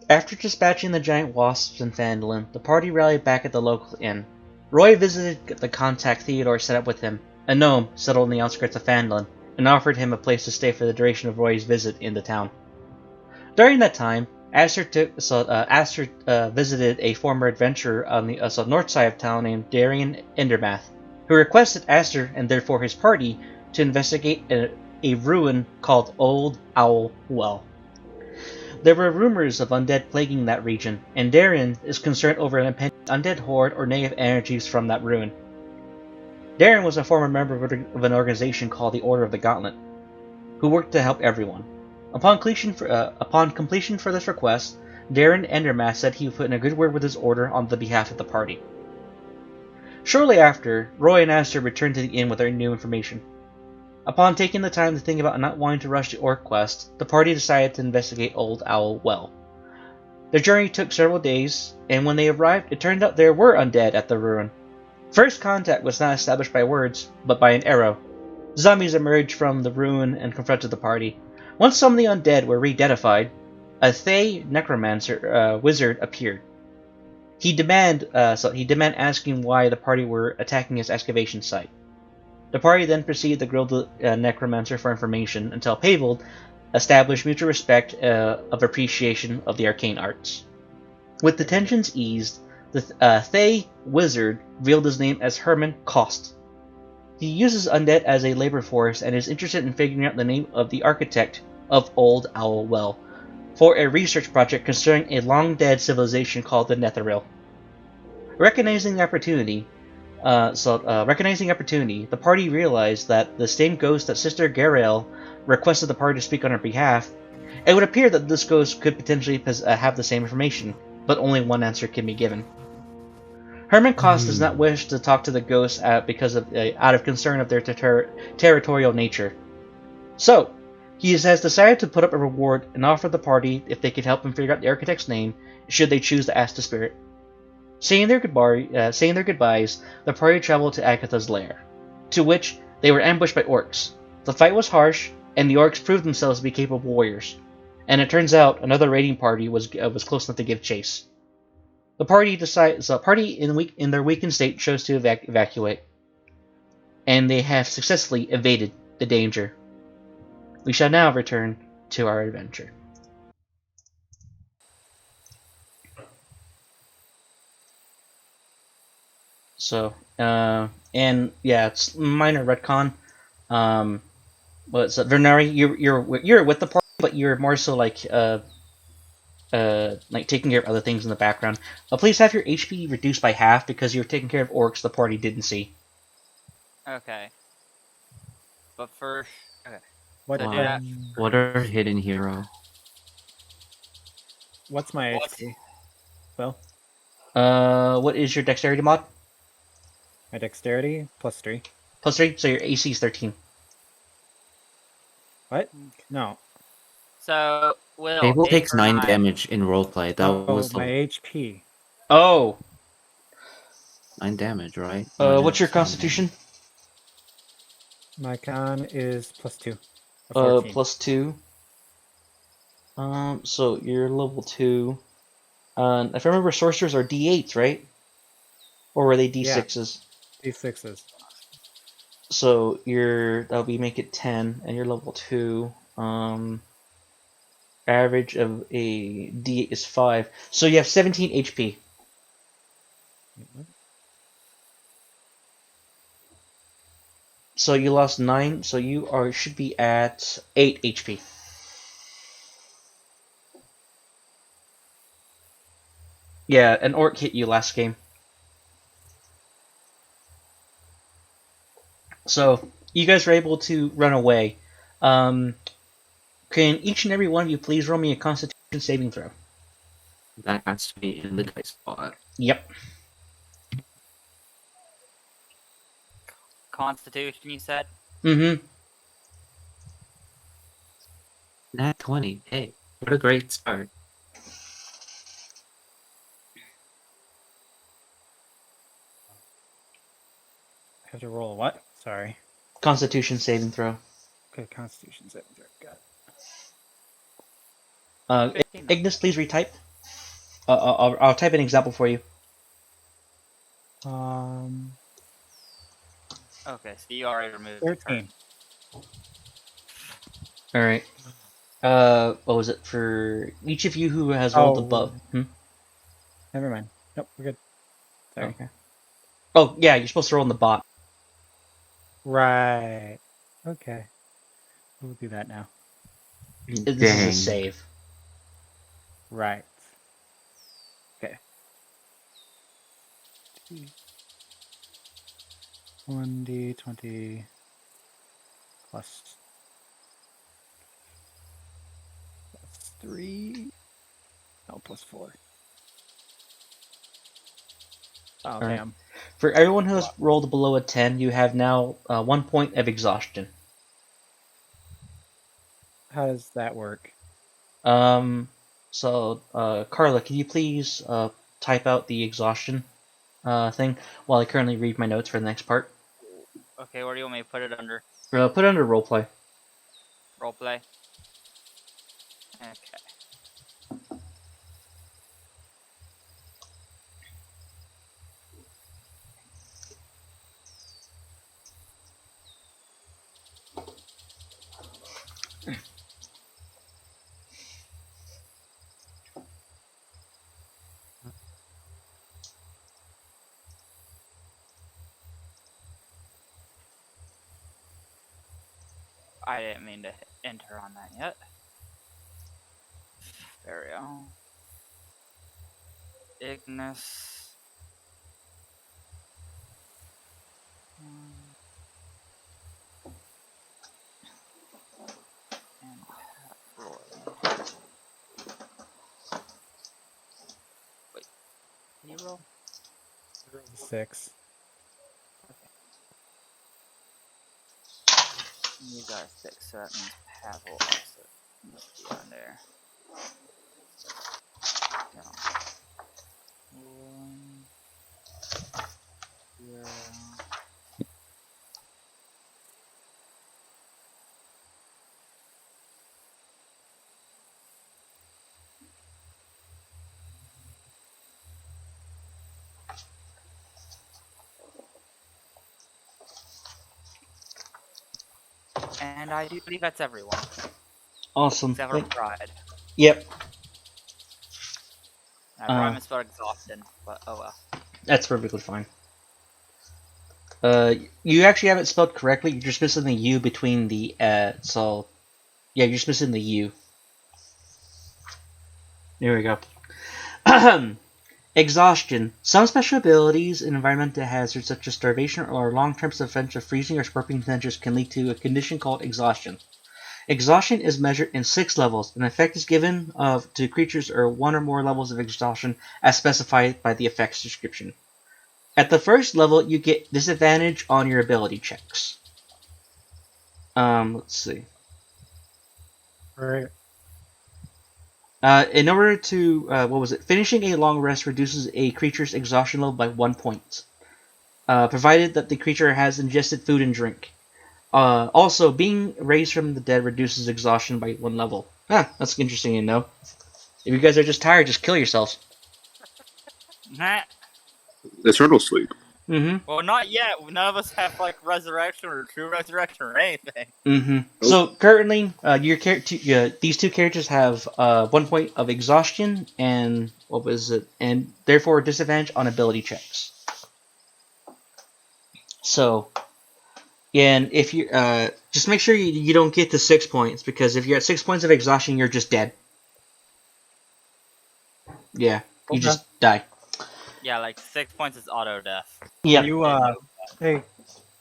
After dispatching the giant wasps in Phandelver, the party rallied back at the local inn. Roy visited the contact Theodore set up with him, a gnome settled on the outskirts of Phandelver, and offered him a place to stay for the duration of Roy's visit in the town. During that time, Aster visited a former adventurer on the north side of town named Darian Endermath, who requested Aster, and therefore his party, to investigate a ruin called Old Owl Well. There were rumors of undead plaguing that region, and Darian is concerned over an impending undead horde or negative energies from that ruin. Darian was a former member of an organization called the Order of the Gauntlet, who worked to help everyone. Upon completion for this request, Darren Endermath said he would put in a good word with his order on the behalf of the party. Shortly after, Roy and Aster returned to the inn with their new information. Upon taking the time to think about not wanting to rush the orc quest, the party decided to investigate Old Owl Well. Their journey took several days, and when they arrived, it turned out there were undead at the ruin. First contact was not established by words, but by an arrow. Zombies emerged from the ruin and confronted the party. Once some of the undead were re-identified, a Thay necromancer wizard appeared. He demanded asking why the party were attacking his excavation site. The party then proceeded to grill the necromancer for information until Pavold established mutual respect of appreciation of the arcane arts. With the tensions eased, the Thay wizard revealed his name as Herman Kost. He uses undead as a labor force and is interested in figuring out the name of the architect of Old Owl Well for a research project concerning a long-dead civilization called the Netheril. Recognizing the opportunity, the party realized that the same ghost that Sister Garael requested the party to speak on her behalf. It would appear that this ghost could potentially have the same information, but only one answer can be given. Herman Kost does not wish to talk to the ghosts out of concern of their territorial nature. So, he has decided to put up a reward and offer the party if they can help him figure out the architect's name, should they choose to ask the spirit. Saying their goodbyes, the party traveled to Agatha's lair, to which they were ambushed by orcs. The fight was harsh, and the orcs proved themselves to be capable warriors. And it turns out another raiding party was close enough to give chase. The party in their weakened state chose to evacuate, and they have successfully evaded the danger. We shall now return to our adventure. So, and yeah, it's minor retcon. Vernari, you're with the party, but you're more so like taking care of other things in the background. Please have your HP reduced by half because you're taking care of orcs the party didn't see. Okay. But first, okay. What are hidden hero? What's my HP? Well, what is your dexterity mod? my dexterity +3. +3, so your AC is 13. What? No. So, Will, Abel takes 9 damage in roleplay. That was my HP. Oh! 9 damage, right? What's your constitution? My con is +2. +2. So you're level 2. If I remember, sorcerers are D8s, right? Or were they D6s? Yeah, D6s. So make it 10, and you're level 2. Average of a D8 is 5. So you have 17 HP. Mm-hmm. So you lost 9, so you should be at 8 HP. Yeah, an orc hit you last game. So, you guys were able to run away. Can each and every one of you please roll me a Constitution saving throw? That has to be in the dice spot. Yep. Constitution, you said? Mm-hmm. Nat 20. Hey, what a great start. I have to roll a what? Sorry. Constitution saving throw. Okay, Constitution saving throw. Got it. Ignis, please retype. I'll type an example for you. Okay, so you already removed 13. All right. What was it for each of you who has rolled above? Never mind. Nope, we're good. Sorry. Okay. Oh yeah, you're supposed to roll in the bot. Right. Okay. We'll do that now. This is a Dang. save. Right. Okay. 1d20 plus 3. No, plus 4. Oh, All right. damn. For everyone who has rolled below a 10, you have now 1 point of exhaustion. How does that work? So, Carla, can you please type out the exhaustion thing while I currently read my notes for the next part? Okay, where do you want me to put it under? Put it under roleplay. Roleplay? Okay. I didn't mean to hit enter on that yet. There we go. Ignis. And Roy. Wait, can you roll? 6. You got a 6, so that means Pavel also must be on there. No. 1, 0. And I do believe that's everyone. Awesome. Except for Pride. Yep. I probably misspelled exhaustion, but oh well. That's perfectly fine. You actually have it spelled correctly. You're just missing the U between the so yeah, you're just missing the U. There we go. Exhaustion. Some special abilities in environmental hazards such as starvation or long-term suspension of freezing or scorpion temperatures can lead to a condition called exhaustion. Exhaustion is measured in 6 levels. An effect is given to creatures or 1 or more levels of exhaustion as specified by the effect's description. At the first level, you get disadvantage on your ability checks. Let's see. Right. In order to, finishing a long rest reduces a creature's exhaustion level by 1 point, provided that the creature has ingested food and drink. Also, being raised from the dead reduces exhaustion by 1 level. That's interesting to know. If you guys are just tired, just kill yourselves. Nah. Eternal sleep. Mm-hmm. Well, not yet. None of us have like resurrection or true resurrection or anything. Mm-hmm. So currently, these two characters have 1 point of exhaustion and and therefore disadvantage on ability checks. So, and if you just make sure you don't get to 6 points, because if you're at 6 points of exhaustion, you're just dead. Yeah, you just die. Yeah, like 6 points is auto death. Yeah. You, hey,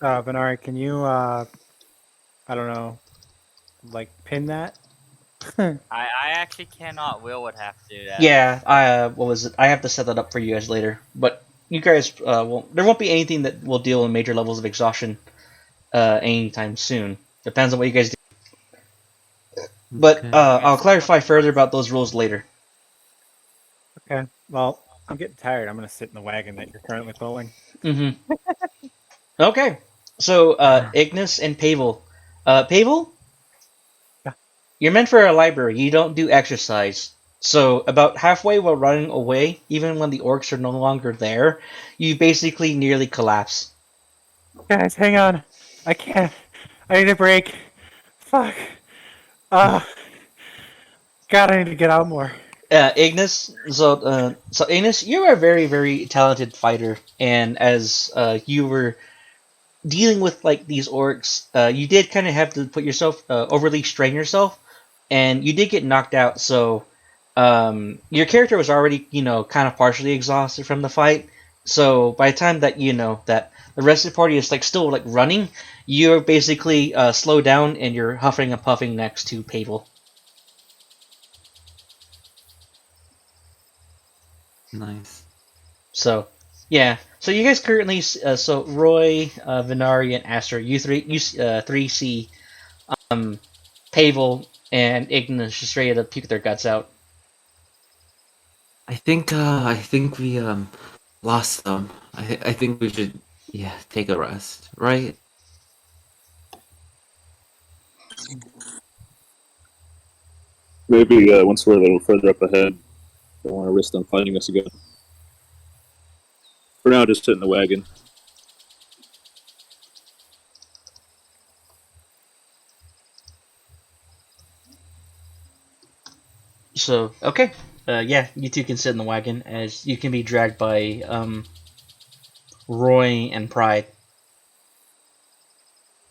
Benari, can you, I don't know, like, pin that? I actually cannot. Will would have to do that. Yeah, I have to set that up for you guys later. But you guys there won't be anything that will deal in major levels of exhaustion anytime soon. Depends on what you guys do. But Okay. I'll clarify further about those rules later. Okay, well, I'm getting tired. I'm going to sit in the wagon that you're currently pulling. Mm-hmm. Okay. So Ignis and Pavel. Pavel? Yeah. You're meant for a library. You don't do exercise. So about halfway while running away, even when the orcs are no longer there, you basically nearly collapse. Guys, hang on. I can't. I need a break. Fuck. Uh, God, I need to get out more. Ignis, so Ignis, you are a very, very talented fighter, and as you were dealing with like these orcs, you did kind of have to put yourself overly strain yourself, and you did get knocked out. So your character was already kind of partially exhausted from the fight. So by the time that that the rest of the party is like still like running, you're basically slowed down and you're huffing and puffing next to Pavel. Nice. So, yeah. So you guys currently, so Roy, Venari, and Aster, three see Pavel and Ignis just ready to puke their guts out. I think we lost them. I think we should take a rest, right? Maybe once we're a little further up ahead, don't want to risk them finding us again. For now, just sit in the wagon. So, okay. Yeah, you two can sit in the wagon as you can be dragged by Roy and Pride.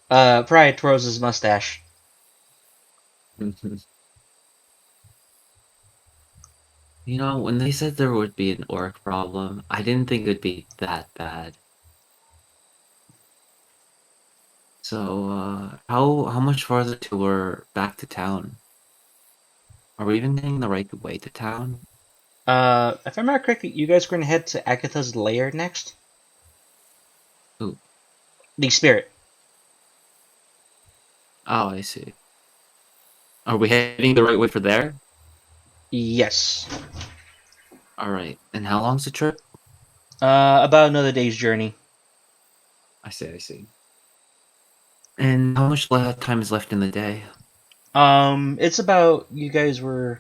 Pride twirls his mustache. You know, when they said there would be an orc problem, I didn't think it'd be that bad. So, how much farther till we're back to town? Are we even getting the right way to town? If I remember correctly, you guys are going to head to Agatha's lair next. Ooh. The spirit. Oh, I see. Are we heading the right way for there? Yes. Alright. And how long's the trip? About another day's journey. I see. And how much time is left in the day? It's about you guys were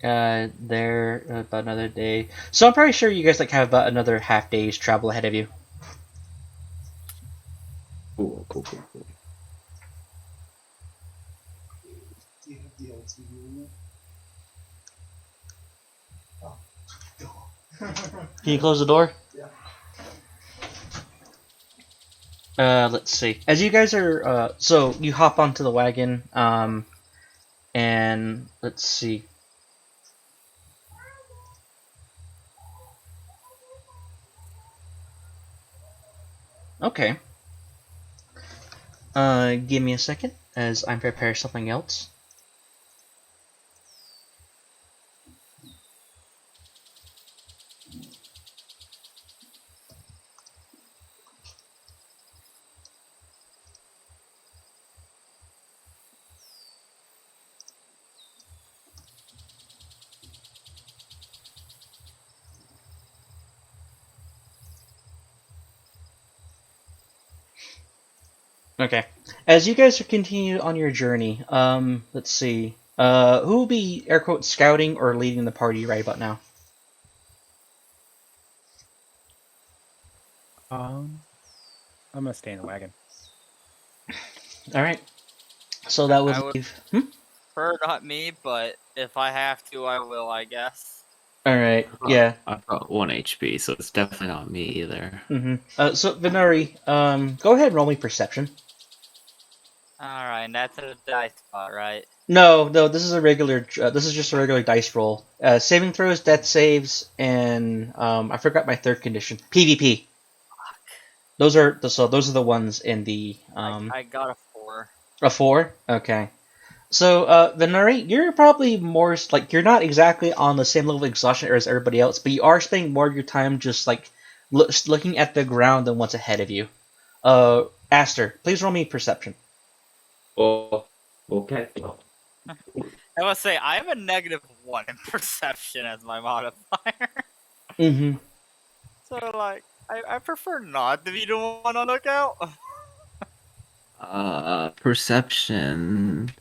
there about another day, so I'm pretty sure you guys like have about another half day's travel ahead of you. Cool. Can you close the door? Let's see. As you guys are, so you hop onto the wagon, and let's see. Okay. Give me a second as I prepare something else. Okay. As you guys are continue on your journey, let's see. Who will be air quote scouting or leading the party right about now? I'm gonna stay in the wagon. All right. So that would I would leave. prefer not me, but if I have to, I will, I guess. All right. Yeah. I've got 1 HP, so it's definitely not me either. So Venari, go ahead and roll me perception. Alright, that's a dice spot, right? No, this is a regular. This is just a regular dice roll. Saving throws, death saves, and I forgot my third condition. PvP. Those are the ones in the I got a 4. a 4. Okay. So Venari, you're probably more like you're not exactly on the same level of exhaustion as everybody else, but you are spending more of your time just like looking at the ground than what's ahead of you. Aster, please roll me perception. Oh, okay. I must say, I have a -1 in perception as my modifier. Mm-hmm. So, like, I prefer not to be the one on lookout. Perception.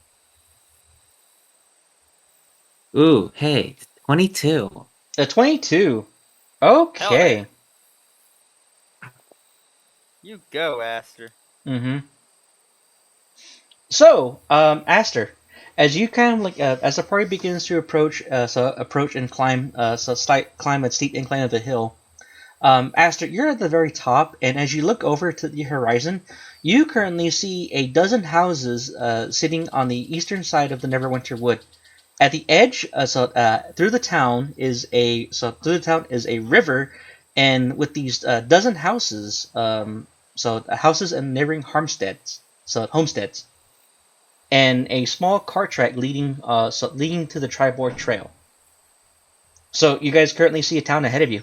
Ooh, hey, 22. A 22. Okay. Hell You go, Aster. Mm-hmm. So, Aster, as you kind of like as the party begins to approach, approach and climb, climb a steep incline of the hill. Aster, you're at the very top, and as you look over to the horizon, you currently see a dozen houses sitting on the eastern side of the Neverwinter Wood. At the edge, through the town is a river, and with these dozen houses, houses and neighboring homesteads, and a small cart track leading to the Tribord Trail. So you guys currently see a town ahead of you.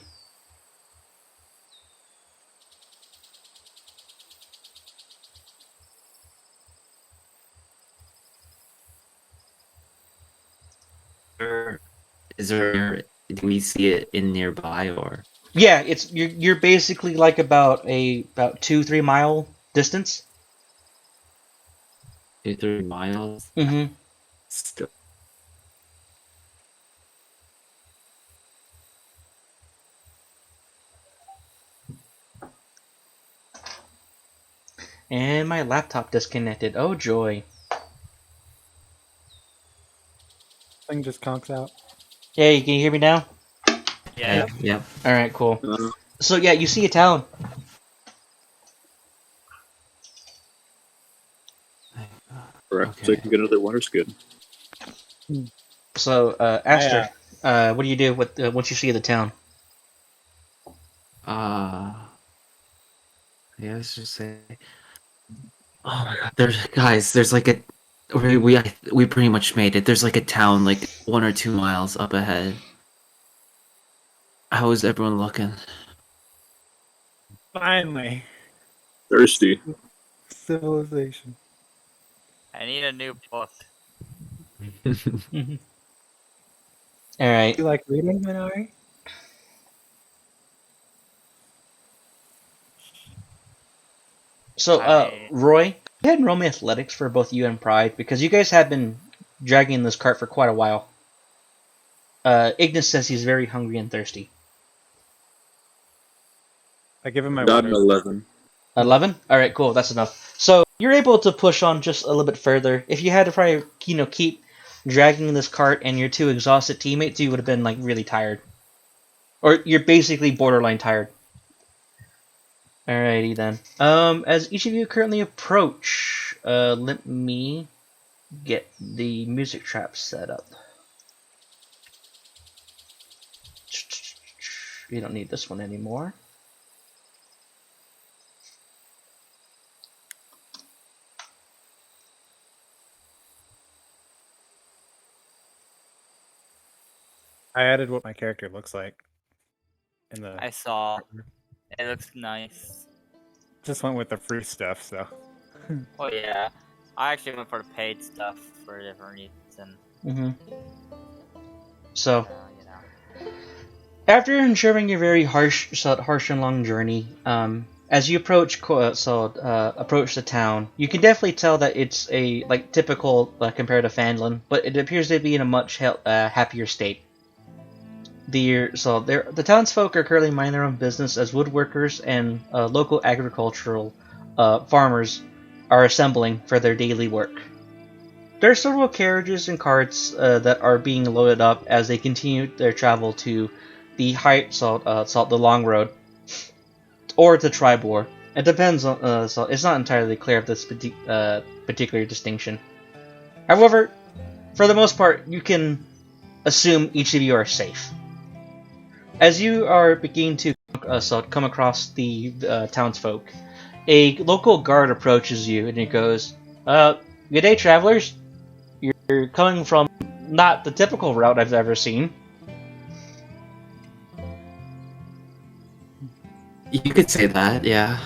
Is there? Do we see it in nearby or Yeah, you're basically like about 2-3 mile distance. 2-3 miles? Mm-hmm. Still. And my laptop disconnected. Oh joy. Thing just conks out. Hey, can you hear me now? Yeah. Yep. All right, cool. Uh, So yeah, you see a town. correct. Okay. So you can get another winter skin. So Aster, what do you do with once you see the town? Yeah, let's just say. Oh my god, there's like a we pretty much made it. There's like a town like 1 or 2 miles up ahead. How is everyone looking? Finally, Thirsty. civilization. I need a new book. All right. You like reading, Minari? So I- Roy, go ahead and roll me athletics for both you and Pride because you guys have been dragging this cart for quite a while. Ignis says he's very hungry and thirsty. I give him my Got an water. 11. 11? Alright, cool, that's enough. So, you're able to push on just a little bit further. If you had to probably, keep dragging this cart and your two exhausted teammates, you would have been, like, really tired. Or you're basically borderline tired. Alrighty then. As each of you currently approach, let me get the music trap set up. You don't need this one anymore. I added what my character looks like. In the I saw. It looks nice. just went with the free stuff, so Oh yeah. I actually went for the paid stuff for a different reason. Mm-hmm. So, You know. after ensuring your very harsh and long journey, as you approach approach the town, you can definitely tell that it's a typical compared to Phandelver, but it appears to be in a much happier state. The townsfolk are currently minding their own business as woodworkers and local agricultural farmers are assembling for their daily work. There are several carriages and carts that are being loaded up as they continue their travel to the the long road, or to Tribor. It depends on, so it's not entirely clear of this particular distinction. However, for the most part, you can assume each of you are safe. As you are beginning to come across the townsfolk, a local guard approaches you and he goes, "Good day, travelers. You're coming from not the typical route I've ever seen." You could say that, yeah.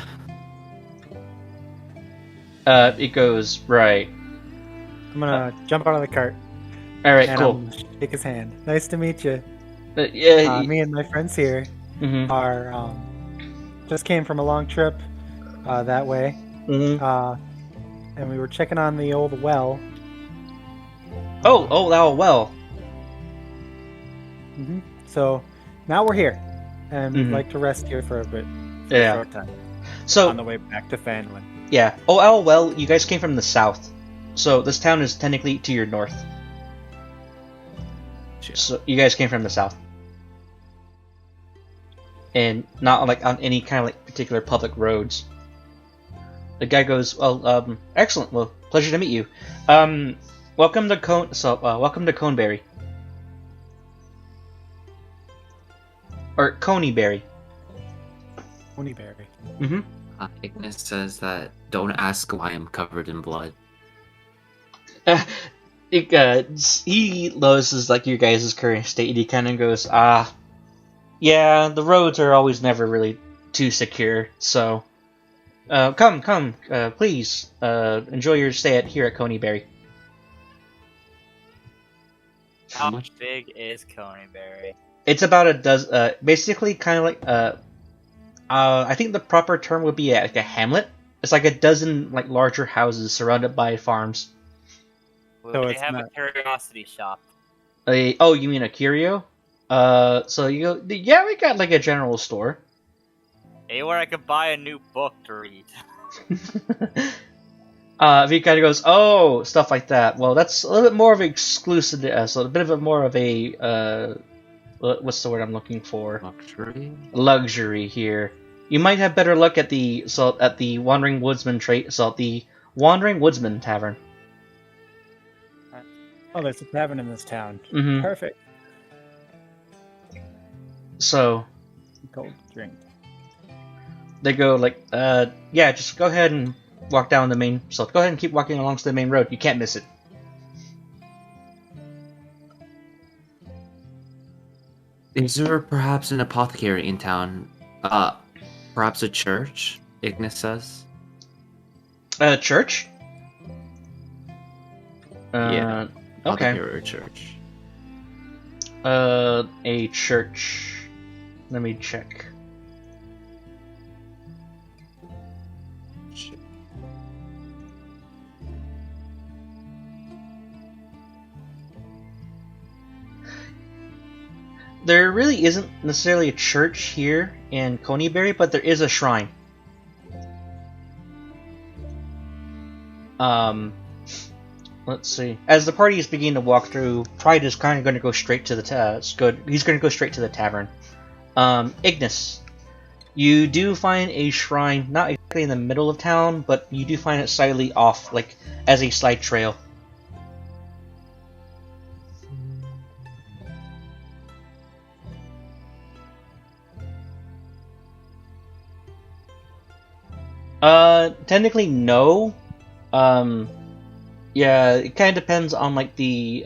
It goes, right. I'm gonna jump out of the cart Alright, and cool. I'm gonna shake his hand. Nice to meet you. Yeah. Me and my friends here Mm-hmm. are just came from a long trip that way, Mm-hmm. and we were checking on the old well. Oh, well. So now we're here, and we'd Mhm. like to rest here for a bit, for Yeah. a short time, So on the way back to Phandelver. yeah. Oh well, you guys came from the south, so this town is technically to your north. Sure. So you guys came from the south, and not like on any kind of like particular public roads. The guy goes, "Well, excellent. Well, pleasure to meet you. Welcome to welcome to Coneberry, or Coneyberry. Honeyberry. Mm-hmm. Ignis says that don't ask why I'm covered in blood. He notices like your guys' current state, and he kind of goes, yeah, the roads are always never really too secure. So, come, please, enjoy your stay here at Coneyberry. How big is Coneyberry? It's about a dozen. Basically, kind of like I think the proper term would be like a hamlet. It's like a dozen like larger houses surrounded by farms. Will So they it's have not- a curiosity shop? Oh, you mean a curio? So you go. Yeah, we got like a general store. Anywhere I could buy a new book to read. He kind of goes, oh, stuff like that. Well, that's a little bit more of an exclusive, so a bit of a more of a, what's the word I'm looking for? Luxury? Luxury here. You might have better look at the Wandering Woodsman the Wandering Woodsman Tavern. Oh, there's a tavern in this town. Mm-hmm. Perfect. So Cold drink. they go like, yeah, just go ahead and walk down the main. So go ahead and keep walking along the main road. You can't miss it. Is there perhaps an apothecary in town? Perhaps a church? Ignis says. Church. Yeah. Okay. Apothecary or church. A church. Let me check. Shit. There really isn't necessarily a church here in Coneyberry, but there is a shrine. Let's see. As the party is beginning to walk through, Pride is kind of going to go straight to the he's going to go straight to the tavern. Ignis, you do find a shrine, not exactly in the middle of town, but you do find it slightly off, like as a side trail. Technically no. Yeah, it kind of depends on like the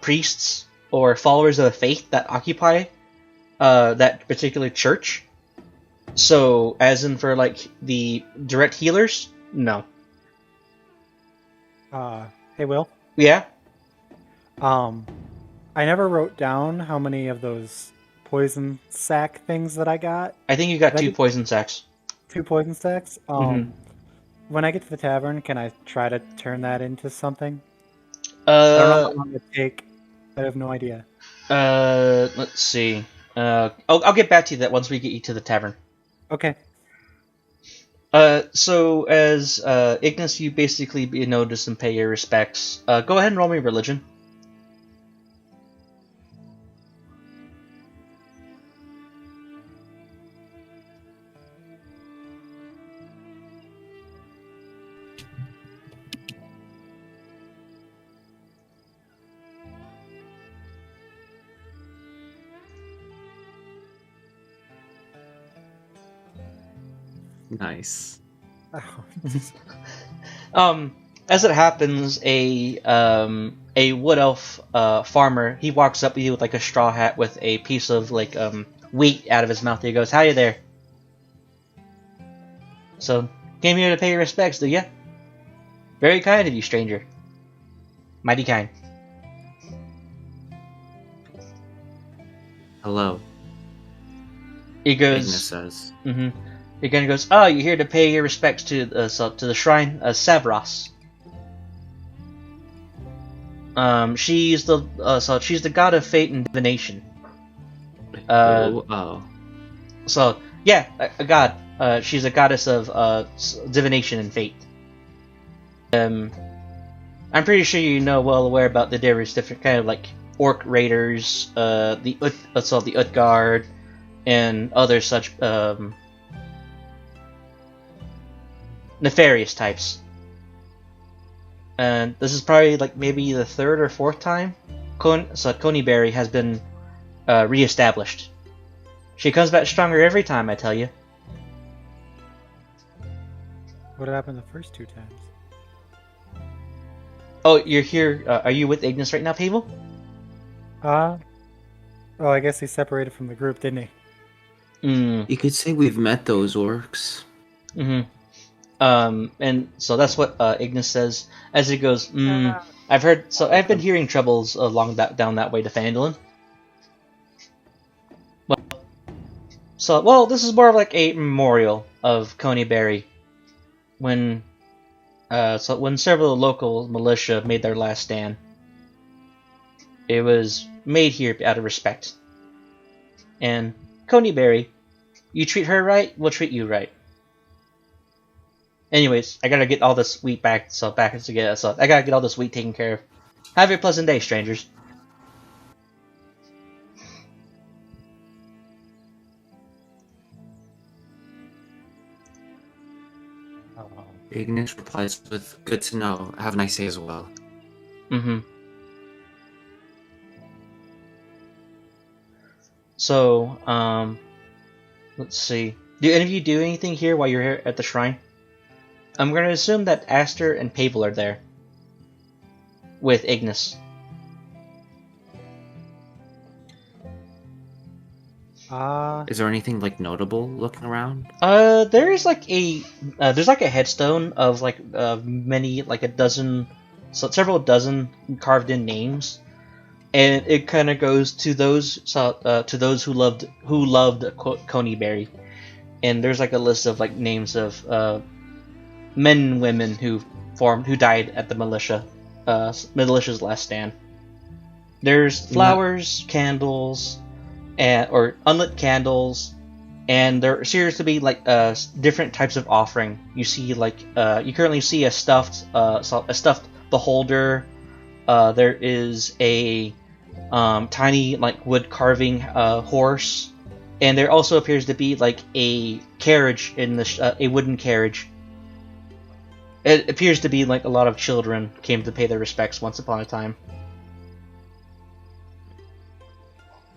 priests or followers of the faith that occupy that particular church. So, as in for like the direct healers, no. Hey, Will. Yeah, I never wrote down how many of those poison sack things that I got. I think you got Did I 2 get- poison sacks. 2 poison sacks. Mhm. When I get to the tavern, can I try to turn that into something? I don't know how long it take. I have no idea. Let's see. I'll get back to you that once we get you to the tavern. Okay. So as Ignis, you basically notice and pay your respects. Go ahead and roll me religion. Nice. As it happens, a wood elf farmer, he walks up to you with like a straw hat with a piece of like wheat out of his mouth. He goes, "Howdy there." So, came here to pay your respects, do ya? Very kind of you, stranger. Mighty kind. Hello. He Ignis goes, says. He kind of goes, "Oh, you're here to pay your respects to the shrine, Savros." She's the god of fate and divination. Oh. So yeah, a god. She's a goddess of divination and fate. I'm pretty sure you know well aware about the various different kind of like orc raiders, the Utgard, and other such nefarious types. And this is probably like maybe the third or fourth time Coneyberry has been re-established. She comes back stronger every time, I tell you. What happened the first 2 times? Oh, you're here. Are you with Ignis right now, Pavel? Oh, I guess he separated from the group, didn't he? You could say we've met those orcs. Mm-hmm. And so that's what Ignis says as he goes. I've heard. So I've been hearing troubles down that way to Phandelver. Well, this is more of like a memorial of Coneyberry when several local militia made their last stand. It was made here out of respect. And Coneyberry, you treat her right, we'll treat you right. Anyways, I gotta get all this wheat back together. So I gotta get all this wheat taken care of. Have a pleasant day, strangers. Ignis replies with, "Good to know. Have a nice day as well." Mm-hmm. So, let's see. Do any of you do anything here while you're here at the shrine? I'm gonna assume that Aster and Pavel are there with Ignis. Is there anything like notable looking around? There's like a headstone of like many like several dozen carved in names, and it kind of goes to those who loved Coneyberry, and there's like a list of like names of men and women who died at the militia's last stand. There's flowers, candles, or unlit candles, and there appears to be like different types of offering. You see like you currently see a stuffed beholder. There is a tiny like wood carving horse, and there also appears to be like a carriage in a wooden carriage. It appears to be like a lot of children came to pay their respects once upon a time.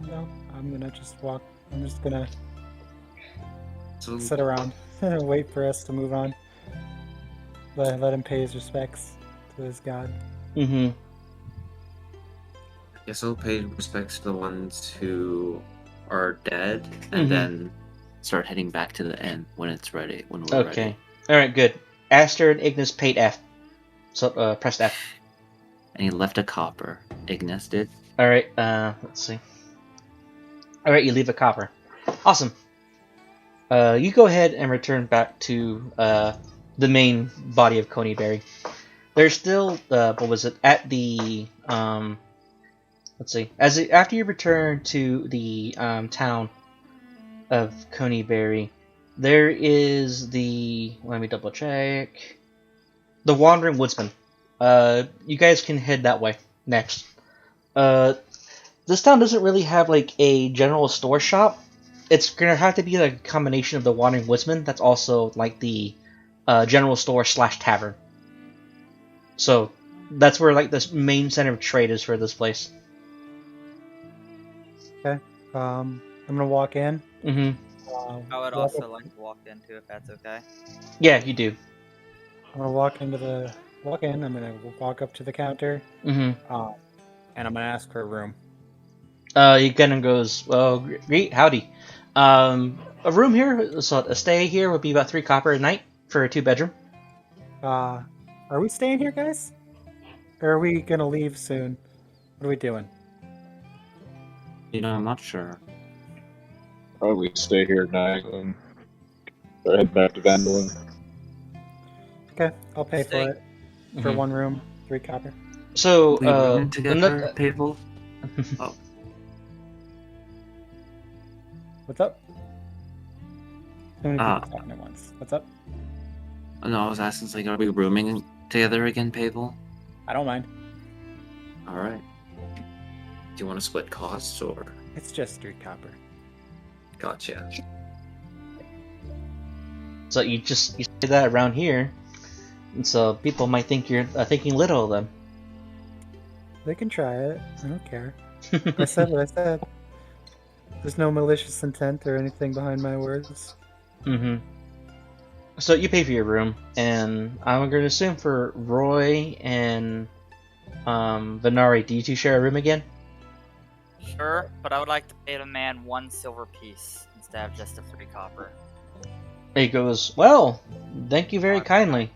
No, I'm gonna just walk. I'm just gonna So sit around and wait for us to move on. Let him pay his respects to his god. Mm-hmm. I guess I'll pay respects to the ones who are dead, and then start heading back to the inn when it's ready. When we're ready. Okay. All right. Good. Aster and Ignis paid F. So pressed F. And he left a copper. Ignis did. All right. Let's see. All right. You leave a copper. Awesome. You go ahead and return back to the main body of Coneyberry. There's still what was it at the let's see. After you return to the town of Coneyberry, there is the. Let me double check. The Wandering Woodsman. You guys can head that way next. This town doesn't really have like a general store shop. It's gonna have to be like a combination of the Wandering Woodsman that's also like the general store / tavern. So that's where like this main center of trade is for this place. Okay. I'm gonna walk in. Mm-hmm. I would also like to walk in too, if that's okay. Yeah, you do. I'm gonna walk in. I'm gonna walk up to the counter. Mm-hmm. And I'm gonna ask for a room. He kind of goes, well, great, howdy. A room here, so a stay here would be about 3 copper a night for a 2-bedroom. Are we staying here, guys? Or are we gonna leave soon? What are we doing? I'm not sure. Probably stay here tonight and head back to Vandalin. Okay, I'll pay Stay. for it. For Mhm. 1 room, 3 copper. So, We room the together, Pavel? Oh, What's up? Too many Ah. people talking at once. What's up? no, I was asking, like, are we rooming together again, Pavel? I don't mind. Alright. Do you want to split costs, or? It's just street copper. Gotcha. So you say that around here, and so people might think you're thinking little of them. They can try it. I don't care. I said what I said. There's no malicious intent or anything behind my words. Mm-hmm. So you pay for your room, and I'm going to assume for Roy and Venari, do you two share a room again? Sure, but I would like to pay the man 1 silver piece instead of just a 3 copper. He goes, well, thank you very kindly.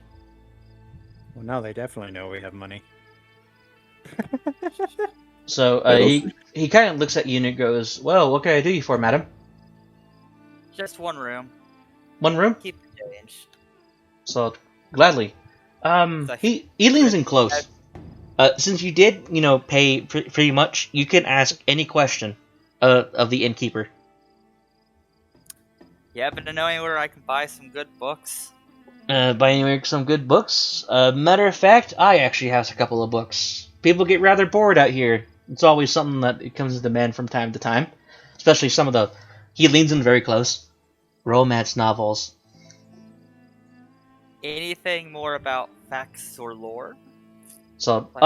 Well, now they definitely know we have money. So he kind of looks at you and goes, well, what can I do you for, madam? Just 1 room. One room? Keep the change. So, gladly. He leans in close. Since you did, pay pretty much, you can ask any question of the innkeeper. You happen to know anywhere I can buy some good books? Buy anywhere some good books? Matter of fact, I actually have a couple of books. People get rather bored out here. It's always something that comes to demand from time to time. Especially some of the... He leans in very close. Romance novels. Anything more about facts or lore? So, Like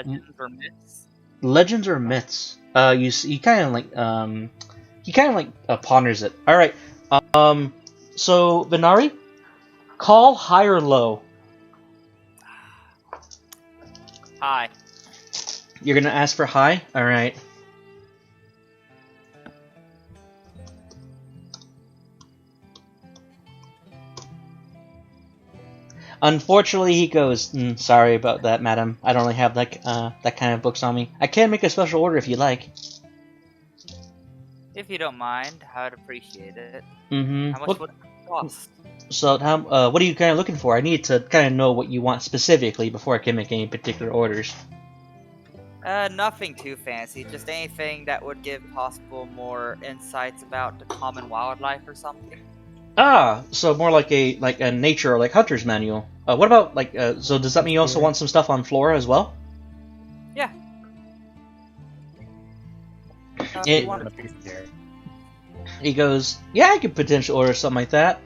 legends or myths? legends or myths? He kind of like ponders it. All right. So Venari, call high or low. Hi. You're gonna ask for high. All right. Unfortunately, he goes, sorry about that, madam. I don't really have that kind of books on me. I can make a special order if you like. If you don't mind, I'd appreciate it. Mm-hmm. How much would it cost? So, what are you kind of looking for? I need to kind of know what you want specifically before I can make any particular orders. Nothing too fancy. Just anything that would give possible more insights about the common wildlife or something. Ah, so more like a nature or like hunter's manual. What about so does that mean you also want some stuff on flora as well? Yeah. It- He goes, yeah, I could potentially order something like that.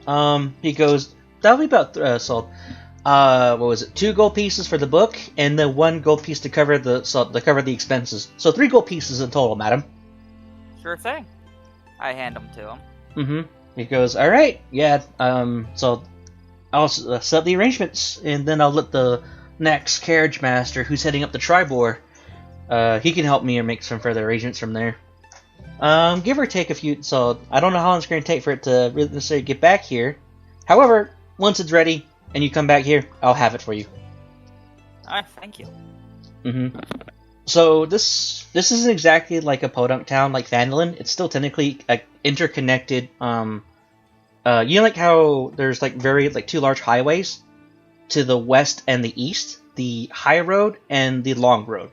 He goes, that'll be about what was it? 2 gold pieces for the book, and then 1 gold piece to cover the expenses. So 3 gold pieces in total, madam. Sure thing. I hand them to him. Mm-hmm. He goes, all right, yeah. So I'll set up the arrangements, and then I'll let the next carriage master, who's heading up the Tribor, he can help me and make some further arrangements from there. Give or take a few. So I don't know how long it's going to take for it to really necessarily get back here. However, once it's ready and you come back here, I'll have it for you. Alright, thank you. Mm-hmm. So this isn't exactly like a podunk town like Phandelver. It's still technically interconnected. Like how there's very 2 large highways to the west and the east, the high road and the long road.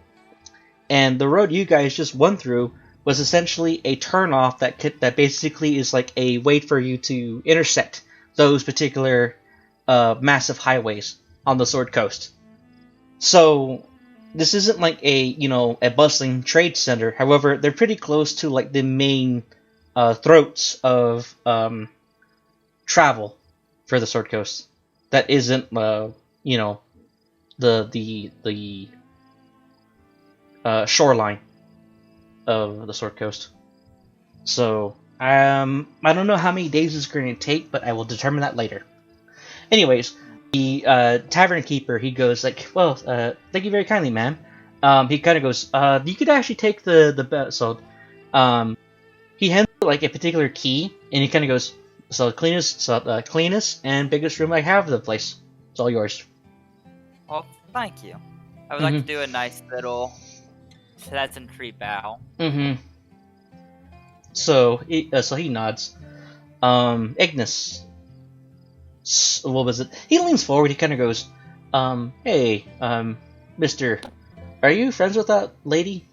And the road you guys just went through was essentially a turnoff that basically is like a way for you to intersect those particular massive highways on the Sword Coast. So this isn't like a bustling trade center. However, they're pretty close to like the main throats of travel for the Sword Coast. That isn't the shoreline of the Sword Coast. So I don't know how many days it's going to take, but I will determine that later. Anyways, the tavern keeper, he goes like, well, thank you very kindly, ma'am. He kind of goes, you could actually take the so he hands like a particular key, and he kind of goes, so cleanest and biggest room I have of the place. It's all yours. Well, thank you. I would like to do a nice little pleasantry bow. Mm-hmm. So he nods. Ignis. What was it? He leans forward. He kind of goes, "Hey, Mister. Are you friends with that lady?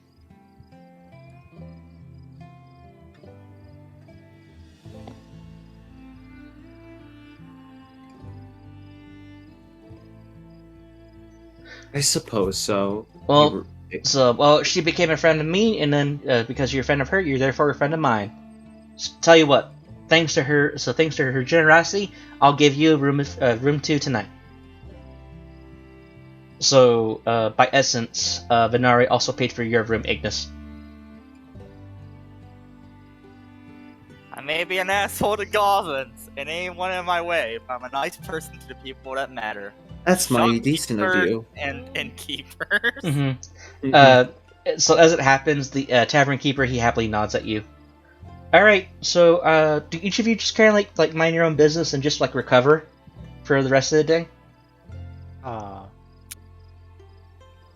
I suppose so. Well, she became a friend of me, and then because you're a friend of her, you're therefore a friend of mine. Tell you what, thanks to her generosity, I'll give you room 2 tonight. So, by essence, Venari also paid for your room, Ignis. I may be an asshole to goblins and anyone in my way, but I'm a nice person to the people that matter. That's mighty decent of Shopkeepers you. and keepers. Mm-hmm. So as it happens, the tavern keeper, he happily nods at you. Alright, so do each of you just kind of like mind your own business and just like recover for the rest of the day?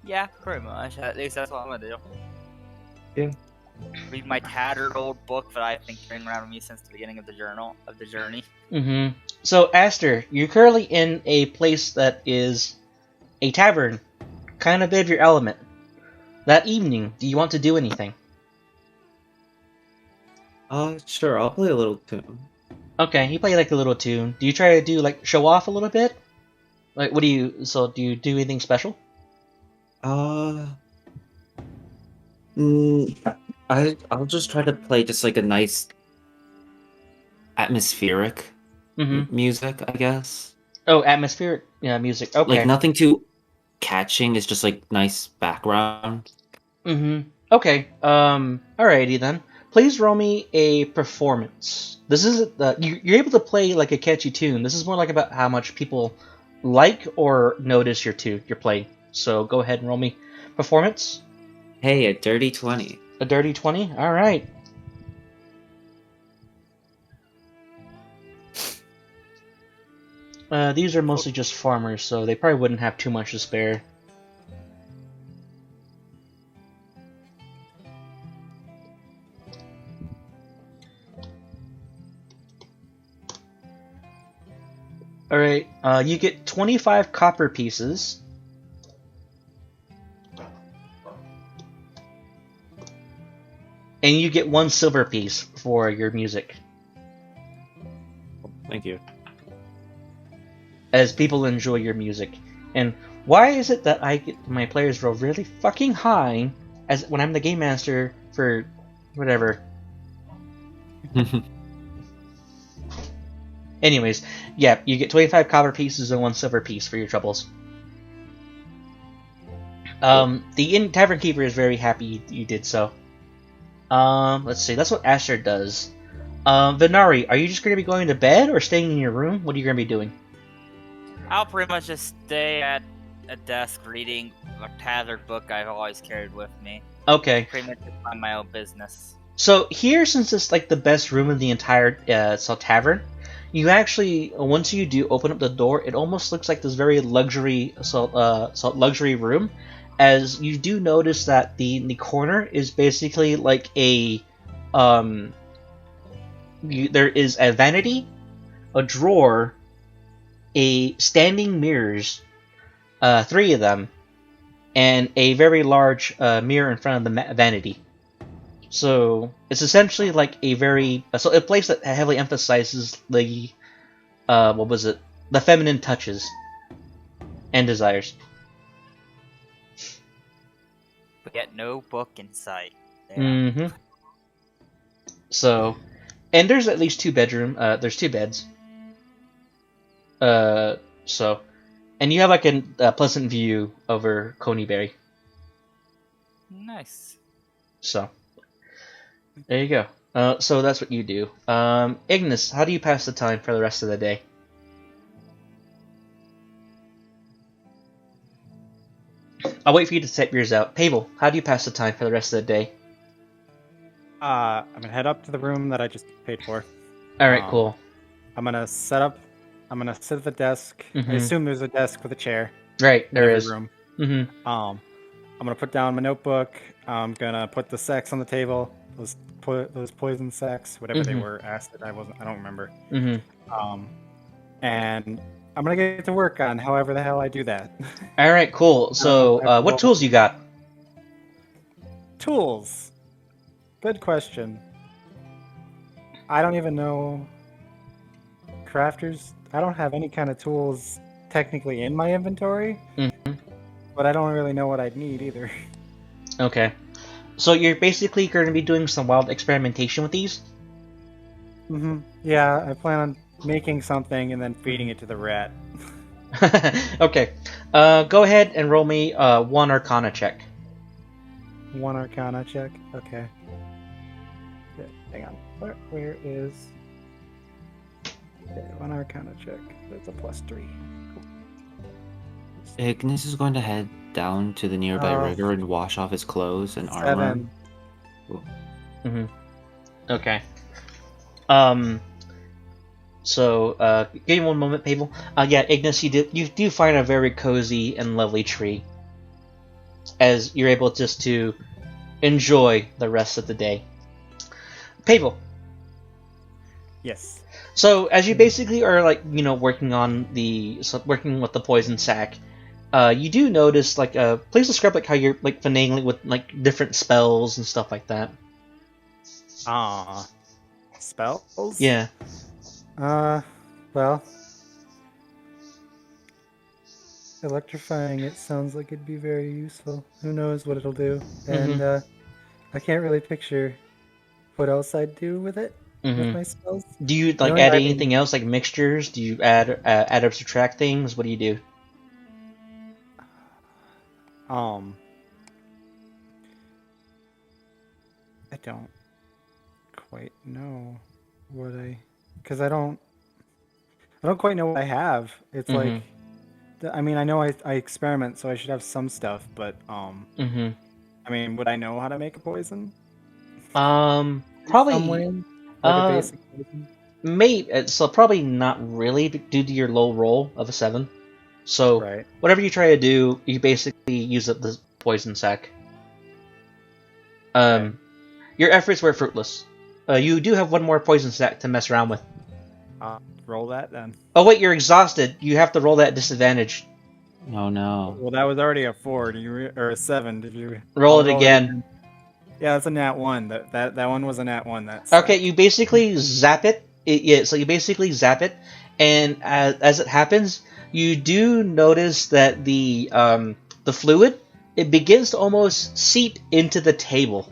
Yeah, pretty much. At least that's what I'm gonna do. Yeah. Read my tattered old book that I've been carrying around with me since the beginning of the journey. Mm-hmm. So, Aster, you're currently in a place that is a tavern, kind of bit of your element. That evening, do you want to do anything? Sure, I'll play a little tune. Okay, you play like a little tune. Do you try to do like show off a little bit? Like, do you do anything special? I'll just try to play just like a nice atmospheric music, I guess. Oh, atmospheric music. Okay. Like nothing too catching. It's just like nice background. Okay. Alrighty then. Please roll me a performance. This isn't you're able to play like a catchy tune. This is more like about how much people like or notice your tune you're playing. So go ahead and roll me performance. Hey, a dirty 20. A dirty 20? Alright. These are mostly just farmers, so they probably wouldn't have too much to spare. Alright, you get 25 copper pieces. And you get 1 silver piece for your music. Thank you. As people enjoy your music. And why is it that I get my players roll really fucking high as when I'm the game master for whatever? Anyways, yeah, you get 25 copper pieces and 1 silver piece for your troubles. The tavern keeper is very happy you did so. Let's see, that's what Asher does. Venari, are you just going to be going to bed or staying in your room? What are you going to be doing? I'll pretty much just stay at a desk reading a tattered book I've always carried with me. Okay. Pretty much just mind my own business. So here, since it's like the best room in the entire tavern, you actually, once you do open up the door, it almost looks like this very luxury luxury room, as you do notice that the corner is basically like a there is a vanity, a drawer, a standing mirrors, 3 of them, and a very large mirror in front of the vanity. So it's essentially like a place that heavily emphasizes the the feminine touches and desires. But yet no book in sight. Mm-hmm. So, and there's at least 2 bedroom. There's 2 beds. So, and you have like a pleasant view over Coneyberry. Nice. So, there you go. So that's what you do. Ignis, how do you pass the time for the rest of the day? I'll wait for you to set yours out. Pavel, how do you pass the time for the rest of the day? I'm gonna head up to the room that I just paid for. Alright, cool. I'm gonna sit at the desk. I assume there's a desk with a chair. Right, there in every is. room. Mm-hmm. I'm gonna put down my notebook. I'm gonna put the sacks on the table. Those poison sacks, whatever they were, acid. I don't remember. And I'm gonna get to work on however the hell I do that. Alright, cool. So, what tools you got? Tools. Good question. I don't even know. Crafters. I don't have any kind of tools technically in my inventory, but I don't really know what I'd need either. Okay. So you're basically going to be doing some wild experimentation with these? Yeah, I plan on making something and then feeding it to the rat. Okay. Go ahead and roll me one Arcana check. One Arcana check. Okay. Yeah, hang on. Where is? Okay, one Arcana check. That's a +3. Ignis is going to head down to the nearby Oh. river and wash off his clothes and armor. 7. Okay. So, give me one moment, Pavel. Yeah, Ignis, you do find a very cozy and lovely tree, as you're able just to enjoy the rest of the day. Pavel. Yes. So, as you basically are working working with the poison sac, you do notice please describe how you're finagling with different spells and stuff like that. Spells? Yeah. Well, electrifying it sounds like it'd be very useful. Who knows what it'll do? And I can't really picture what else I'd do with it with my spells. Do you The only add item- anything else like mixtures? Do you add or subtract things? What do you do? I don't quite know because I don't quite know what I have. It's like, I mean, I know I experiment, so I should have some stuff, but I mean, would I know how to make a poison? Probably. Some way? Like a basic poison? Maybe. So probably not really due to your low roll of a 7. So Right. whatever you try to do, you basically use up the poison sac. Okay. Your efforts were fruitless. You do have one more poison sac to mess around with. Roll that then. Oh wait, you're exhausted. You have to roll that at disadvantage. Oh no. Well, that was already a 4. Or a 7? Did you Roll I'll it again. Yeah, that's a nat 1. That one was a nat 1. That's Okay, you basically zap it. So you basically zap it, and as it happens, you do notice that the fluid, it begins to almost seep into the table.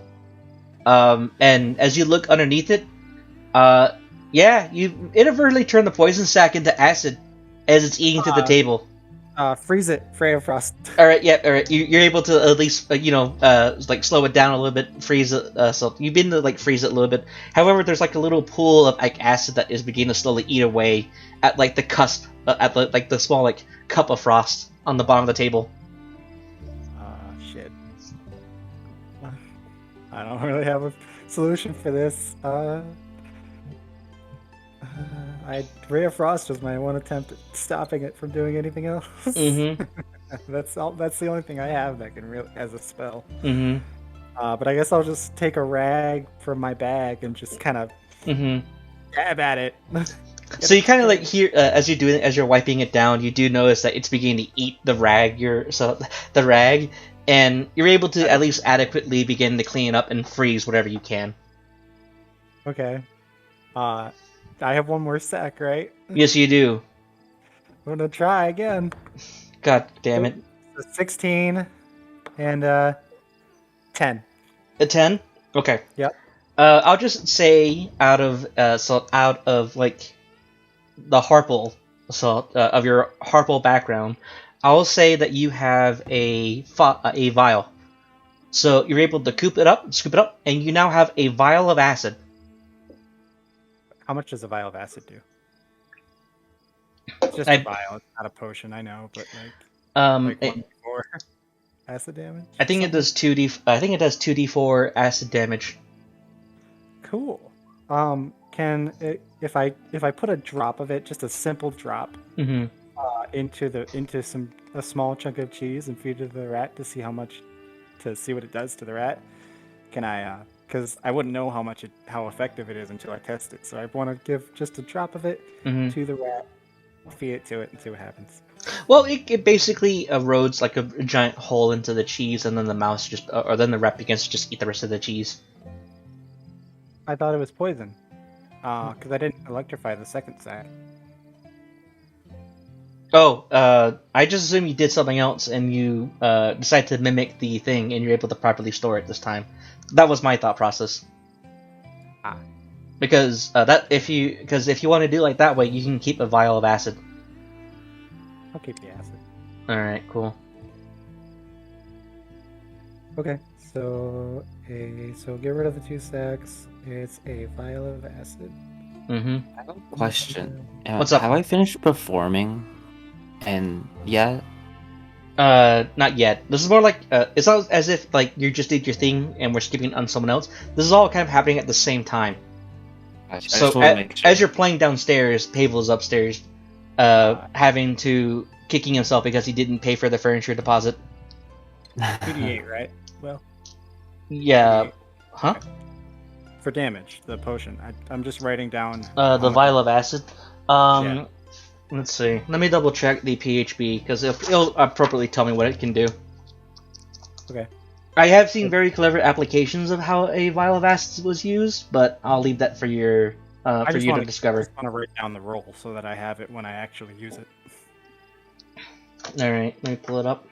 And as you look underneath it, yeah, you inadvertently turn the poison sac into acid as it's eating to the table. Freeze it, Freya Frost. All right, yeah, all right. You're able to at least, slow it down a little bit, freeze it. So you've been to freeze it a little bit. However, there's a little pool of acid that is beginning to slowly eat away at the cusp, at the small cup of frost on the bottom of the table. Shit. I don't really have a solution for this. Ray of Frost was my one attempt at stopping it from doing anything else. That's the only thing I have that can really as a spell. But I guess I'll just take a rag from my bag and just kind of dab at it. So you kind of hear as you're doing it, as you're wiping it down, you do notice that it's beginning to eat the rag. The rag, and you're able to at least adequately begin to clean it up and freeze whatever you can. Okay. I have one more sack, right? Yes, you do. I'm gonna try again. God damn it. 16 and 10. A 10? Okay. Yep. I'll just say out of the Harple, of your Harple background, I'll say that you have a vial. So you're able to scoop it up, and you now have a vial of acid. How much does a vial of acid do? It's just a vial, it's not a potion, I know, but 1d4 acid damage. I think it does 2d4 acid damage. Cool. If I put a drop of it, just a simple drop, into a small chunk of cheese and feed it to the rat to see what it does to the rat, can I? Because I wouldn't know how effective it is until I test it. So I want to give just a drop of it to the rat, feed it to it, and see what happens. Well, it basically erodes like a giant hole into the cheese, and then the mouse just, or then the rat begins to just eat the rest of the cheese. I thought it was poison. Because I didn't electrify the second sack. Oh, I just assume you did something else, and you decided to mimic the thing, and you're able to properly store it this time. That was my thought process. Ah. Because if you want to do it like that way, you can keep a vial of acid. I'll keep the acid. All right, cool. Okay, so get rid of the 2 sacks. It's a vial of acid. Mm-hmm. I have a question. What's up? Have I finished performing? And yeah, Not yet. This is more like it's not as if like you just did your thing and we're skipping on someone else. This is all kind of happening at the same time. I just So wanna make sure. as you're playing downstairs, Pavel is upstairs, having to kicking himself because he didn't pay for the furniture deposit. 2d8, right? Well, Yeah. Huh? for damage, the potion. I'm just writing down. The vial of acid. Yeah. Let's see. Let me double check the PHB because it'll appropriately tell me what it can do. Okay. I have seen very clever applications of how a vial of acid was used, but I'll leave that for you to discover. I just want to write down the roll so that I have it when I actually use it. All right, let me pull it up.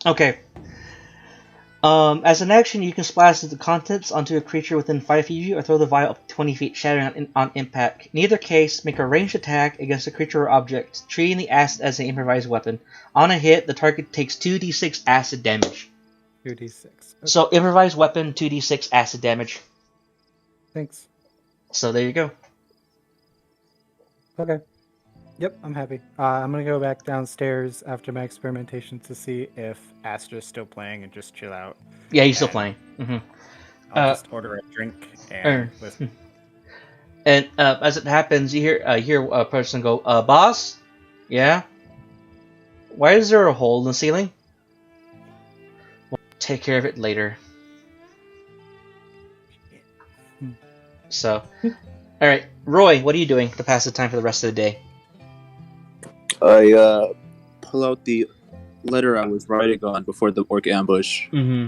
Okay. As an action, you can splash the contents onto a creature within 5 feet of you, or throw the vial up to 20 feet, shattering on impact. In either case, make a ranged attack against a creature or object, treating the acid as an improvised weapon. On a hit, the target takes 2d6 acid damage. 2d6. Okay. So, improvised weapon, 2d6 acid damage. Thanks. So, there you go. Okay. Yep, I'm happy. I'm gonna go back downstairs after my experimentation to see if Astra's still playing and just chill out. Yeah, he's still playing. Mm-hmm. I'll just order a drink and listen. And as it happens, you hear a person go, boss? Yeah? Why is there a hole in the ceiling? We'll take care of it later. So, alright, Roy, what are you doing to pass the time for the rest of the day? I pull out the letter I was writing on before the orc ambush, Mm-hmm.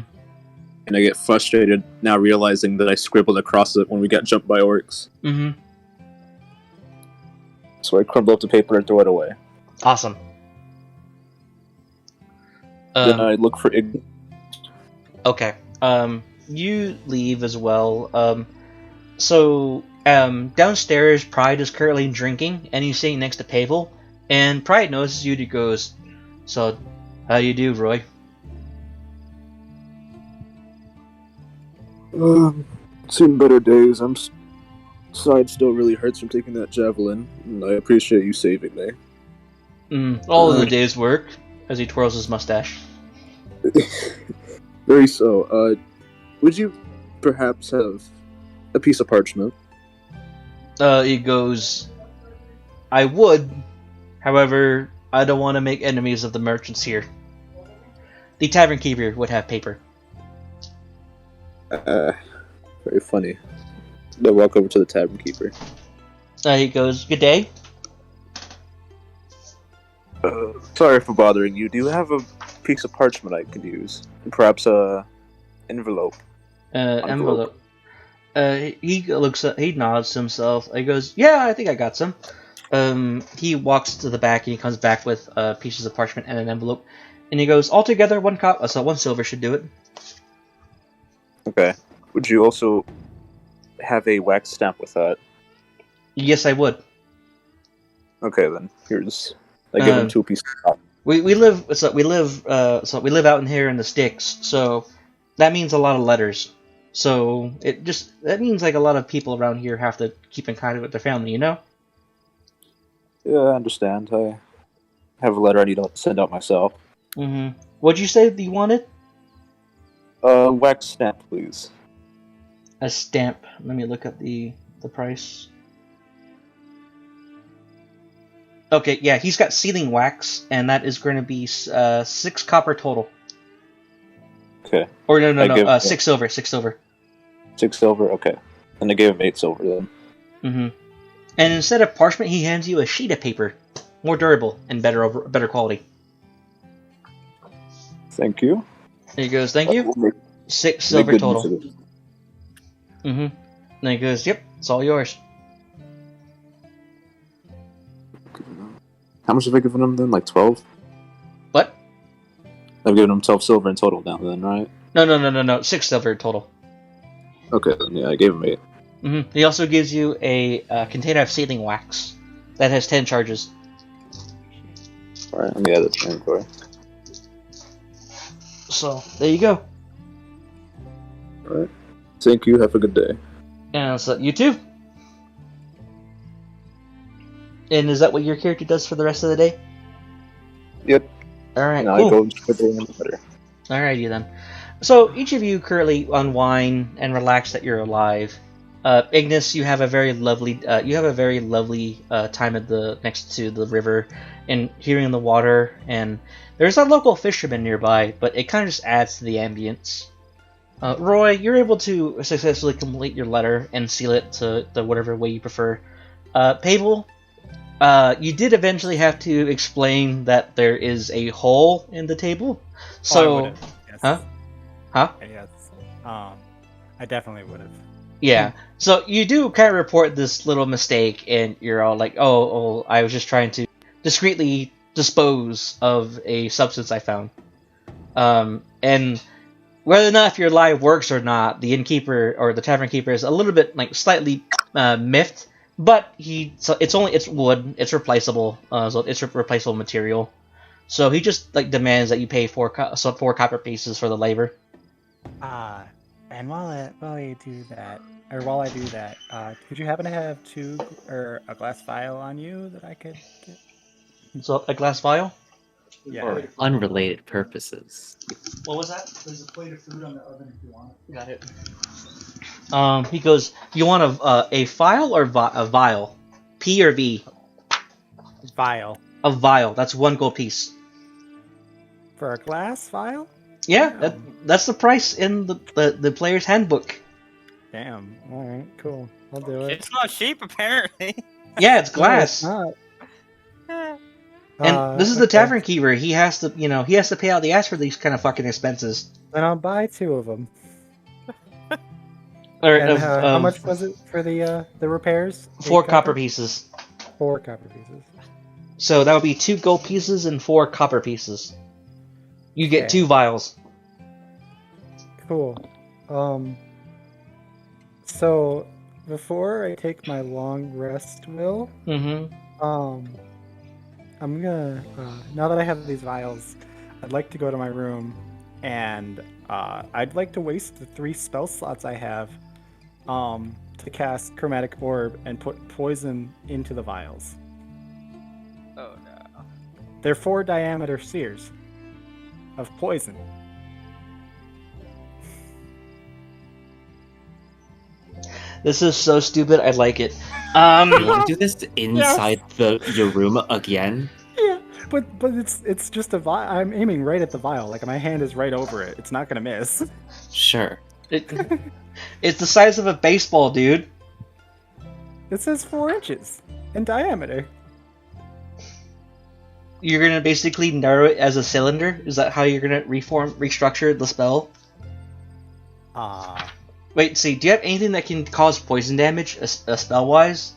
and I get frustrated now realizing that I scribbled across it when we got jumped by orcs. Mm-hmm. So I crumble up the paper and throw it away. Awesome. Then I look for Okay. You leave as well. Downstairs, Pride is currently drinking, and he's sitting next to Pavel. And Pride notices you and goes, "So, how you do, Roy?" Seen better days. Side still really hurts from taking that javelin, and I appreciate you saving me. All in the day's work, as he twirls his mustache. Very so. Would you perhaps have a piece of parchment? He goes, "I would, however, I don't want to make enemies of the merchants here." The tavern keeper would have paper. Very funny. Then walk over to the tavern keeper. He goes, "Good day." Sorry for bothering you. Do you have a piece of parchment I could use? And perhaps a envelope. Envelope. He nods to himself. He goes, "Yeah, I think I got some." He walks to the back and he comes back with pieces of parchment and an envelope. And he goes, "Altogether, one silver should do it." Okay. Would you also have a wax stamp with that? Yes, I would. Okay, then here's. I give him 2 pieces of copper. We live out in here in the sticks, so that means a lot of letters. So that means like a lot of people around here have to keep in contact with their family, you know? Yeah, I understand. I have a letter I need to send out myself. Mm-hmm. What'd you say that you wanted? Wax stamp, please. A stamp. Let me look up the price. Okay, yeah, he's got sealing wax, and that is going to be 6 copper total. Okay. Or no, I give- 6 silver, 6 silver. 6 silver. Okay. And I gave him 8 silver then. Mm-hmm. And instead of parchment, he hands you a sheet of paper, more durable and better quality. Thank you. And he goes, "Thank you." We'll make 6 silver good use total. of it. Mm-hmm. And he goes, "Yep, it's all yours." How much have I given him then? Like 12? What? I've given him 12 silver in total now then, right? No. 6 silver total. Okay, then yeah, I gave him 8. Mm-hmm. He also gives you a container of sealing wax that has 10 charges. Alright, let me add it to my inventory. So there you go. Alright. Thank you, have a good day. And so you too. And is that what your character does for the rest of the day? Yep. All right. Now Cool. I go to the better. Alrighty then. So each of you currently unwind and relax that you're alive. Ignis, you have a very lovely time at the next to the river and hearing the water, and there's a local fisherman nearby, but it kind of just adds to the ambience. Roy, you're able to successfully complete your letter and seal it to whatever way you prefer. Pable, you did eventually have to explain that there is a hole in the table. So, yes. huh? Yes. I definitely would have. Yeah. So you do kind of report this little mistake, and you're all like, "Oh, I was just trying to discreetly dispose of a substance I found." And whether or not if your lie works or not, the innkeeper or the tavern keeper is a little bit slightly miffed. But it's wood, it's replaceable, so it's replaceable material. So he just demands that you pay 4 copper pieces for the labor. And while I do that, could you happen to have a glass vial on you that I could get? So a glass vial. Yeah. Unrelated purposes. What was that? There's a plate of food on the oven if you want it. Got it. He goes, "You want a file or a vial? P or V?" Vial. A vial. That's 1 gold piece. For a glass vial? Yeah, Damn. that's the price in the player's handbook. Damn. All right. Cool. I'll do it. It's not cheap, apparently. Yeah, it's No, glass. it's not. And this is the tavern keeper. He has to pay out the ass for these kind of fucking expenses. Then I'll buy 2 of them. Or And how much was it for the repairs? 4 8 copper pieces. 4 copper pieces. So that would be 2 gold pieces and 4 copper pieces. You get Okay. 2 vials. Cool. So before I take my long rest, Will, Mm-hmm. I'm gonna now that I have these vials, I'd like to go to my room, and I'd like to waste the 3 spell slots I have, to cast Chromatic Orb and put poison into the vials. Oh no. They're 4 diameter spheres of poison. This is so stupid. I like it. You want to do this inside your room again? Yeah, but it's just a vial. I'm aiming right at the vial. Like my hand is right over it. It's not gonna miss. Sure. It's the size of a baseball, dude. It says 4 inches in diameter. You're gonna basically narrow it as a cylinder. Is that how you're gonna restructure the spell? Wait, see, do you have anything that can cause poison damage, spell-wise?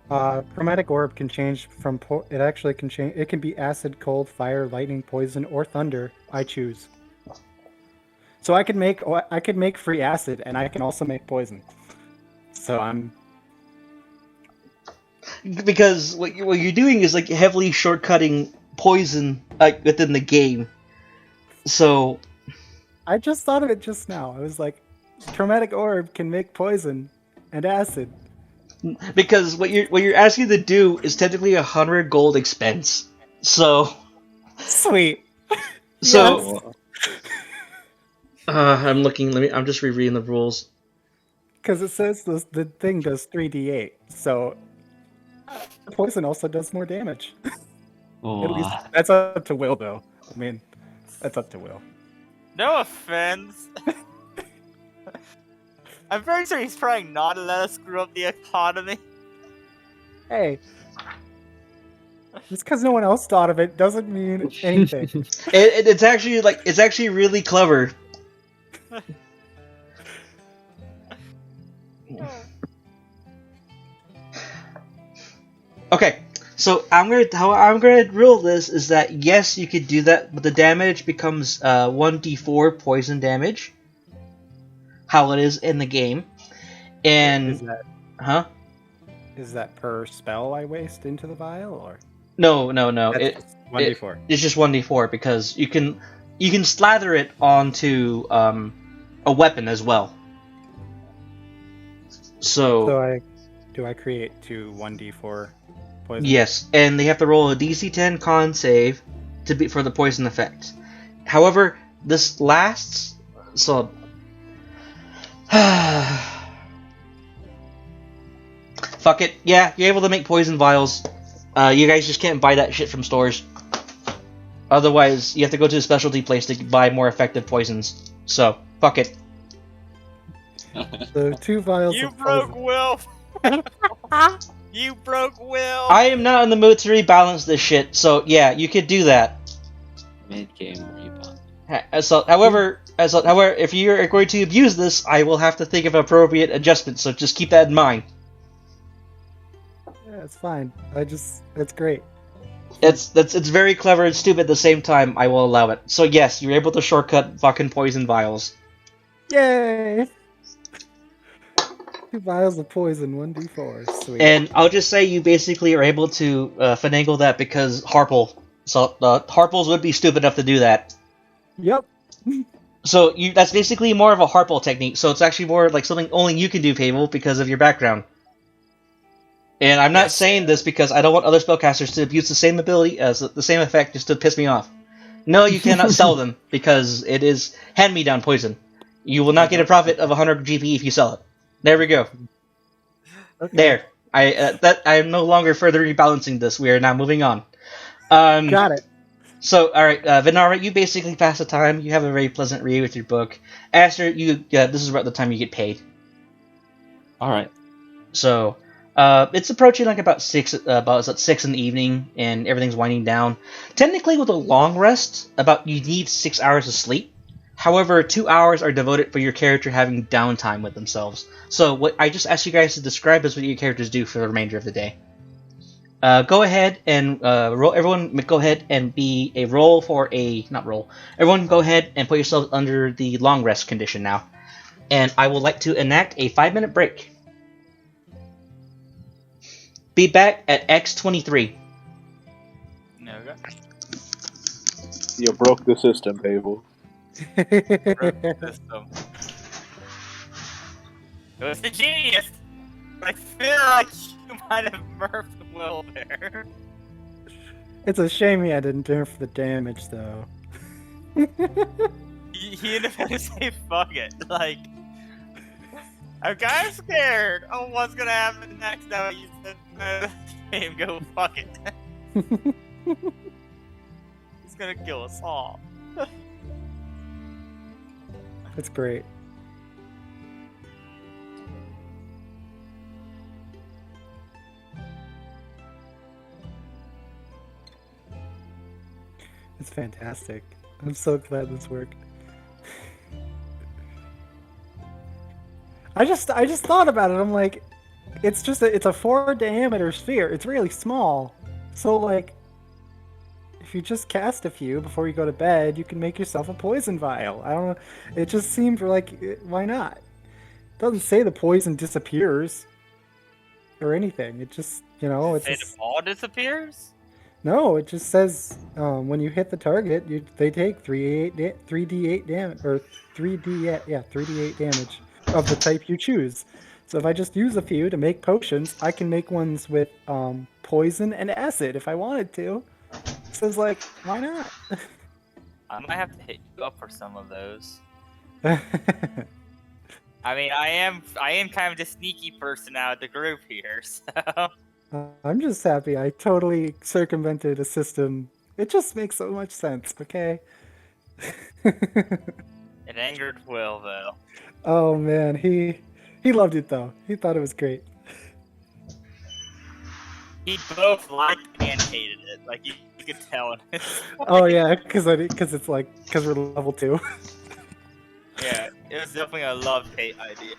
Chromatic Orb can change from it actually can change. It can be acid, cold, fire, lightning, poison, or thunder. I choose. So I could make free acid, and I can also make poison. So I'm Because what you're doing is heavily shortcutting poison within the game. So I just thought of it just now. I was like, Chromatic Orb can make poison and acid. because what you're asking to do is technically 100 gold expense. So Sweet. So I'm looking. I'm just rereading the rules. Because it says the thing does 3d8, so poison also does more damage. At least that's up to Will, though. I mean, that's up to Will. No offense. I'm very sure he's trying not to let us screw up the economy. Hey, just because no one else thought of it doesn't mean anything. It's actually really clever. Okay, so how I'm gonna rule this is that yes, you could do that, but the damage becomes 1d4 poison damage, how it is in the game, and Is that per spell I waste into the vial, or no, that's just 1d4? it's just 1d4 because you can slather it onto a weapon as well. So Do I create two 1d4 poison? yes, and they have to roll a DC-10 con save for the poison effect. However, this lasts so. Fuck it. Yeah, you're able to make poison vials. You guys just can't buy that shit from stores. Otherwise, you have to go to a specialty place to buy more effective poisons. So, fuck it. So 2 vials You of broke poison. Will. You broke Will. I am not in the mood to rebalance this shit, so yeah, you could do that. Mid-game rebound. However, if you're going to abuse this, I will have to think of appropriate adjustments, so just keep that in mind. Yeah, it's fine. It's great. It's very clever and stupid at the same time, I will allow it. So yes, you're able to shortcut fucking poison vials. Yay! 2 vials of poison, 1d4. Sweet. And I'll just say you basically are able to finagle that because Harple. So Harples would be stupid enough to do that. Yep. So that's basically more of a Harple technique. So it's actually more like something only you can do, Fable, because of your background. And I'm not saying this because I don't want other spellcasters to abuse the same ability as the same effect just to piss me off. No, you cannot sell them because it is hand-me-down poison. You will not get a profit of 100 GP if you sell it. There we go. Okay. There. I am no longer further rebalancing this. We are now moving on. Got it. So, all right, Vinara, you basically pass the time. You have a very pleasant read with your book. Aster, this is about the time you get paid. All right. So, it's approaching like about 6 in the evening, and everything's winding down. Technically, with a long rest, you need 6 hours of sleep. However, 2 hours are devoted for your character having downtime with themselves. So, what I just asked you guys to describe is what your characters do for the remainder of the day. Go ahead and roll. Everyone, go ahead and be a roll for a not roll. Everyone, go ahead and put yourselves under the long rest condition now. And I would like to enact a 5-minute break. Be back at X23. No, You broke the system, Fable. system. It was the genius. I feel like you might have murked Will there. It's a shame he didn't nerf the damage, though. He ended up to say fuck it. Like, I'm kind of scared of what's gonna happen next time you said game go fuck it. He's gonna kill us all. It's great. It's fantastic. I'm so glad this worked. I just thought about it. I'm like, it's a 4 diameter sphere. It's really small. So like, if you just cast a few before you go to bed, you can make yourself a poison vial. I don't know. It just seemed like, why not? It doesn't say the poison disappears or anything. It just, it's Say the ball disappears? no. It just says when you hit the target, they take 3d8 damage or 3d8 damage of the type you choose. So if I just use a few to make potions, I can make ones with poison and acid if I wanted to. So it's like, why not? I might have to hit you up for some of those. I mean, I am kind of the sneaky person out of the group here, so. I'm just happy I totally circumvented a system. It just makes so much sense, okay? It angered Will, though. Oh man, he loved it though. He thought it was great. He both liked and hated it. Like, you could tell in his Oh yeah, because we're level 2. Yeah, it was definitely a love-hate idea.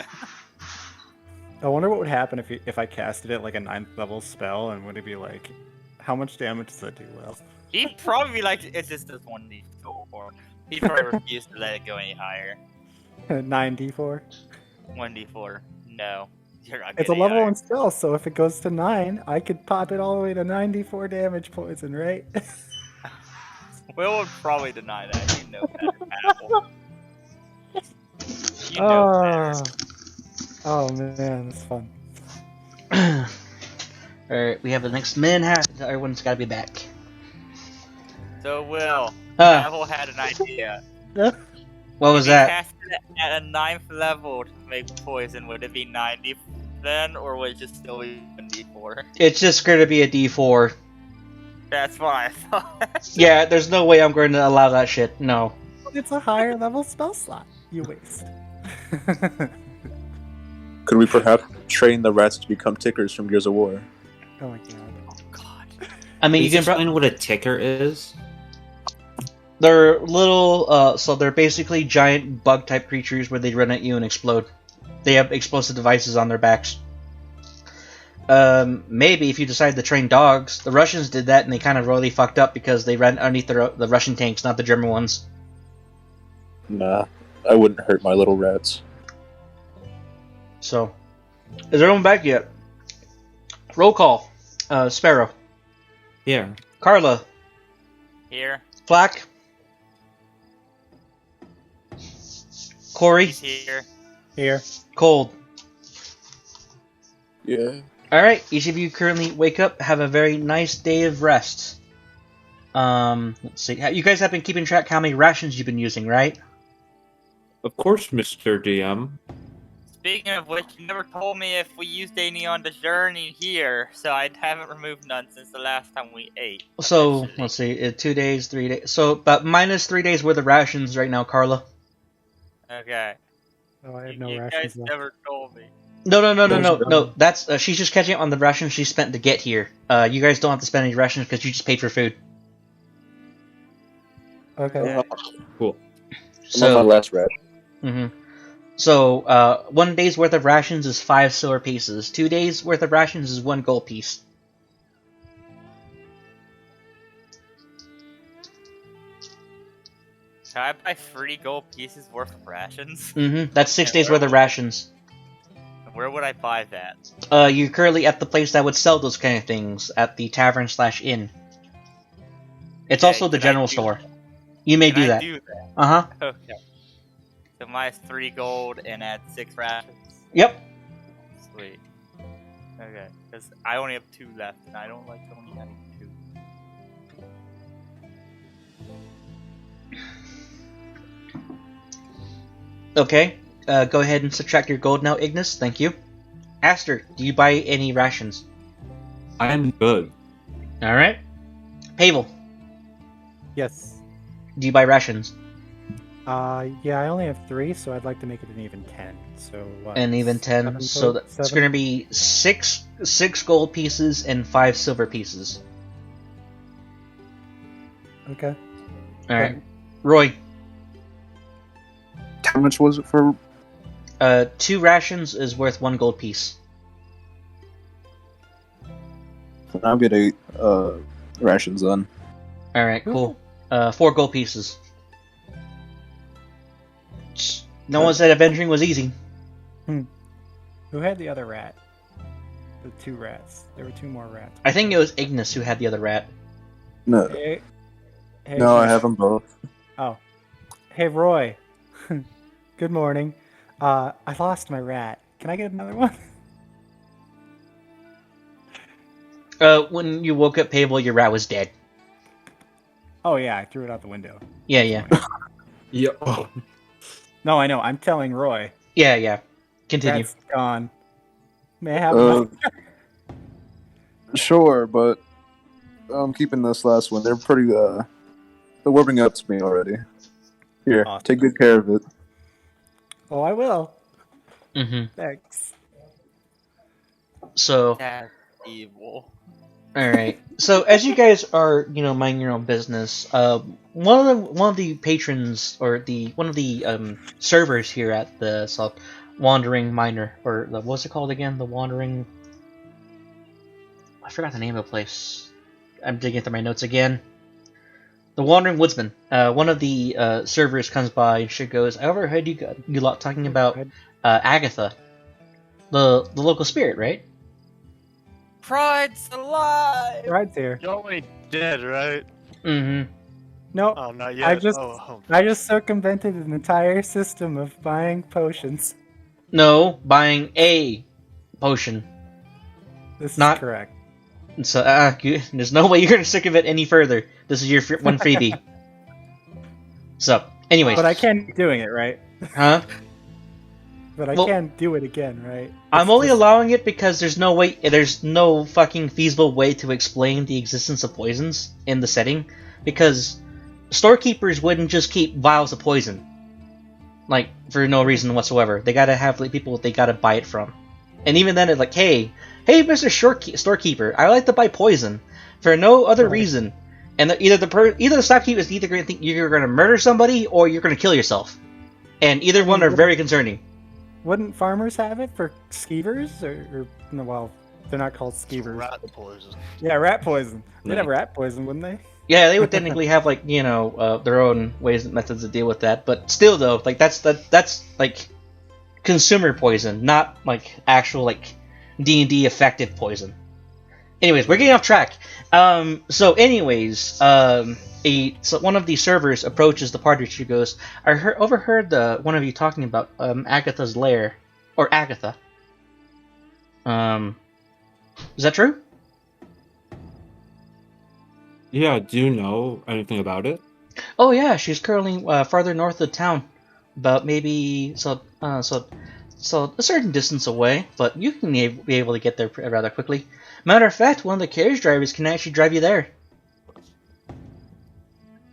I wonder what would happen if I casted it like a 9th level spell, and would it be like, how much damage does that do, Will? He'd probably be like, it's just this 1d4. He'd probably refuse to let it go any higher. 9d4. 1d4. No. You're not It's a getting level higher. 1 spell, so if it goes to 9, I could pop it all the way to 94 damage poison, right? Will would probably deny that. You know better, Apple. You know better. Oh man, that's fun. Alright, we have the next min half. Everyone's got to be back. So, Will, Ah. Apple had an idea. What was If he that? casted it at a 9th level to make poison, would it be 90 then, or would it just still be 1d4? It's just going to be a D4. That's what I thought. Yeah, there's no way I'm going to allow that shit. No. It's a higher level spell slot. You waste. Could we perhaps train the rats to become tickers from Gears of War? Oh my god. Oh, God. I mean, Please you can. explain what a ticker is. They're little. So they're basically giant bug-type creatures where they run at you and explode. They have explosive devices on their backs. Maybe if you decide to train dogs, the Russians did that and they kind of really fucked up because they ran underneath the Russian tanks, not the German ones. Nah, I wouldn't hurt my little rats. So, is everyone back yet? Roll call. Sparrow, Yeah. Carla, Here. Flack, Corey, He's here. Here. Cold. Yeah. Alright, each of you currently wake up, have a very nice day of rest. Let's see. You guys have been keeping track how many rations you've been using, right? Of course, Mr. DM. Speaking of which, you never told me if we used any on the journey here, so I haven't removed none since the last time we ate. So, actually. let's see, 2 days, 3 days. So, about minus 3 days worth of rations right now, Carla. Okay. Oh, I have You, no you rations guys left. never told me. No. That's she's just catching up on the rations she spent to get here. You guys don't have to spend any rations because you just paid for food. Okay. Cool. I'm on my last rat. So, 1 day's worth of rations is 5 silver pieces. 2 days worth of rations is 1 gold piece. Can I buy 3 gold pieces worth of rations? That's 6 And days where worth of would- rations. Where would I buy that? You're currently at the place that would sell those kind of things, at the tavern/inn. It's Okay, also the can I general do store. that? You may Can do I that. do that? Uh-huh. Okay. So minus 3 gold and add 6 rations. Yep. Sweet. Okay, because I only have 2 left, and I don't like only having 2. Okay. Go ahead and subtract your gold now, Ignis. Thank you. Aster, do you buy any rations? I am good. Alright. Pavel, Yes. do you buy rations? Yeah, I only have 3, so I'd like to make it an even 10. So what? An even 10. 7 So total? that's 7? going to be six gold pieces and 5 silver pieces. Okay. Alright. Roy, How much was it for? 2 rations is worth 1 gold piece. I'll get 8 rations then. Alright, cool. 4 gold pieces. No one said avenging was easy. Who had the other rat? The 2 rats. There were 2 more rats. I think it was Ignis who had the other rat. No, Hey, no, I have them both. Oh. Hey, Roy. Good morning. I lost my rat. Can I get another one? When you woke up, Pavel, your rat was dead. Oh, yeah, I threw it out the window. Yeah. Yeah. Oh. No, I know. I'm telling Roy. Yeah. Continue. Rat's gone. May I have Uh, another? Sure, but I'm keeping this last one. They're pretty, they're warming up to me already. Here, Awesome. take good care of it. Oh, I will. Mm-hmm. Thanks. So, That's evil. all right. So as you guys are, minding your own business, one of the patrons or one of the servers here at the Wandering Miner, or what's it called again? The Wandering. I forgot the name of the place. I'm digging through my notes again. The Wandering Woodsman. One of the servers comes by and she goes, "I overheard you lot talking about Agatha, the local spirit, right?" Pride's alive! Right there. You're only dead, right? Mm-hmm. No, Oh, not yet. I just Oh, I just circumvented an entire system of buying potions. No, buying a potion. This Not- is correct. So there's no way you're gonna stick of it any further. This is your one freebie. So, anyways, But I can be doing it, right? huh? But I Well- can do it again, right? I'm It's only just- allowing it because there's no fucking feasible way to explain the existence of poisons in the setting, because storekeepers wouldn't just keep vials of poison, like, for no reason whatsoever. They gotta have people they gotta buy it from, and even then it's like, hey, Mr. Storekeeper, I like to buy poison for no other Right. reason, and either the storekeeper is either going to think you're going to murder somebody or you're going to kill yourself, and either one are very concerning. Wouldn't farmers have it for skeevers? Or no, well, they're not called skeevers. rat poison. Yeah, rat poison. They'd have Right. rat poison, wouldn't they? Yeah, they would technically have their own ways and methods to deal with that, but still though, like that's like consumer poison, not like actual like D&D effective poison. Anyways, we're getting off track. So one of the servers approaches the party. She goes, "I overheard one of you talking about Agatha's lair, or Agatha. Is that true?" Yeah, do you know anything about it? Oh yeah, she's currently farther north of town, about maybe so a certain distance away, but you can be able to get there rather quickly. Matter of fact, one of the carriage drivers can actually drive you there.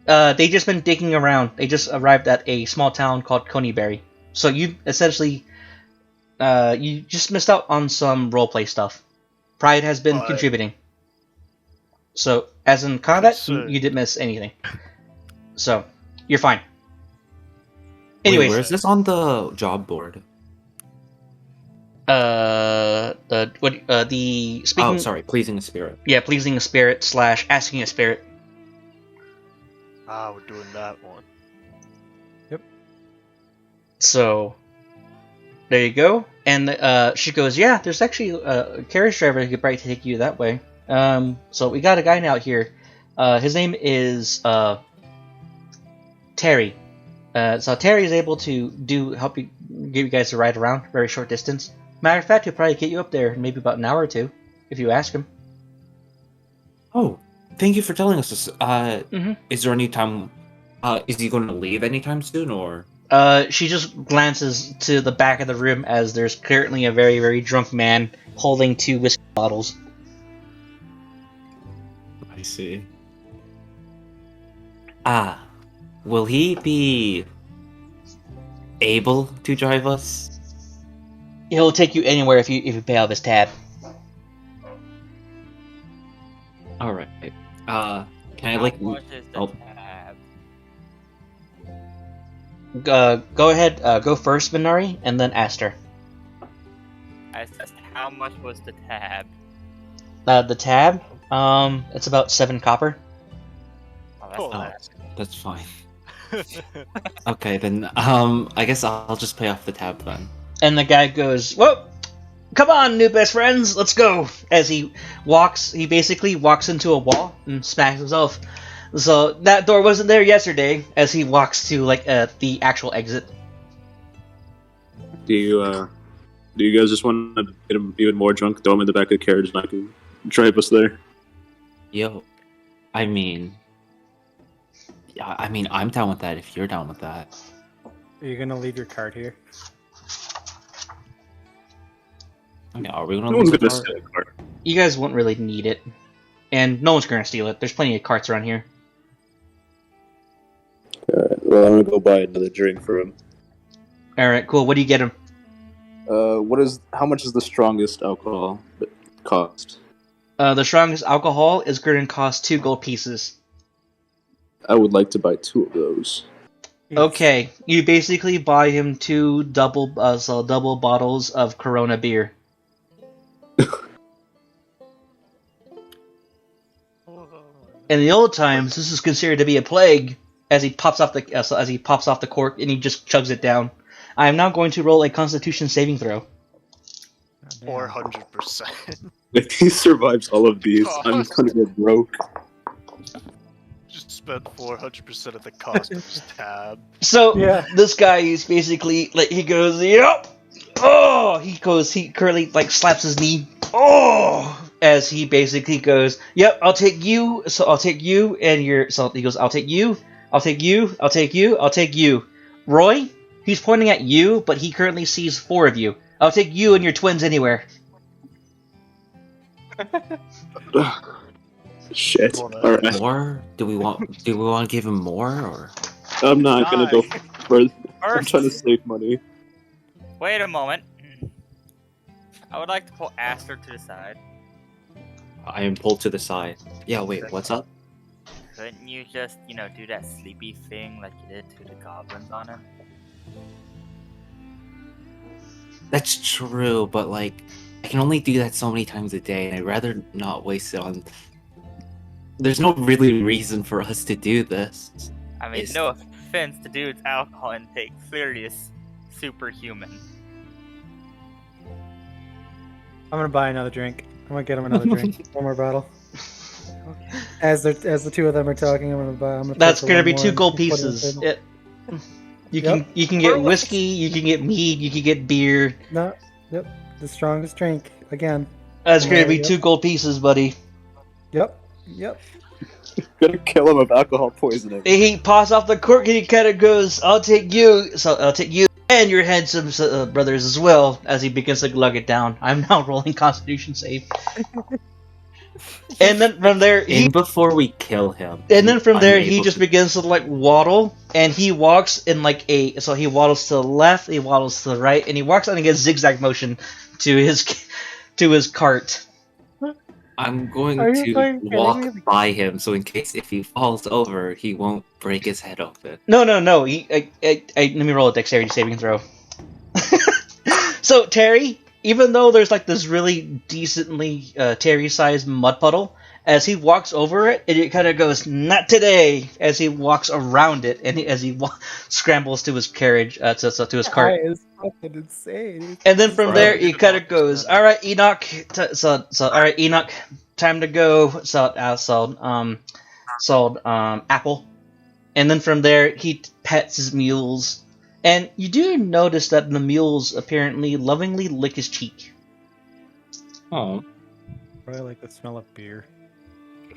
They just been digging around. They just arrived at a small town called Coneyberry. So you essentially, you just missed out on some roleplay stuff. Pride has been Right. contributing. So, as in combat, Concern. you didn't miss anything. So, you're fine. Wait, Anyways, where's this on the job board? the speaking. Oh, sorry, pleasing a spirit. Yeah, pleasing a spirit / asking a spirit. Ah, we're doing that one. So, there you go. And she goes, "Yeah, there's actually a carriage driver who could probably take you that way. So we got a guy out here. His name is Terry. So Terry is able to help you give you guys a ride around, very short distance. Matter of fact, he'll probably get you up there in maybe about an hour or two, if you ask him." Oh, thank you for telling us this. Mhm. Is there any time? Is he going to leave anytime soon, or? She just glances to the back of the room as there's currently a very, very drunk man holding 2 whiskey bottles. I see. Will he be able to drive us? He'll take you anywhere if you pay off his tab. All right. Can I How like? much is the Oh, tab? Go ahead, go first, Minari, and then Aster. I said, how much was the tab? The tab, it's about 7 copper. Oh, that's Oh, not- that's fine. Okay, then. I guess I'll just pay off the tab then. And the guy goes, "Well, come on, new best friends, let's go." As he basically walks into a wall and smacks himself. So that door wasn't there yesterday. As he walks to the actual exit. Do you guys just want to get him even more drunk, throw him in the back of the carriage, and I can drive us there? Yo, I mean, yeah, I'm down with that if you're down with that. Are you gonna leave your card here? I mean, are we gonna No one's lose the gonna car? steal a car. You guys won't really need it, and no one's gonna steal it. There's plenty of carts around here. Alright, well, I'm gonna go buy another drink for him. All right, cool. What do you get him? How much is the strongest alcohol cost? The strongest alcohol is going to cost 2 gold pieces. I would like to buy 2 of those. Yes. Okay, you basically buy him 2 double bottles of Corona beer. In the old times, this is considered to be a plague, as he pops off the cork and he just chugs it down. I am now going to roll a Constitution saving throw. Damn. 400%. If he survives all of these, I'm gonna get broke. Just spent 400% of the cost of his tab. So Yeah. this guy is basically like he goes, "Yep." Oh, he currently like slaps his knee. Oh, as he basically goes, "Yep, I'll take you. So I'll take you and your." So he goes, "I'll take you. I'll take you. I'll take you. I'll take you." Roy, he's pointing at you, but he currently sees 4 of you. I'll take you and your twins anywhere. Shit. Well, Alright. More? Do we want to give him more or? I'm not gonna go further. I'm First, trying to save money. wait a moment. I would like to pull Aster to the side. I am pulled to the side. Yeah, wait, what's up? Couldn't you just, do that sleepy thing like you did to the goblins on him? That's true, but like, I can only do that so many times a day, and I'd rather not waste it on. There's no really reason for us to do this. I mean, no offense to dude's alcohol intake, clearly is superhuman. I'm gonna buy another drink. I'm gonna get him another drink. One more bottle. As the 2 of them are talking, I'm gonna. That's pay for gonna one be more 2 and gold put it on the pieces. table. You can get whiskey, you can get mead, you can get beer. No, yep, the strongest drink again. That's gonna be Yep. 2 gold pieces, buddy. Yep. Gonna kill him of alcohol poisoning. He pops off the cork and he kind of goes, "I'll take you, so I'll take you and your handsome brothers as well." As he begins to lug it down, I'm now rolling Constitution save. And then from there, And before we kill him. and then from I'm there, he able just to- begins to like waddle, and he walks in like so he waddles to the left, he waddles to the right, and he walks on a zigzag motion to his cart. I'm going Are you to fucking kidding walk me? by him, so in case if he falls over, he won't break his head open. No. Let me roll a dexterity saving throw. So Terry, even though there's like this really decently Terry-sized mud puddle, as he walks over it, it kind of goes, "Not today!" As he walks around it, and as he scrambles to his carriage, to his cart. That is fucking insane. And then from Right. there, he kind of goes, "All right, Enoch. All right, Enoch. Time to go." Apple. And then from there, he pets his mules, and you do notice that the mules apparently lovingly lick his cheek. Oh. Probably like the smell of beer.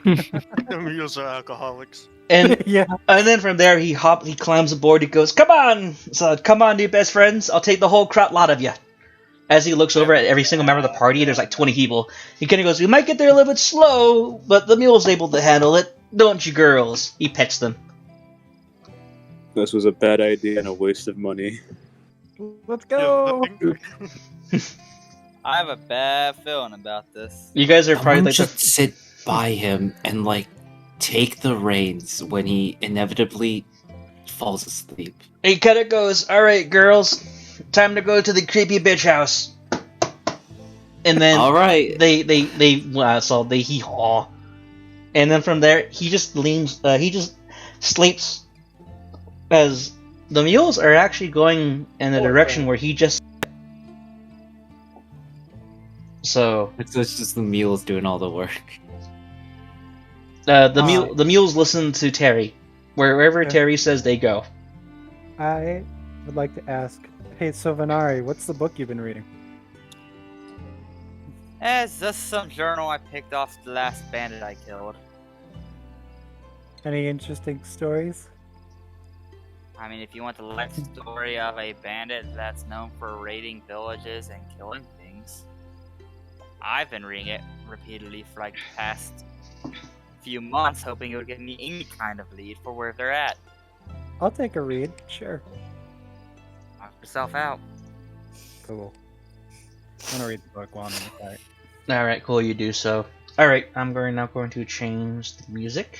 The mules are alcoholics. And Yeah. and then from there, he climbs aboard. He goes, "Come on, come on, you best friends. I'll take the whole lot of you." As he looks over at every single member of the party, there's like 20 people. He kind of goes, "We might get there a little bit slow, but the mule's able to handle it, don't you, girls?" He pets them. This was a bad idea and a waste of money. Let's go. I have a bad feeling about this. You guys are probably Someone like should sit by him and like take the reins when he inevitably falls asleep. He kind of goes, "All right, girls, time to go to the creepy bitch house." And then All right. they hee haw, and then from there he just sleeps, as the mules are actually going in the direction where he just. So It's just the mules doing all the work. the mules listen to Terry, wherever Okay. Terry says they go. I would like to ask, hey, so Venari, what's the book you've been reading? It's just some journal I picked off the last bandit I killed. Any interesting stories? I mean, if you want the life story of a bandit that's known for raiding villages and killing things, I've been reading it repeatedly for like the past few months, hoping it would give me any kind of lead for where they're at. I'll take a read. Sure. Knock yourself out. Cool. I'm gonna read the book while I'm in the fight. Alright, cool, you do so. Alright, I'm now going to change the music.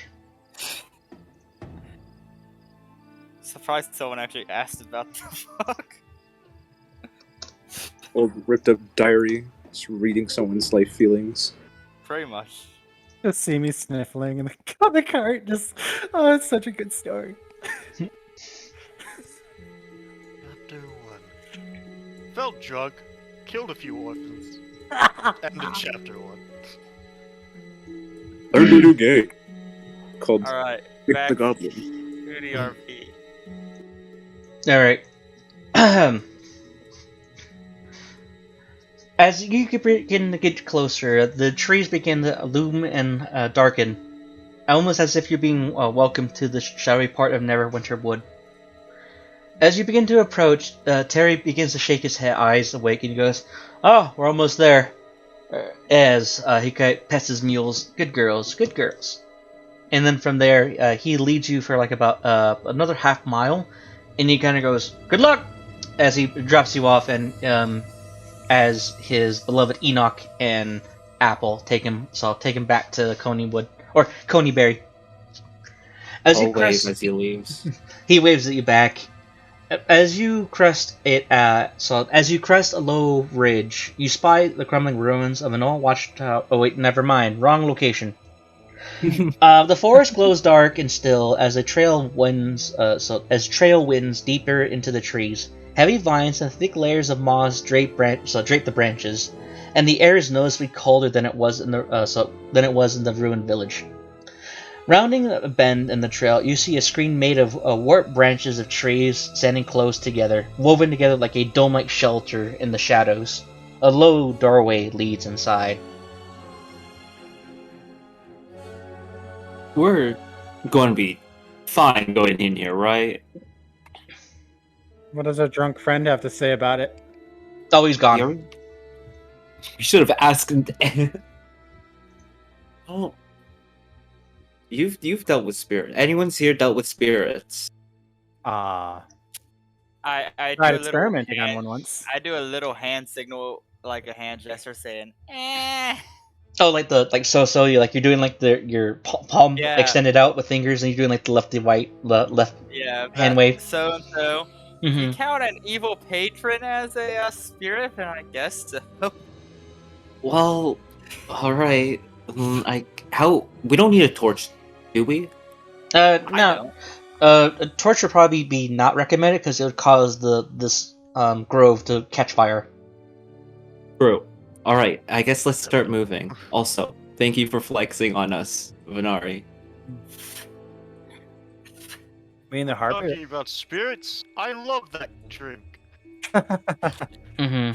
Surprised someone actually asked about the book. Old ripped up diary, just reading someone's life feelings. Pretty much. Just see me sniffling in the cart. Just, oh, it's such a good story. Chapter 1. Felt drunk, killed a few orphans. End of chapter 1. Learned a new game called Alright, Kick back the Goblin. to the RP. Alright. As you begin to get closer, the trees begin to loom and darken, almost as if you're being welcomed to the shadowy part of Neverwinter Wood. As you begin to approach, Terry begins to shake his eyes awake, and he goes, "Oh, we're almost there." As he pets his mules, "Good girls, good girls." And then from there, he leads you for like about another half mile, and he kind of goes, "Good luck," as he drops you off, and as his beloved Enoch and Apple take him back to Coneywood or Coneyberry. As I'll wave as he leaves. he waves at you back. As you crest as you crest a low ridge, you spy the crumbling ruins of an old watchtower. Oh wait, never mind, wrong location. The forest glows dark and still as trail winds deeper into the trees. Heavy vines and thick layers of moss drape the branches, and the air is noticeably colder than it was in the ruined village. Rounding a bend in the trail, you see a screen made of warped branches of trees standing close together, woven together like a dome-like shelter in the shadows. A low doorway leads inside. We're going to be fine going in here, right? What does our drunk friend have to say about it? Oh, he's gone. You should have asked him. Oh, you've dealt with spirit. Anyone's here dealt with spirits? Ah, I do tried a little experimenting on hand- one once. I do a little hand signal, like a hand gesture, saying, "Eh." Oh, like you're doing like your palm Yeah. extended out with fingers, and you're doing like the left Yeah. hand wave. So and so. Mm-hmm. You count an evil patron as a spirit, and I guess so. Well, all right. We don't need a torch, do we? No. A torch would probably be not recommended because it would cause this grove to catch fire. True. All right. I guess let's start moving. Also, thank you for flexing on us, Venari. Me and the harp. Talking about spirits, I love that drink. Mm-hmm.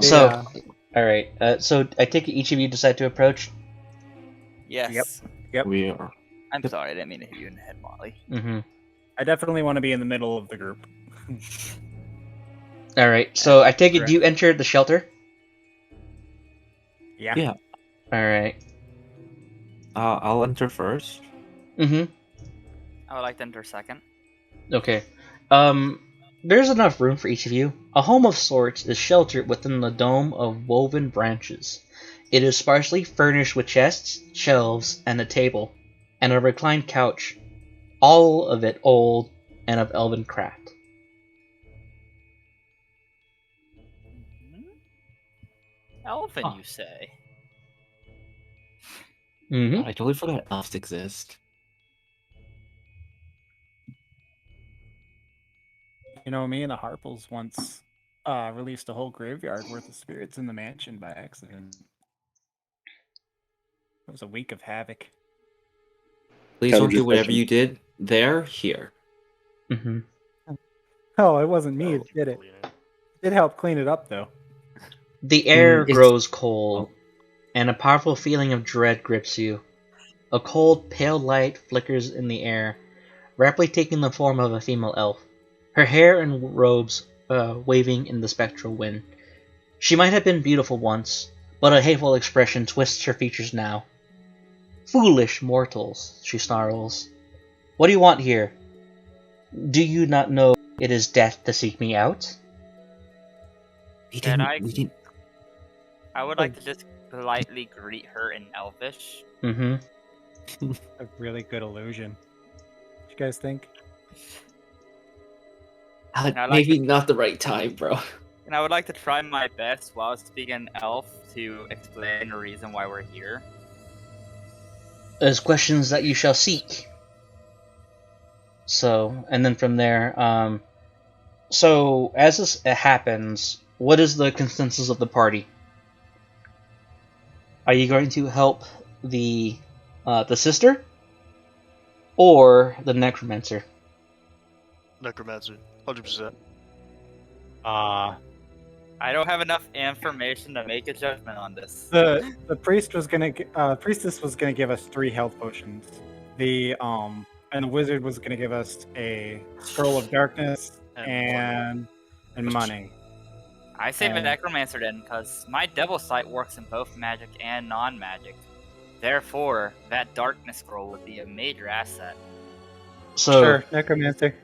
So, all right. So I take it each of you decide to approach. Yes. Yep. We are. I'm sorry, I didn't mean to hit you in the head, Molly. Mm-hmm. I definitely want to be in the middle of the group. All right. So I take it you enter the shelter. Yeah. Yeah. All right. I'll enter first. Mm-hmm. I would like to enter second. Okay. There's enough room for each of you. A home of sorts is sheltered within the dome of woven branches. It is sparsely furnished with chests, shelves, and a table, and a reclined couch, all of it old and of elven craft. Elfin, Huh. you say? Mm-hmm. I totally forgot elves exist. You know, me and the Harples once released a whole graveyard worth of spirits in the mansion by accident. It was a week of havoc. Please Kind don't of do whatever refreshing. you did there, here. Mm-hmm. Oh, it wasn't me that did it. It helped clean it up, though. The air it's- grows cold, and a powerful feeling of dread grips you. A cold, pale light flickers in the air, rapidly taking the form of a female elf, her hair and robes waving in the spectral wind. She might have been beautiful once, but a hateful expression twists her features now. "Foolish mortals," she snarls. "What do you want here?" Do you not know it is death to seek me out? We Can didn't. I- We didn't. I would like to just politely greet her in Elvish. Mm-hmm. A really good illusion. What you guys think? I like Maybe not the right time, bro. And I would like to try my best while speaking Elf to explain the reason why we're here. As questions that you shall seek. So, and then from there, so as this happens, what is the consensus of the party? Are you going to help the sister or the necromancer? Necromancer, 100%. I don't have enough information to make a judgment on this. The priest was gonna priestess was gonna give us 3 health potions. And the wizard was gonna give us a scroll of darkness and money. I say the necromancer then, because my devil sight works in both magic and non-magic. Therefore, that darkness scroll would be a major asset. So, Sure, necromancer.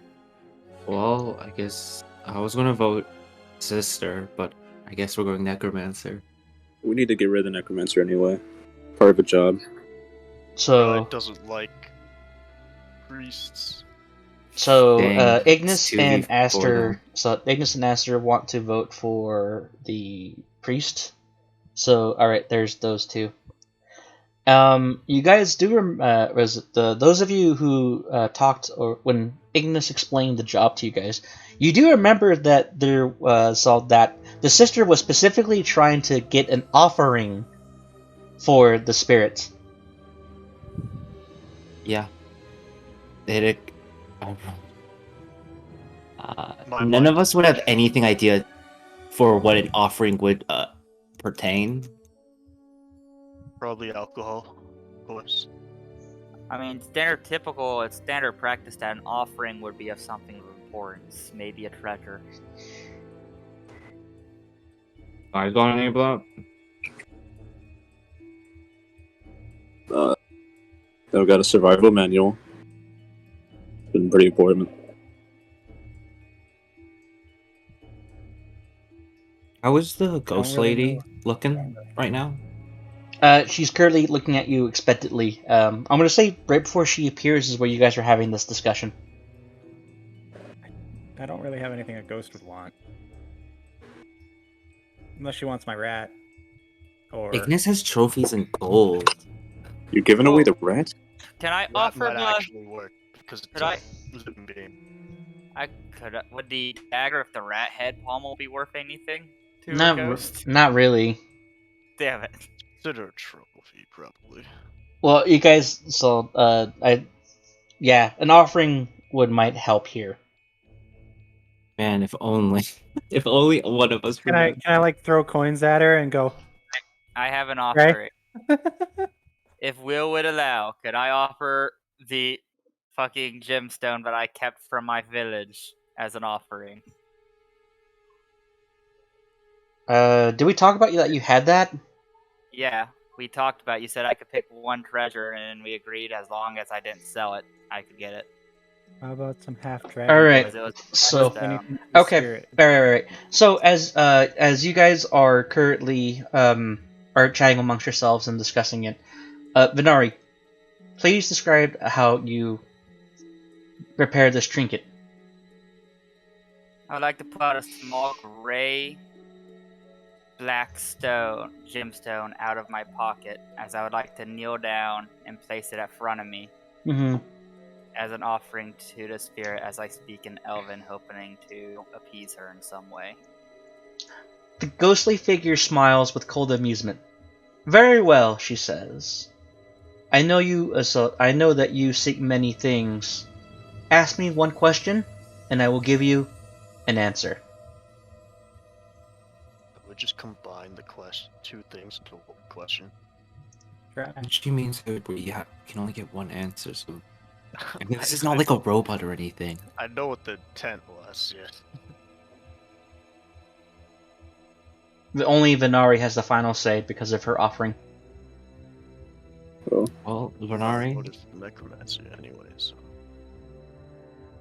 Well, I guess I was gonna vote sister, but I guess we're going necromancer. We need to get rid of the necromancer anyway. Part of a job. so, Doesn't like priests. so Dang, Ignis it's 2v4 and Aster. then. So Ignis and Aster want to vote for the priest. So, all right, there's those two. You guys do those of you who talked or when Ignis explained the job to you guys, you do remember that there saw that the sister was specifically trying to get an offering for the spirit. Yeah. None mind. of us would have anything idea for what an offering would pertain. Probably alcohol, of course. I mean, it's standard practice that an offering would be of something of importance, maybe a treasure. I got any of that? I've got a survival manual. Been pretty important. How is the ghost really lady know. looking right now? She's currently looking at you expectantly. I'm going to say right before she appears is where you guys are having this discussion. I don't really have anything a ghost would want. Unless she wants my rat. Or Ignis has trophies and gold. You're giving away the rat? Can I That offer might the? actually work because it's Could a I? living being. I could. Would the dagger of the rat head pommel be worth anything to a Not, ghost? not really. Damn it! Consider a trophy, probably. Well, you guys. So, yeah, an offering might help here. Man, if only, if only one of us. can I like throw coins at her and go, I have an Right. offer. If Will would allow, could I offer the fucking gemstone that I kept from my village as an offering? Did we talk about that you had that? Yeah, we talked about. You said I could pick one treasure, and we agreed as long as I didn't sell it, I could get it. how about some half dragon? All right. Because it was So, stone. Anything for the okay, spirit. right. So as you guys are currently are chatting amongst yourselves and discussing it, Venari, please describe how you prepare this trinket. I would like to pull out a small gray black gemstone out of my pocket, as I would like to kneel down and place it at front of me Mm-hmm. as an offering to the spirit as I speak in Elven, hoping to appease her in some way. The ghostly figure smiles with cold amusement. Very well, she says. I know that you seek many things. Ask me one question, and I will give you an answer. I would just combine the two things into one question. She means that we can only get one answer. So I mean, this is not like a robot or anything. I know what the intent was. Yeah. Only Venari has the final say because of her offering. Well, Venari, What is necromancy anyway? So.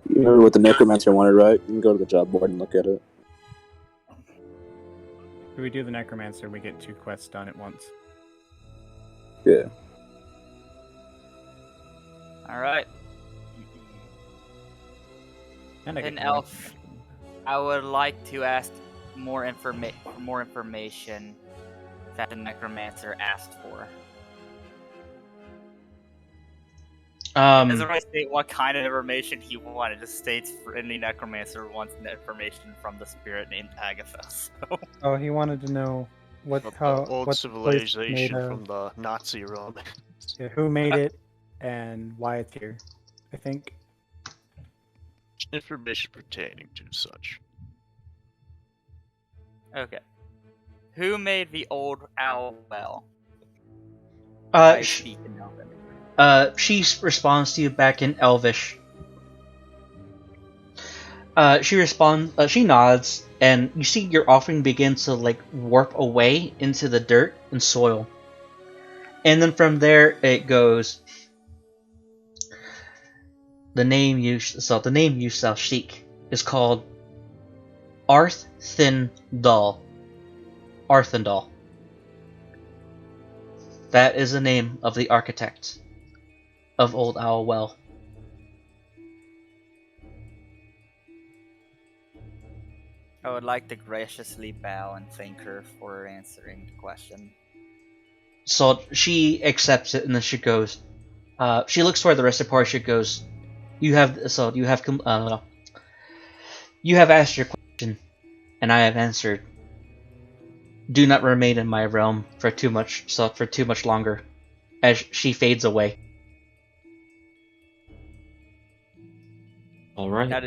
You remember what the necromancer wanted, right? You can go to the job board and look at it. If we do the necromancer, we get 2 quests done at once. Yeah. Alright. And I get An to elf. I would like to ask more information that the necromancer asked for. It doesn't really state what kind of information he wanted. It just states for any necromancer wants the information from the spirit named Agatha. So. Oh, he wanted to know what Old what place civilization made of, from the Nazi realm. yeah, who made it and why it's here. I think. Information pertaining to such. Okay. Who made the old owl well? She responds to you back in Elvish. She nods, and you see your offering begin to like warp away into the dirt and soil. And then from there it goes. The name you shall seek is called Arthendal. Arthendal. That is the name of the architect of Old Owl Well. I would like to graciously bow and thank her for answering the question. So she accepts it, and then she goes. She looks toward the rest of the party. She goes, You have asked your question, and I have answered. Do not remain in my realm for too much longer." As she fades away. All right. Now,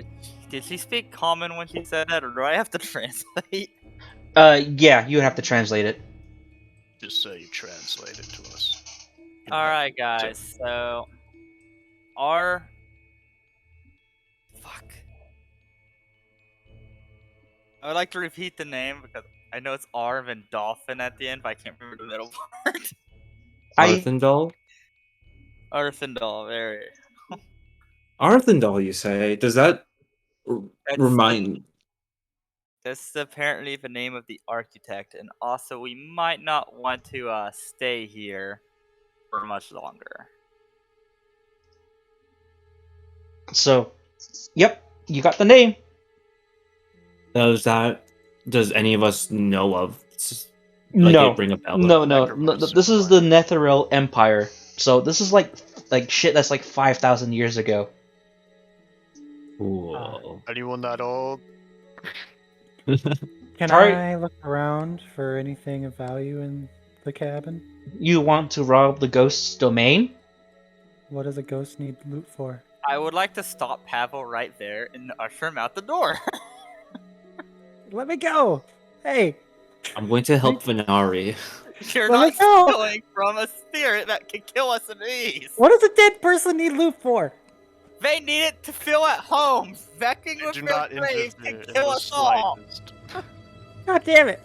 did she speak common when she said that, or do I have to translate? Yeah, you would have to translate it. Just say you translate it to us. Alright, guys, so. Fuck. I would like to repeat the name because I know it's Arv and Dolphin at the end, but I can't remember the middle part. Arthendal? Arthendal, there. Arthendal, you say? Does that remind? This is apparently the name of the architect, and also we might not want to stay here for much longer. So, yep, you got the name. Does any of us know of? No, ring a bell? No. This is the Netheril Empire. So this is like shit that's like 5,000 years ago. Cool. Anyone that old? Can I look around for anything of value in the cabin? You want to rob the ghost's domain? What does a ghost need loot for? I would like to stop Pavel right there and usher him out the door. Let me go! Hey! I'm going to help Venari. You're Let not me go! stealing from a spirit that can kill us in ease. What does a dead person need loot for? They need it to feel at home. Vecking with their graves can kill us all. God damn it!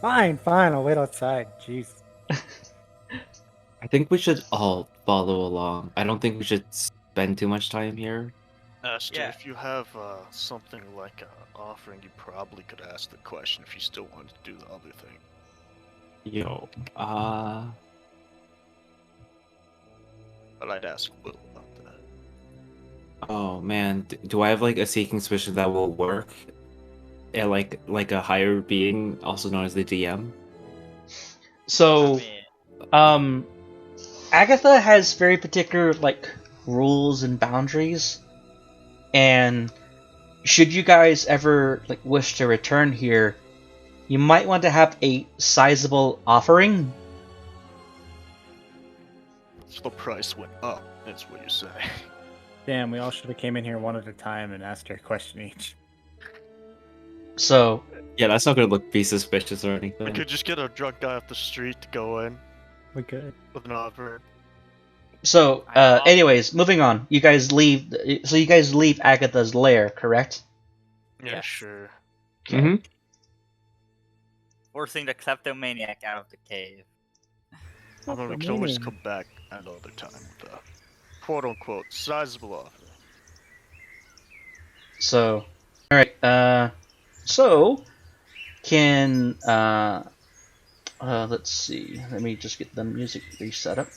Fine, I'll wait outside. Jeez. I think we should all follow along. I don't think we should spend too much time here. Aster, if you have something like an offering, you probably could ask the question if you still wanted to do the other thing. Yo, But I'd ask Will about that. Oh man, do I have like a seeking suspicion that will work? Yeah, like a higher being, also known as the DM. So, Agatha has very particular like rules and boundaries, and should you guys ever like wish to return here, you might want to have a sizable offering. So the price went up. That's what you say. Damn, we all should have came in here one at a time and asked her a question each. So yeah, that's not gonna be suspicious or anything. We could just get a drunk guy off the street to go in. We could. With an offer. So, anyways, moving on. You guys leave. So you guys leave Agatha's lair, correct? Yeah, sure. Okay. Forcing the kleptomaniac out of the cave. Although we can always come back another time with a quote-unquote sizable offer. So, all right. So can let's see. Let me just get the music reset up.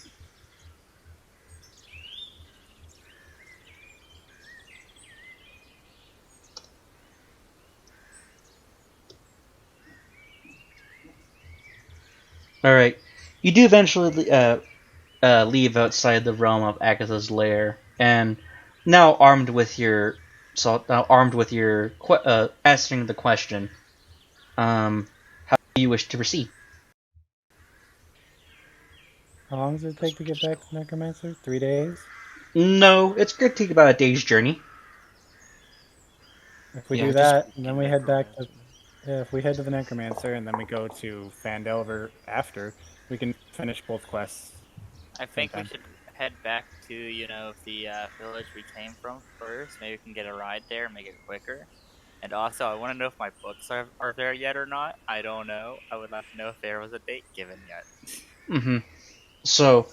All right. You do eventually leave outside the realm of Agatha's lair, and now armed with your answering the question, how do you wish to proceed? How long does it take to get back to Necromancer? 3 days? No, it's going to take about a day's journey. If we Yeah, do just that, and then we head back to... Necromancer. Yeah, if we head to the Necromancer and then we go to Phandelver after, we can finish both quests. I think we time. should head back to, the village we came from first. Maybe we can get a ride there and make it quicker. And also, I want to know if my books are there yet or not. I don't know. I would like to know if there was a date given yet. Mm-hmm. So,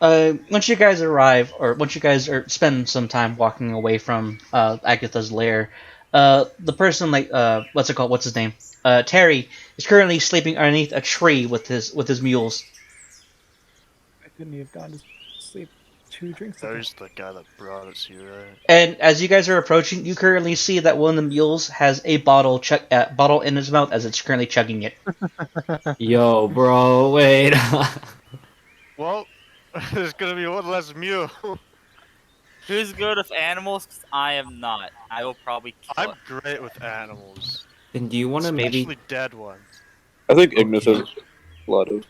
once you guys arrive, or once you guys spend some time walking away from Agatha's lair, the person what's it called? What's his name? Terry is currently sleeping underneath a tree with his mules. I couldn't have gone to sleep 2 drinks ago. There's the guy that brought us here, right? And as you guys are approaching, you currently see that one of the mules has a bottle in his mouth as it's currently chugging it. Yo, bro, wait. Well, there's gonna be one less mule. Who's good with animals? 'Cause I am not. I will probably kill I'm it. great with animals, Then do you want to especially maybe? dead ones. I think Ignis Okay. has a lot of.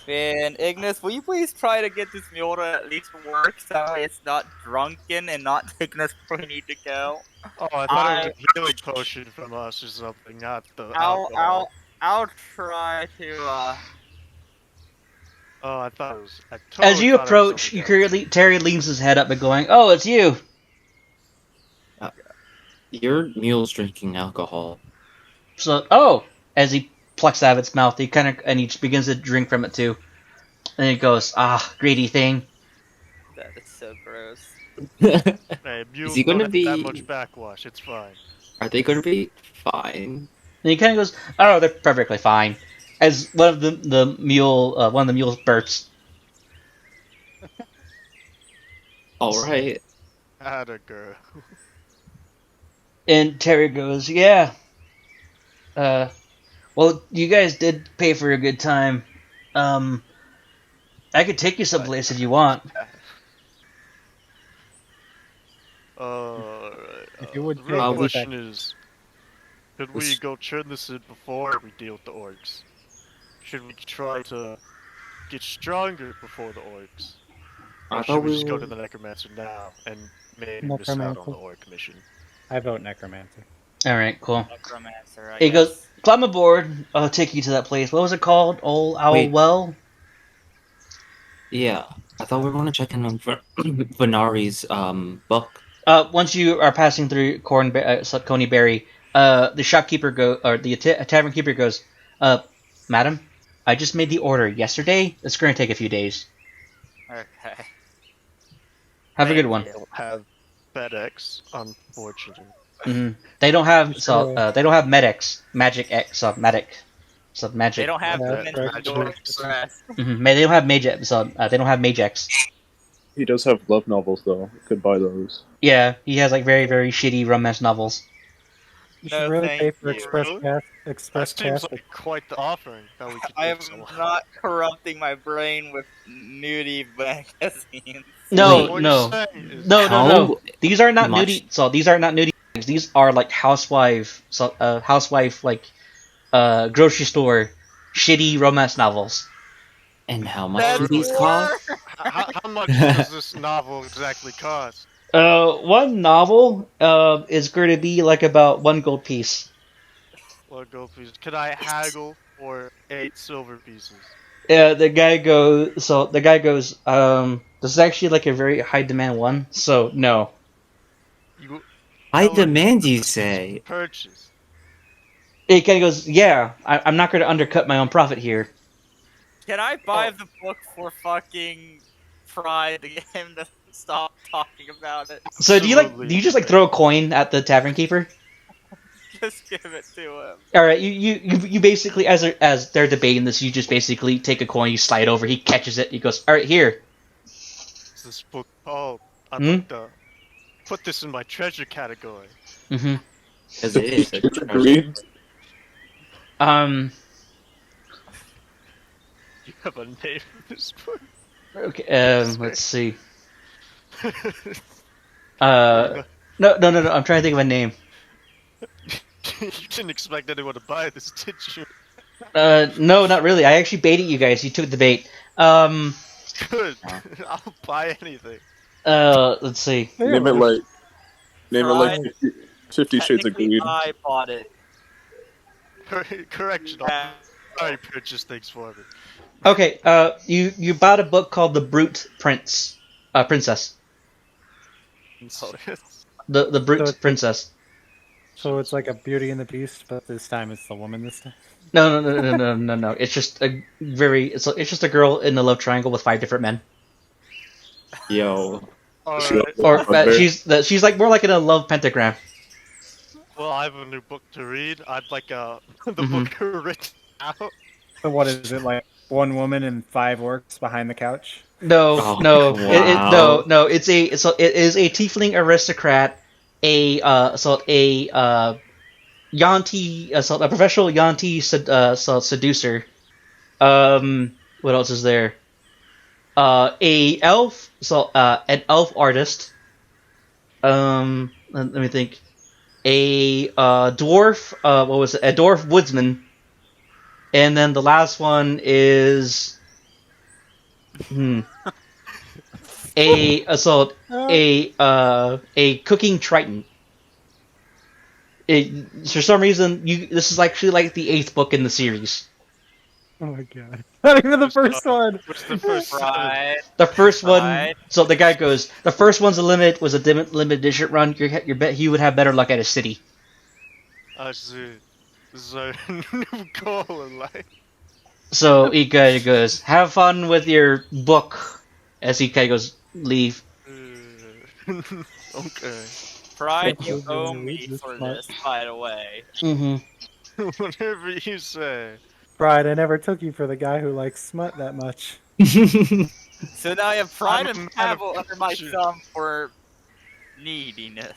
Man, Ignis, will you please try to get this mule to at least work so it's not drunken and not taking us where we need to go? Oh, I thought it was a healing potion from us or something, not the alcohol. I'll try to, Oh, I thought it was. I totally As you thought it was approach, something else. Terry leans his head up and going, "Oh, it's you." Your mule's drinking alcohol. So, as he plucks out of its mouth, he just begins to drink from it too. And he goes, "Ah, greedy thing." that is so gross. Hey, mules he gonna don't have that be- much backwash. It's fine. Are they going to be fine? And he kind of goes, "Oh, they're perfectly fine." As one of the mules burps. All right. Atta girl. And Terry goes, "Yeah. Well, you guys did pay for a good time. I could take you someplace if you want." If you would The real take us question back- is, should we go turn this in before we deal with the orcs? Should we try to get stronger before the orcs? I Or thought should we we just go were- to the Necromancer now and maybe miss out on Necromancer. the orc mission? I vote Necromancer. All right, cool. Necromancer, I He guess. goes, "Climb aboard. I'll take you to that place. What was it called? Old Owl Wait. Well." Yeah. I thought we were going to check in on Venari's book. Once you are passing through Coneyberry, the shopkeeper the tavern keeper goes, "Madam, I just made the order yesterday. It's going to take a few days. Okay. Have a good one." They don't have FedEx, unfortunately. They don't have Sure. they don't have Medics, Magic X, Magic, Magic. They don't have Yeah, them that's in correct. Pandora Express. They don't have Magic, they don't have Magex. He does have love novels though. Could buy those. Yeah, he has like very very shitty romance novels. You No, should really thank pay for you. Express Pass. That Express seems Pass. like quite the offering that we could I am give someone. not corrupting my brain with nudie magazines. No, What no. you're saying is No. How These are not much- nudie. So these are not nudie. These are like housewife grocery store shitty romance novels. And how much That's do these more. cost? how much does this novel exactly cost? One novel is going to be like about 1 gold piece. Well, go please. Could I haggle for 8 silver pieces? The guy goes, this is actually like a very high demand one, so no. You I demand you say. purchase. It kind of goes, yeah, I'm not going to undercut my own profit here. Can I buy the book for fucking Pride to get him to stop talking about it. So do you just like throw a coin at the tavern keeper? Just give it to him. All right, you basically as they're debating this, you just basically take a coin, you slide over, he catches it, he goes, all right, here. What's this book called? I'd Hmm? like to put this in my treasure category. Mm-hmm. Because it is a treasure. Agreed. You have a name for this book? Okay. Let's see. No. I'm trying to think of a name. You didn't expect anyone to buy this, did you? No, not really. I actually baited you guys. You took the bait. Good. I'll buy anything. Let's see. Name it like Right. 50 Shades of Technically, Greed. I bought it. Correction. Yeah. I'll already purchase things for me. Okay. You bought a book called The Brute Princess. The Brute So- Princess. So it's like a Beauty and the Beast, but this time it's the woman. This time. No. It's just it's just a girl in a love triangle with 5 different men. Yo. Alright. Or she's like more like in a love pentagram. Well, I have a new book to read. I'd like the Mhm. book written out. So what is it like? One woman and 5 orcs behind the couch. No, Oh, no, wow. no. It is a tiefling aristocrat, a Yanti, a professional Yanti seducer. What else is there? A elf, an elf artist. Let me think. A dwarf. What was it? A dwarf woodsman. And then the last one is. A cooking triton. For some reason, this is actually like the 8th book in the series. Oh my god! Not even the first one. What's the first one? Right. The first one. Right. So the guy goes. The first one's a limited edition run. You bet he would have better luck at a city. I see. This is our new goal in life. So he kind of goes, "Have fun with your book," as he kind of goes, "Leave." Okay. Pride, you Okay, owe yeah, me this for much. this, by the way. Mm-hmm. Whatever you say. Pride, I never took you for the guy who likes smut that much. So now I have pride I'm a and man of travel under my culture. thumb for neediness.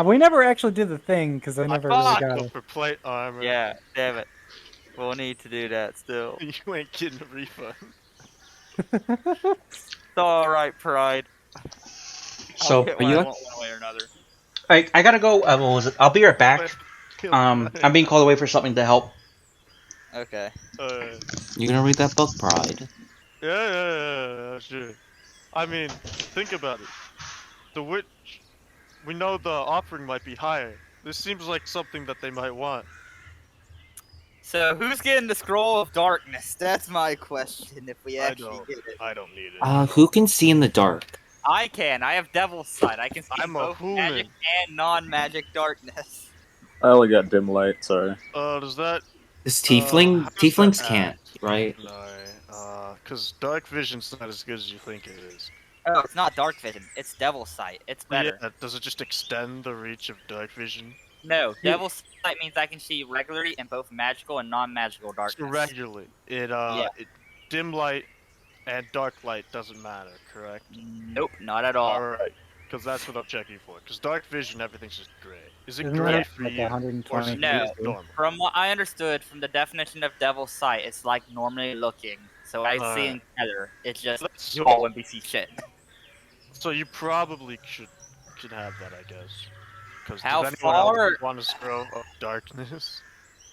We never actually did the thing because I never really fuck. got Go it. for plate armor. Yeah, damn it. We'll need to do that still. You ain't getting a refund. It's alright, Pride. So I'll get are what you I at- want one way or another. I gotta go. What was it? I'll be right back. I'm being called away for something to help. Okay. You gonna read that book, Pride? Yeah, sure. I mean, think about it. The witch, we know the offering might be higher. This seems like something that they might want. So who's getting the scroll of darkness? That's my question. If we I actually don't. get it, I don't need it. Who can see in the dark? I can. I have Devil's Sight. I can see I'm a both magic human. and non-magic darkness. I only got dim light. Sorry. Does that? This how does tieflings that can't, act? right? No, cause dark vision's not as good as you think it is. Oh, it's not dark vision. It's Devil's Sight. It's better. Yeah, does it just extend the reach of dark vision? No, Devil's Sight means I can see regularly in both magical and non-magical So darkness. regularly, it dim light and dark light doesn't matter, correct? Nope, not at all. Alright, because that's what I'm checking for. Because dark vision, everything's just gray. Is it Isn't gray that for like you? Or is 120? it No. just normal? From what I understood from the definition of Devil's Sight, it's like normally looking. So I see in together. It's just Let's- you all wouldn't be see shit. So you probably should have that, I guess. Because How does anyone else far- want to scroll of darkness?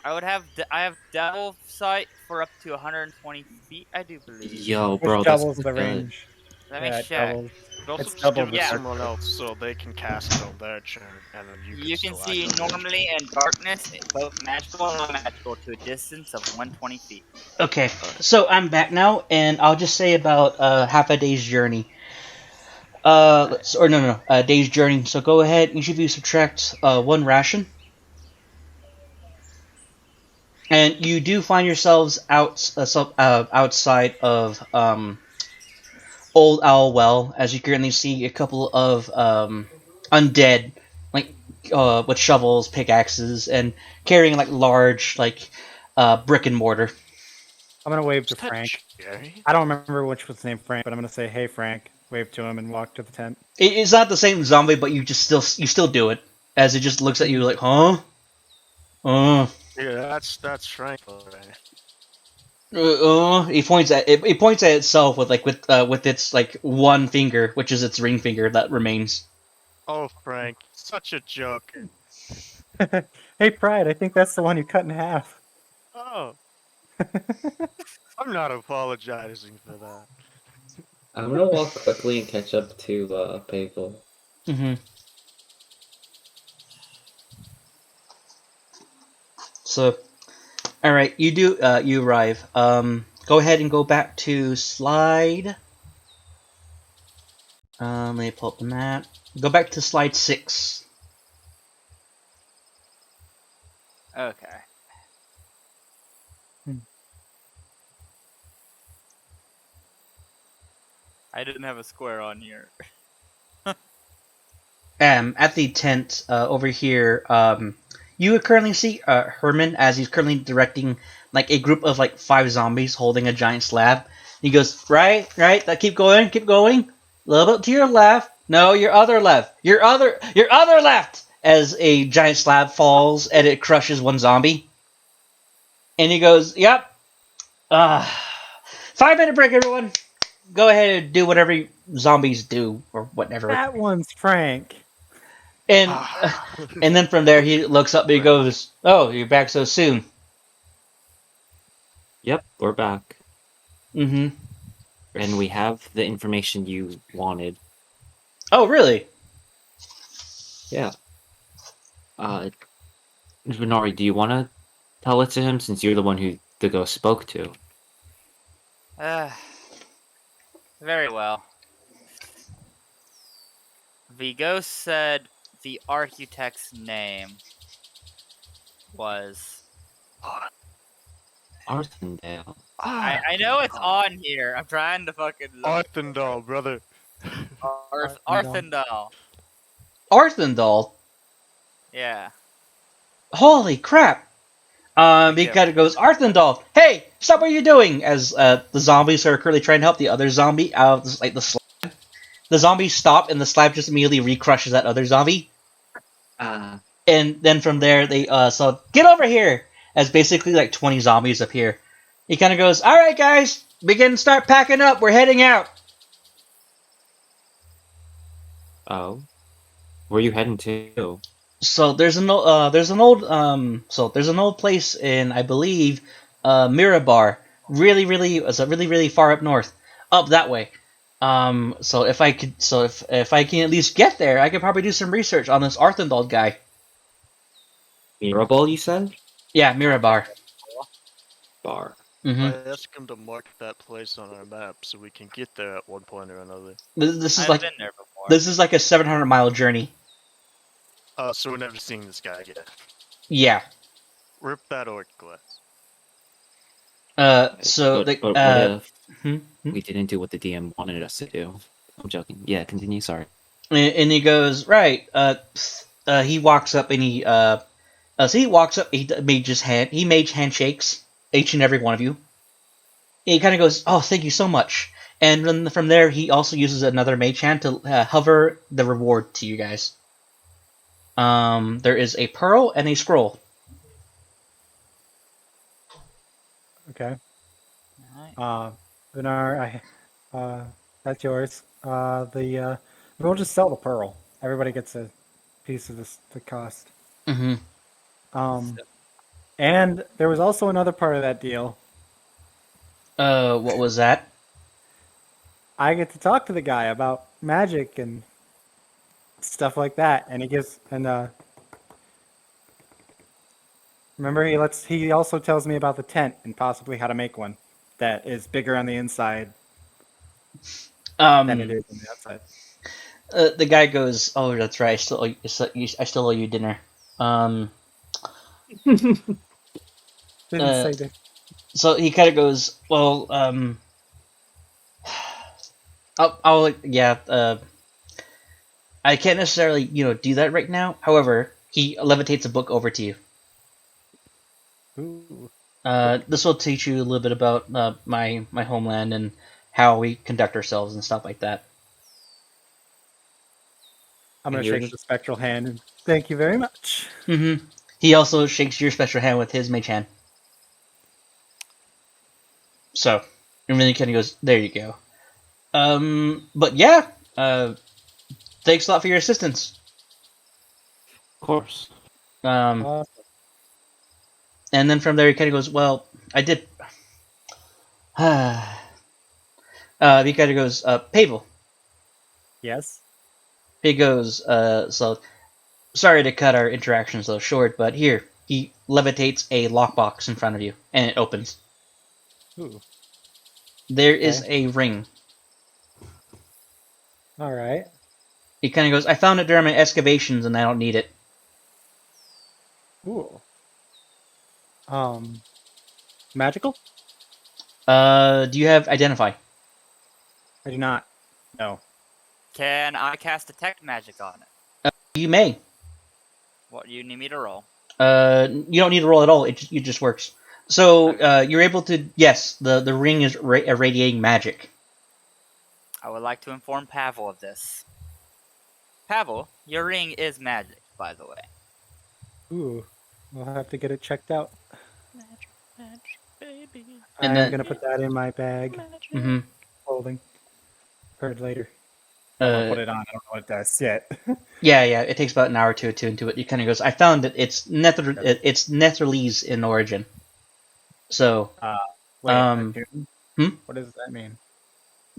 I would have I have Devil's Sight for up to 120 feet, I do believe. Yo, Which bro, that's doubles the good. range. Let me Yeah, it check. doubles. But also It's just double give it the to Yeah. someone else so they can cast it on their turn, and then You can still see act on it. normally and darkness, both magical and non-magical, to a distance of 120 feet. Okay, so I'm back now, and I'll just say about half a day's journey. A day's journey. So go ahead. Each of you subtract 1 ration, and you do find yourselves outside of Old Owl Well, as you currently see a couple of undead, like with shovels, pickaxes, and carrying like large brick and mortar. I'm gonna wave to Is that Frank. Jerry? I don't remember which was named Frank, but I'm gonna say, "Hey, Frank." Wave to him and walk to the tent. It's not the same zombie, but you still do it as it just looks at you like, huh? Yeah, that's Frank, alright. He points at it. It points at itself with its like one finger, which is its ring finger that remains. Oh, Frank, such a joke. Hey, Pride. I think that's the one you cut in half. Oh, I'm not apologizing for that. I'm gonna walk quickly and catch up to Pavel. Mm-hmm. So, all right, you arrive. Go ahead and go back to slide. Let me pull up the map. Go back to slide 6. Okay. I didn't have a square on here. At the tent over here, you would currently see Herman as he's currently directing like a group of like 5 zombies holding a giant slab. He goes, right, that keep going, a little bit to your left. No, your other left, your other left. As a giant slab falls and it crushes one zombie, and he goes, yep. 5-minute break, everyone. Go ahead and do whatever zombies do or whatever. That one's Frank. And and then from there he looks up and he goes, "Oh, you're back so soon." Yep, we're back. Mm-hmm. And we have the information you wanted. Oh, really? Yeah. Venari, do you want to tell it to him since you're the one who the ghost spoke to? Very well. The ghost said the architect's name was... Arthendale. I know it's on here. I'm trying to fucking look. Arthendal, brother. Arthendal. Arthendal? Yeah. Holy crap! He kind of goes, Arthendal, hey, stop what you're doing! As the zombies are currently trying to help the other zombie out of the slab. The zombies stop and the slab just immediately recrushes that other zombie. And then from there, they so get over here! As basically like 20 zombies appear. He kind of goes, alright guys, start packing up, we're heading out! Oh. Where are you heading to? So there's an old place in, I believe, Mirabar, really far up north, up that way. So if I can at least get there, I could probably do some research on this Arthendal guy. Mirabal, you said? Yeah, Mirabar. Bar. Mm-hmm. I asked him to mark that place on our map so we can get there at one point or another. This is I've like been there before. this is like a 700-mile journey. So we're never seeing this guy again. Yeah. Rip that orc glass. So But what if we didn't do what the DM wanted us to do? I'm joking. Yeah, continue. Sorry. And he goes, right. He walks up and he he mage handshakes each and every one of you. And he kind of goes, oh, thank you so much. And then from there, he also uses another mage hand to hover the reward to you guys. There is a pearl and a scroll. Okay. Vinar, that's yours. We'll just sell the pearl. Everybody gets a piece of the cost. Mm-hmm. And there was also another part of that deal. What was that? I get to talk to the guy about magic and stuff like that, and remember he also tells me about the tent and possibly how to make one that is bigger on the inside than it is on the outside. The guy goes, oh, that's right. I still owe you dinner. Didn't say that. So he kind of goes, well, Yeah. I can't necessarily, do that right now. However, he levitates a book over to you. Ooh. This will teach you a little bit about my homeland and how we conduct ourselves and stuff like that. I'm gonna And you're shake just the spectral hand and thank you very much. Mm-hmm. He also shakes your special hand with his mage hand. So, and then he kind of goes, "There you go." But yeah, thanks a lot for your assistance. of course. Um, Awesome. and then from there he kind of goes, "Well, I did." He kind of goes, "Pavel." Yes. He goes, "So sorry to cut our interaction so short, but here." He levitates a lockbox in front of you, and it opens. Ooh. There is Okay. a ring. All right. He kind of goes, "I found it during my excavations, and I don't need it." Ooh. Magical? Do you have identify? I do not. No. Can I cast detect magic on it? You may. What do you need me to roll? You don't need to roll at all. It just works. So Okay. you're able to. Yes, the ring is irradiating magic. I would like to inform Pavel of this. Pavel, your ring is magic, by the way. Ooh. We'll have to get it checked out. Magic, baby. And I'm then- gonna put that in my bag. Mm-hmm. Holding. Heard later. I'm gonna put it on. I don't know what it does yet. Yeah. It takes about an hour to attune to it. He kind of goes, "I found it. It's Netherese in origin." So, Wait. Um, What does that mean?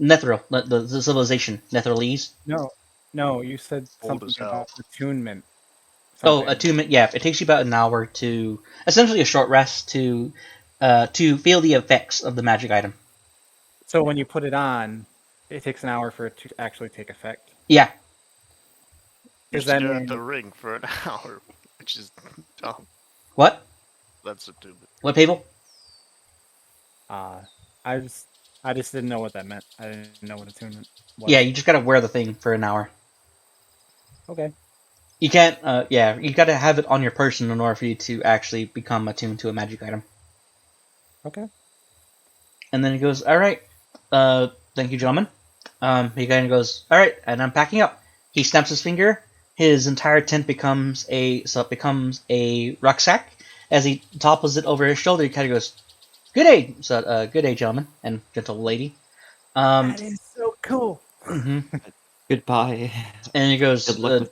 Netheril, the civilization, Netherese. No. You said Old something as hell. about attunement. Oh, Something. attunement. Yeah, it takes you about an hour to essentially a short rest to feel the effects of the magic item. So when you put it on, it takes an hour for it to actually take effect. Yeah. You Does that stare at mean the ring for an hour, which is dumb. What? That's stupid. What, people? I just didn't know what that meant. I didn't know what attunement was. Yeah, you just gotta wear the thing for an hour. Okay. You can't. You gotta have it on your person in order for you to actually become attuned to a magic item. Okay. And then he goes, "All right, thank you, gentlemen." He kind of goes, "All right," and I'm packing up. He snaps his finger. His entire tent becomes a rucksack. As he topples it over his shoulder, he kind of goes, "Good day, good day, gentlemen and gentle lady." That is so cool. Mm-hmm. Goodbye. And he goes, Good luck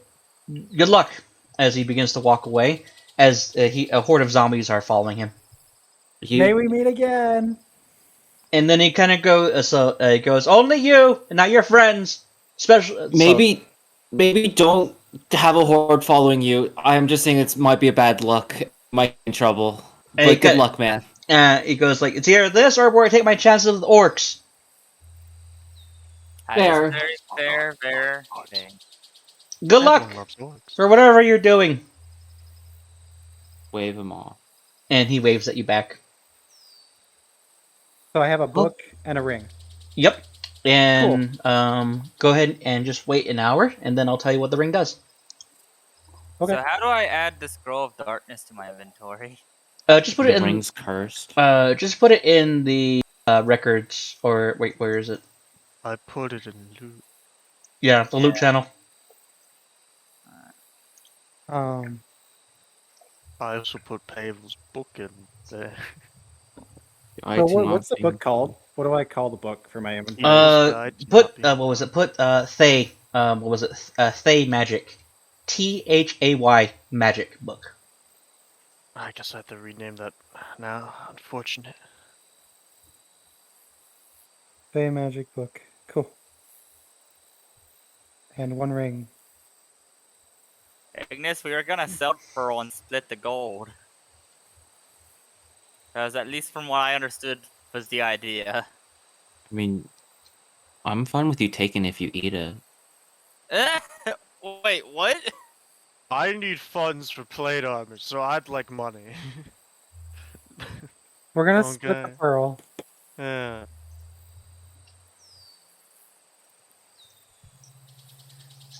with "Good luck," as he begins to walk away. As a horde of zombies are following him. May we meet again. And then he kind of goes, "Only you, and not your friends." Special. Maybe don't have a horde following you. I'm just saying it might be a bad luck. Might be in trouble. Hey, But good luck, man. He goes like, "It's either this or where I take my chances with orcs." Fair. Very fair. Good luck Everyone loves orcs. for whatever you're doing. Wave them off. And he waves at you back. So I have a book and a ring. Yep. And go ahead and just wait an hour, and then I'll tell you what the ring does. Okay. So how do I add the scroll of darkness to my inventory? Just put it The in. ring's cursed. Just put it in the records, or wait, where is it? I put it in loot. Yeah, the loot channel. Um. I also put Pavel's book in there. So what's the book called? What do I call the book for my inventory? Put what was it? Put Thay. What was it? Thay Magic. THAY Magic book. I guess I have to rename that now. Unfortunate. Fey magic book. Cool. And one ring. Ignis, we were gonna sell Pearl and split the gold. Because at least from what I understood was the idea. I mean, I'm fine with you taking it if you eat it. Wait, what? I need funds for plate armor, so I'd like money. We're gonna split the Okay. pearl. Yeah.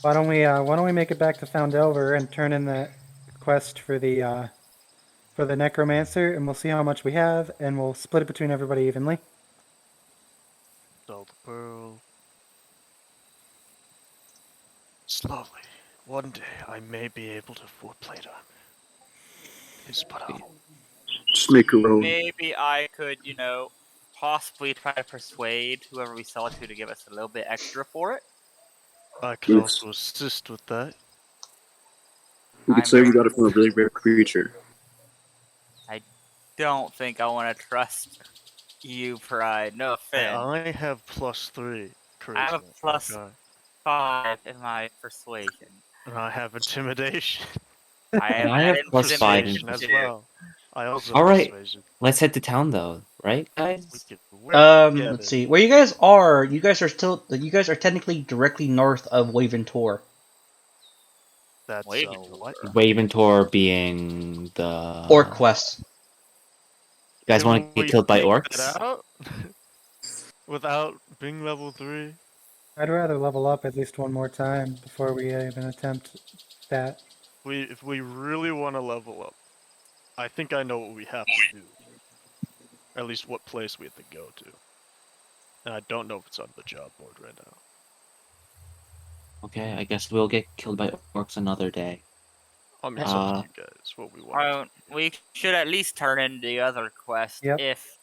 Why don't we make it back to Phandelver and turn in the quest for the necromancer, and we'll see how much we have, and we'll split it between everybody evenly. Sell the pearl. Slowly. One day I may be able to afford plate armor. Please put out. Just make a roll. Maybe I could, possibly try to persuade whoever we sell it to give us a little bit extra for it. I could Yes. also assist with that. We could say we got it from a really rare creature. Don't think I want to trust you, Pride. No Hey, offense. I have +3 charisma. I have a plus okay? 5 in my persuasion. And I have intimidation. I have plus 5 in Persuasion as too. well. I also All have right. persuasion. Let's head to town, though, right, guys? We could work together. Let's see. Where you guys are, you guys are technically directly north of Waventor. That's Waventor. what? Waventor being the Orc Quest. You guys Can want to we get killed by take orcs? that out? Without being level 3? I'd rather level up at least one more time before we even attempt that. If we really want to level up, I think I know what we have to do. At least what place we have to go to. And I don't know if it's on the job board right now. Okay, I guess we'll get killed by orcs another day. I mean, it's up to you guys, what we want. We should at least turn in the other quest if,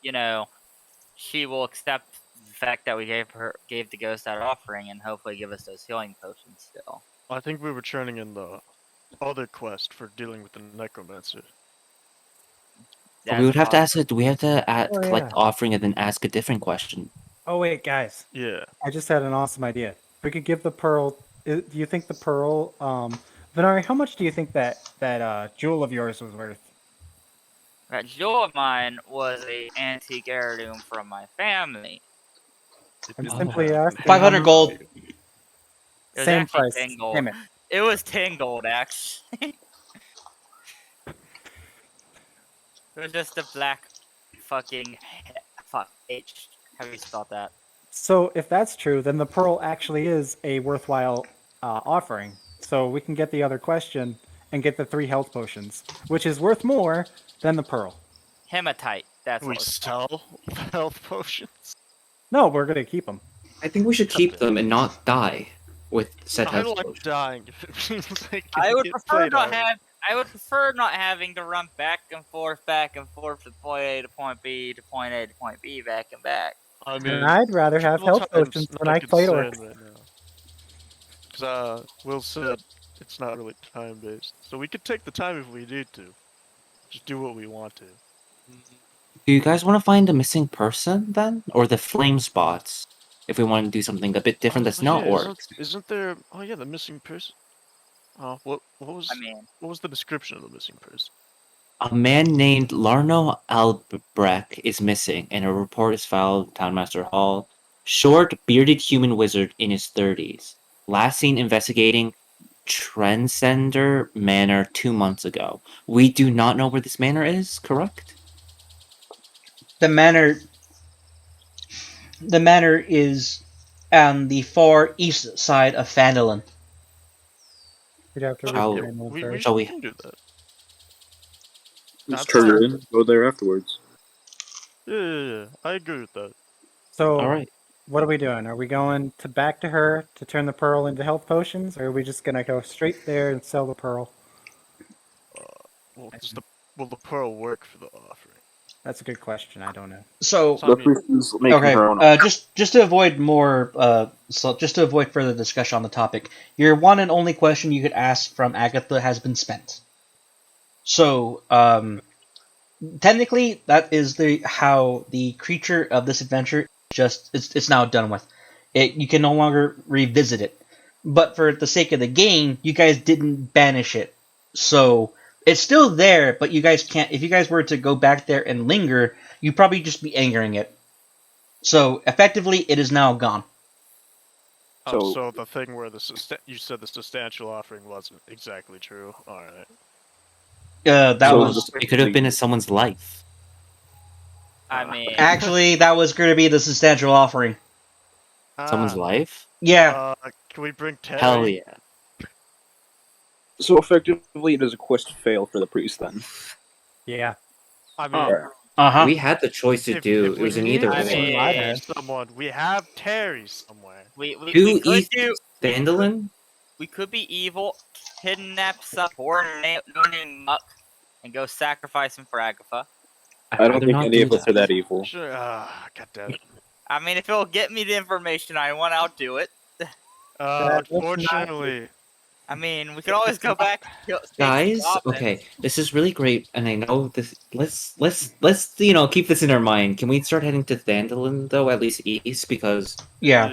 she will accept the fact that we gave the ghost that offering and hopefully give us those healing potions still. I think we were turning in the other quest for dealing with the necromancer. We would have to ask it. Do we have to collect yeah. the offering and then ask a different question? Oh wait, guys. Yeah. I just had an awesome idea. We could give the pearl. Do you think the pearl, Venari? How much do you think that jewel of yours was worth? That jewel of mine was a antique heirloom from my family. I'm simply asking. 500 gold. It was Same actually price. 10 gold. Damn it. It was 10 gold, actually. It was just a black fucking H. How do you spell that? So if that's true, then the pearl actually is a worthwhile offering. So we can get the other question and get the 3 health potions, which is worth more than the pearl. Hematite. That's we what it's sell health potions. No, we're gonna keep them. I think we should keep them and not die with said I health like potions. dying if it means I can I would get prefer plate not armor. I would prefer not having to run back and forth from point A to point B to point A to point B, back and back. I mean, And I'd rather have triple health time's potions not when a I play concern orcs. right now. Because Will said it's not really time based, so we could take the time if we need to. Just do what we want to. Do you guys want to find a missing person then, or the flame spots? If we want to do something a bit different, that's not yeah, orcs. Isn't there? Oh yeah, the missing person. What was? What was the description of the missing person? A man named Larno Albrecht is missing, and a report is filed Townmaster Hall. Short, bearded human wizard in his 30s. Last seen investigating Transcender Manor 2 months ago. We do not know where this manor is, correct? The manor is on the far east side of Phandelver. We'd have to Shall- read the manual first. shall we- can do that. Let's That's turn fine. it in. Go there afterwards. Yeah. I agree with that. So, All right. what are we doing? Are we going back to her to turn the pearl into health potions, or are we just gonna go straight there and sell the pearl? Will the pearl work for the offering? That's a good question. I don't know. So Leprie's making okay, her own. just to avoid just to avoid further discussion on the topic, your one and only question you could ask from Agatha has been spent. So technically, that is how the creature of this adventure it's now done with. You can no longer revisit it. But for the sake of the game, you guys didn't banish it, so it's still there. But you guys can't. If you guys were to go back there and linger, you'd probably just be angering it. So effectively, it is now gone. So the thing where you said the substantial offering wasn't exactly true. All right. It could have been someone's life. I mean, actually, that was going to be the substantial offering. Someone's life? Yeah. Can we bring Terry? Hell yeah. So effectively, it is a quest fail for the priest then. Yeah. I mean, We had the choice to do. It was an either I or. mean, someone, we have Terry somewhere. we Who could eats do. Dandelion? We could be evil, kidnap some poor no-name muck, and go sacrifice him for Agatha. I don't think any of us are that evil. Sure. God damn it. I mean, if it'll get me the information I want, I'll do it. Unfortunately. I mean, we could always go back and kill Guys, okay, this is really great, and I know this. Let's keep this in our mind. Can we start heading to Dandelion though, at least east, because Yeah,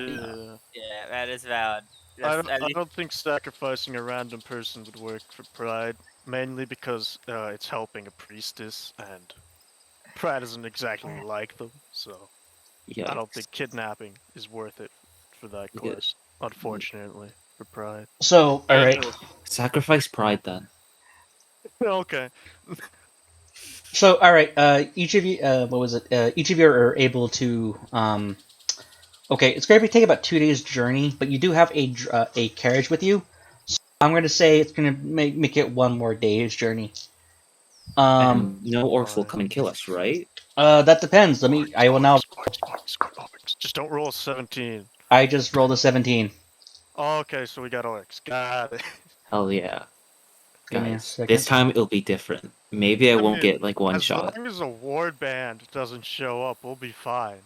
that is valid. I don't think sacrificing a random person would work for Pride, mainly because it's helping a priestess, and Pride doesn't exactly like them, so I don't think kidnapping is worth it for that quest, unfortunately, for Pride. So, alright. Sacrifice Pride then. Okay. So, alright, each of you, each of you are able to, okay, it's going to take about 2 days' journey, but you do have a carriage with you, so I'm going to say it's going to make it 1 more day's journey. And no orcs will come and kill us, right? That depends. I will now... Just don't roll a 17. I just rolled a 17. Oh, okay, so we got orcs. Got it. Hell yeah. Give me a Guys, second. this time it'll be different. Maybe I won't get like one shot. As long as a ward band doesn't show up, we'll be fine.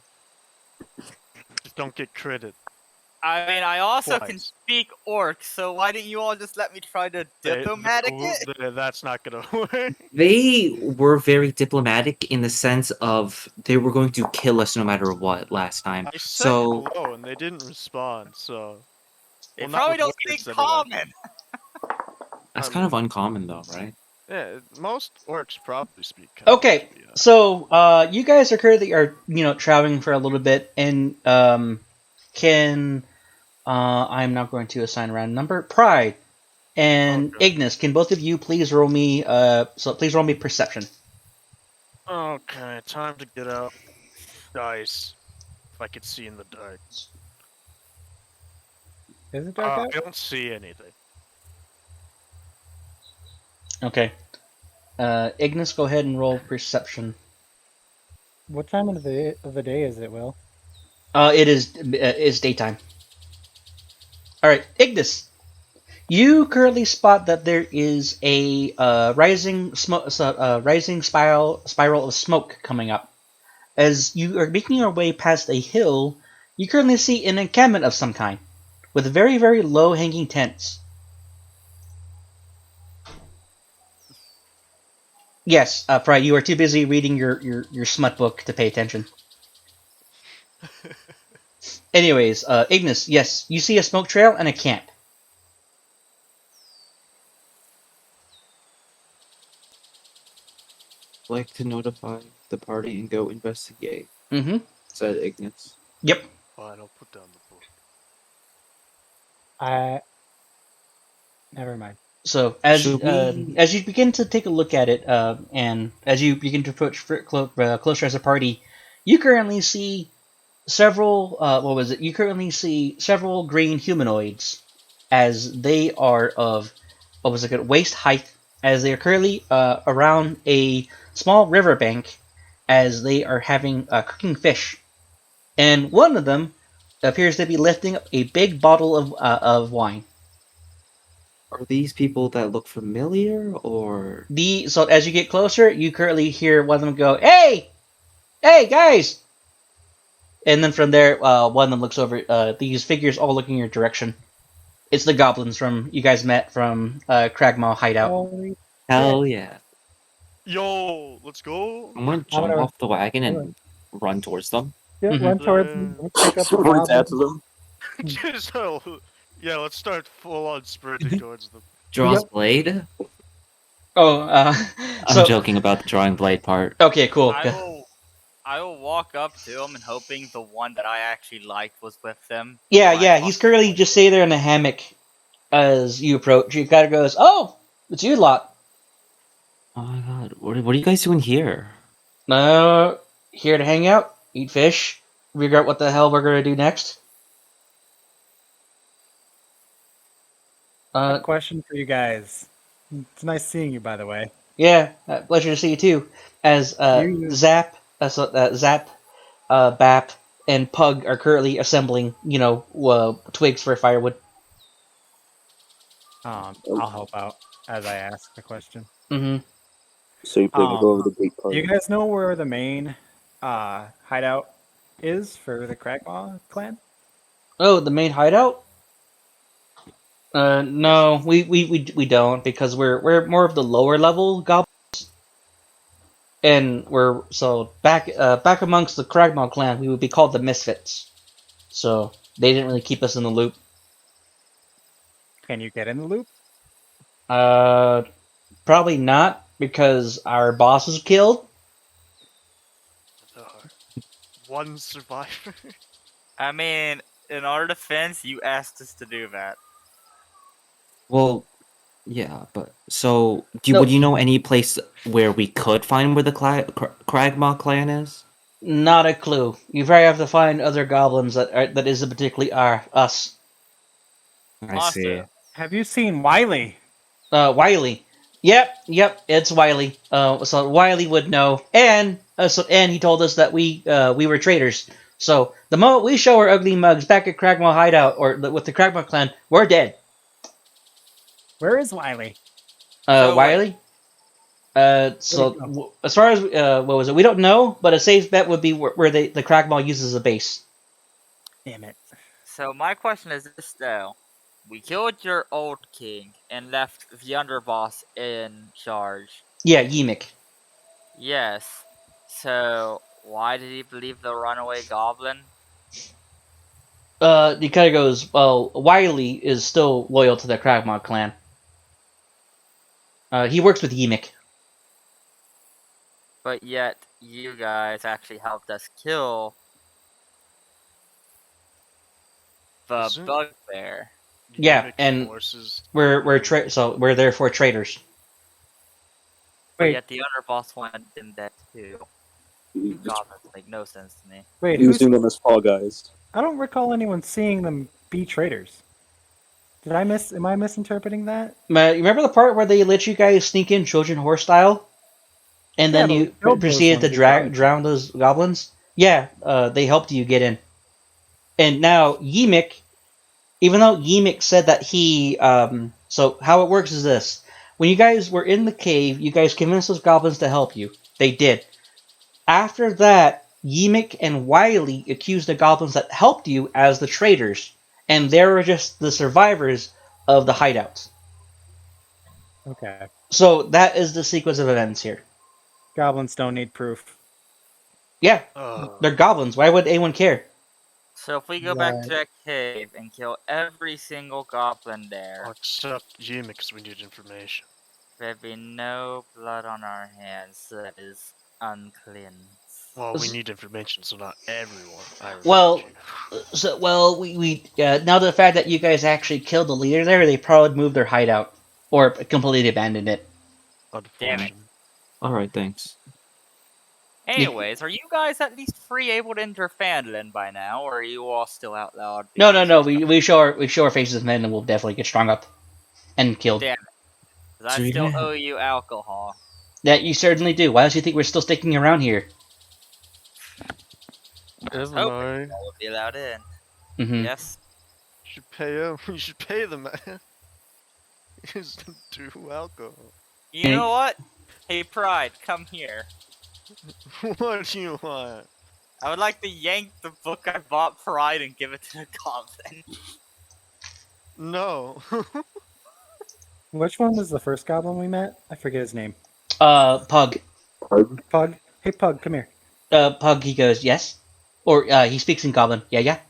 Just don't get critted. I mean, I also Twice. can speak orc, so why didn't you all just let me try to diplomatic it? That's not gonna work. They were very diplomatic in the sense of they were going to kill us no matter what last time. I said So hello and they didn't respond, so... They Well, not probably with don't words, speak anyway. common. that's kind of uncommon though, right? Yeah, most orcs probably speak common. Okay, so, you guys are currently, traveling for a little bit, and, I'm now going to assign a random number. Pride and Ignis, can both of you please roll me, please roll me perception. Okay, time to get out dice. If I could see in the dark. Is it dark out? I don't see anything. Okay. Ignis, go ahead and roll perception. What time of the day is it, Will? It is daytime. Alright, Ignis. You currently spot that there is a rising spiral of smoke coming up. As you are making your way past a hill, you currently see an encampment of some kind, with very, very low-hanging tents. Yes, Pride, you are too busy reading your smut book to pay attention. Anyways, Ignis, yes, you see a smoke trail and a camp. Like to notify the party and go investigate. Mm-hmm. Said Ignis. Yep. Fine, I'll put down the book. Never mind. So as you begin to take a look at it, and as you begin to approach closer as a party, you currently see several. You currently see several green humanoids, as they are of waist height, as they are currently around a small riverbank, as they are having cooking fish, and one of them appears to be lifting up a big bottle of wine. Are these people that look familiar, or So as you get closer, you currently hear one of them go, "Hey, guys!" And then from there, one of them looks over. These figures all looking your direction. It's the goblins you guys met from Cragmaw Hideout. Hell yeah! Yo, let's go. I'm gonna jump off the wagon and run towards them. Yeah, run towards them. Pick up the Right goblin. after them. Yeah, let's start full-on sprinting towards them. Draws blade. Oh, I'm joking about the drawing blade part. Okay, cool. I will walk up to them and hoping the one that I actually liked was with them. Yeah. He's currently just sitting there in a hammock as you approach. He kind of goes, "Oh, it's you lot." Oh my god, what are you guys doing here? Here to hang out, eat fish, figure out what the hell we're gonna do next. Question for you guys. It's nice seeing you, by the way. Yeah, pleasure to see you too. As You Zap, Zap, Bap, and Pug are currently assembling, twigs for firewood. I'll help out as I ask the question. Mm-hmm. Same thing. I go over the bait Do you pond. guys know where the main hideout is for the Kragmaw clan? Oh, the main hideout? No, we don't because we're more of the lower level goblins, and we're so back amongst the Cragmaw clan, we would be called the Misfits. So they didn't really keep us in the loop. Can you get in the loop? Uh, Probably not because our boss was killed. One survivor. I mean, in our defense, you asked us to do that. Well, yeah, but so No, would you know any place where we could find where the Cragmaw clan is? not a clue. You probably have to find other goblins that isn't particularly us. I see. Also, Have you seen Wiley? Wiley. Yep, it's Wiley. So Wiley would know, and he told us that we were traitors. So the moment we show our ugly mugs back at Cragmaw Hideout or with the Cragmaw clan, we're dead. Where is Wiley? So Wiley. As far as what was it? We don't know, but a safe bet would be where the Cragmaw uses a base. Damn it. So my question is this though. We killed your old king and left the underboss in charge. Yeah, Yimik. Yes. So why did he believe the runaway goblin? He kind of goes, well, Wiley is still loyal to the Cragmaw clan. He works with Yimik. But yet you guys actually helped us kill the Isn't- bugbear. Yeah, Mimic and forces. so we're therefore traitors. But Wait. yet the underboss wanted them dead too. Goblins make no sense to me. Wait, who's, Using them as fall guys. I don't recall anyone seeing them be traitors. Am I misinterpreting that? You remember the part where they let you guys sneak in Trojan horse style, and Yeah, then but we you killed those proceeded to ones who tried. drown those goblins? Yeah, they helped you get in. And now Yimik, even though Yimik said that so how it works is this: when you guys were in the cave, you guys convinced those goblins to help you. They did. After that, Yimik and Wiley accused the goblins that helped you as the traitors, and they were just the survivors of the hideouts. Okay. So that is the sequence of events here. Goblins don't need proof. Yeah, Uh, they're goblins. Why would anyone care? So if we go back to that cave and kill every single goblin there, except Yimik, because we need information. there'd be no blood on our hands. So that is unclean. Well, we need information, so not everyone. Well, we now the fact that you guys actually killed the leader there, they probably moved their hideout or completely abandoned it. Damn it. All right, thanks. Anyways, are you guys at least free able to enter Phandelver by now, or are you all still out loud? No. We show our faces as men, and we'll definitely get strung up and killed. Damn it. 'Cause I still owe you alcohol. That you certainly do. Why don't you think we're still sticking around here? Isn't I would be allowed in. Mm-hmm. Yes. You should pay him. You should pay the man. He's do alcohol. You know what? Hey, Pride, come here. What do you want? I would like to yank the book I bought Pride and give it to the goblin. No. Which one was the first goblin we met? I forget his name. Pug. Pug. Hey, Pug, come here. Pug. He goes yes, or he speaks in Goblin. Yeah.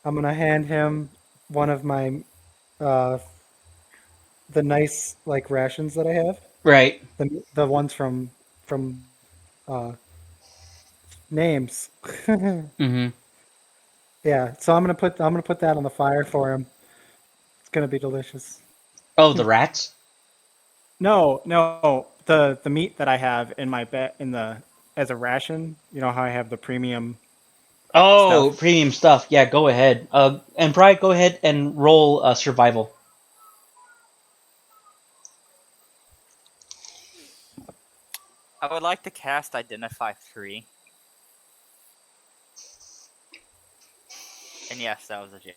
I'm gonna hand him one of my, the nice like rations that I have. Right. The ones from names. Mm-hmm. Yeah. So I'm gonna put that on the fire for him. It's gonna be delicious. Oh, the rats. No. The meat that I have in my as a ration. You know how I have the premium. Oh, premium stuff. Yeah, go ahead. And Pride, go ahead and roll survival. I would like to cast Identify 3. And yes, that was a joke.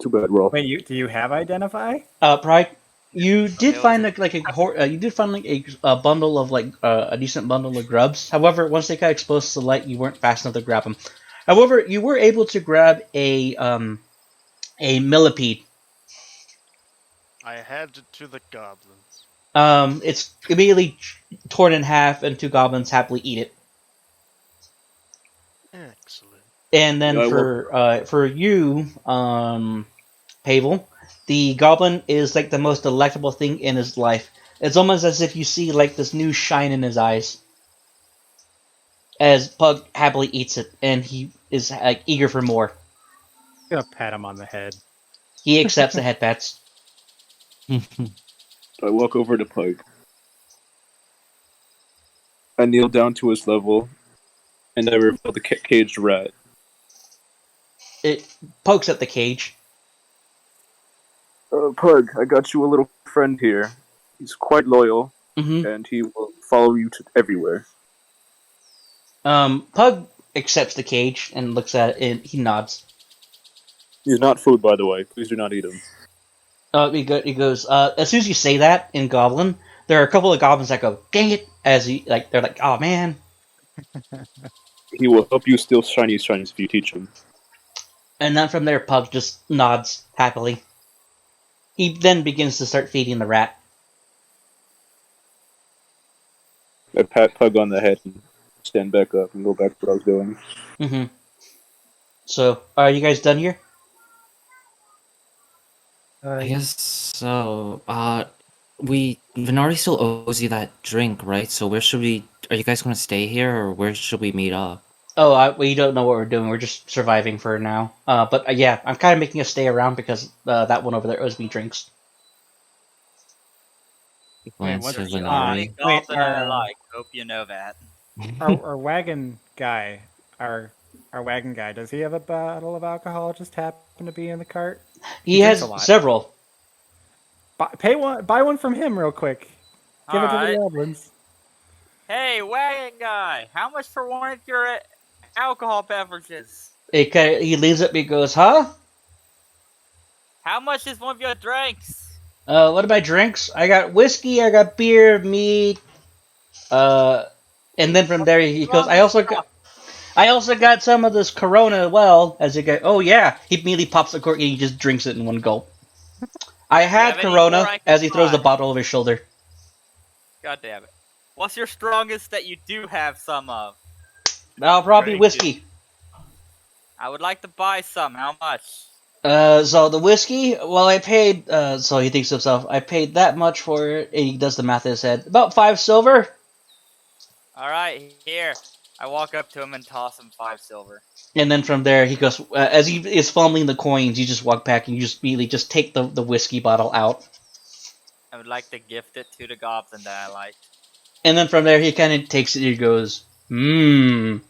Too bad, roll. Wait, do you have Identify? Pride. You did it find was you did find like a bundle of a decent bundle of grubs. However, once they got exposed to the light, you weren't fast enough to grab them. However, you were able to grab a millipede. I handed to the goblins. It's immediately torn in half, and two goblins happily eat it. Excellent. And then Yeah, for you, Pavel, the goblin is like the most delectable thing in his life. It's almost as if you see like this new shine in his eyes as Pug happily eats it, and he is like eager for more. I'm gonna pat him on the head. He accepts the head pats. I walk over to Pug. I kneel down to his level, and I reveal the caged rat. It pokes at the cage. Pug, I got you a little friend here. He's quite loyal, Mm-hmm. and he will follow you to everywhere. Pug accepts the cage and looks at it, and he nods. He's not food, by the way. Please do not eat him. He goes. As soon as you say that in Goblin, there are a couple of goblins that go, "Dang it!" As he like, they're like, "Oh man!" He will help you steal shinies if you teach him. And then from there, Pug just nods happily. He then begins to start feeding the rat. I pat Pug on the head and stand back up and go back to what I was doing. Mm-hmm. So, are you guys done here? I guess so. Venari still owes you that drink, right? So where should we? Are you guys going to stay here, or where should we meet up? Oh, we don't know what we're doing. We're just surviving for now. But yeah, I'm kind of making us stay around because that one over there owes me drinks. Glance what's- to You're the only Venari. goblin I like. Hope you know that. our wagon guy, our wagon guy, does he have a bottle of alcohol just happen to be in the cart? He drinks has a lot. several. Buy one from him real quick. Give it to Alright. the goblins. Hey, wagon guy, how much for one of your alcohol beverages? He leaves it. And he goes, "Huh? How much is one of your drinks? What are my drinks? I got whiskey. I got beer, meat. And then from there he goes, I also got some of this Corona. Well, as he goes, oh yeah, he immediately pops the cork and he just drinks it in one gulp. I had have any more Corona I can as he throws the buy? bottle over his shoulder. God damn it. What's your strongest that you do have some of? Probably Very whiskey. I would like to buy some. How much? So the whiskey, well, I paid, so he thinks to himself, I paid that much for it, and he does the math in his head. About 5 silver? Alright, here. I walk up to him and toss him 5 silver. And then from there, he goes, as he is fumbling the coins, you just walk back and you just immediately just take the whiskey bottle out. I would like to gift it to the goblin that I like. And then from there, he kind of takes it and he goes,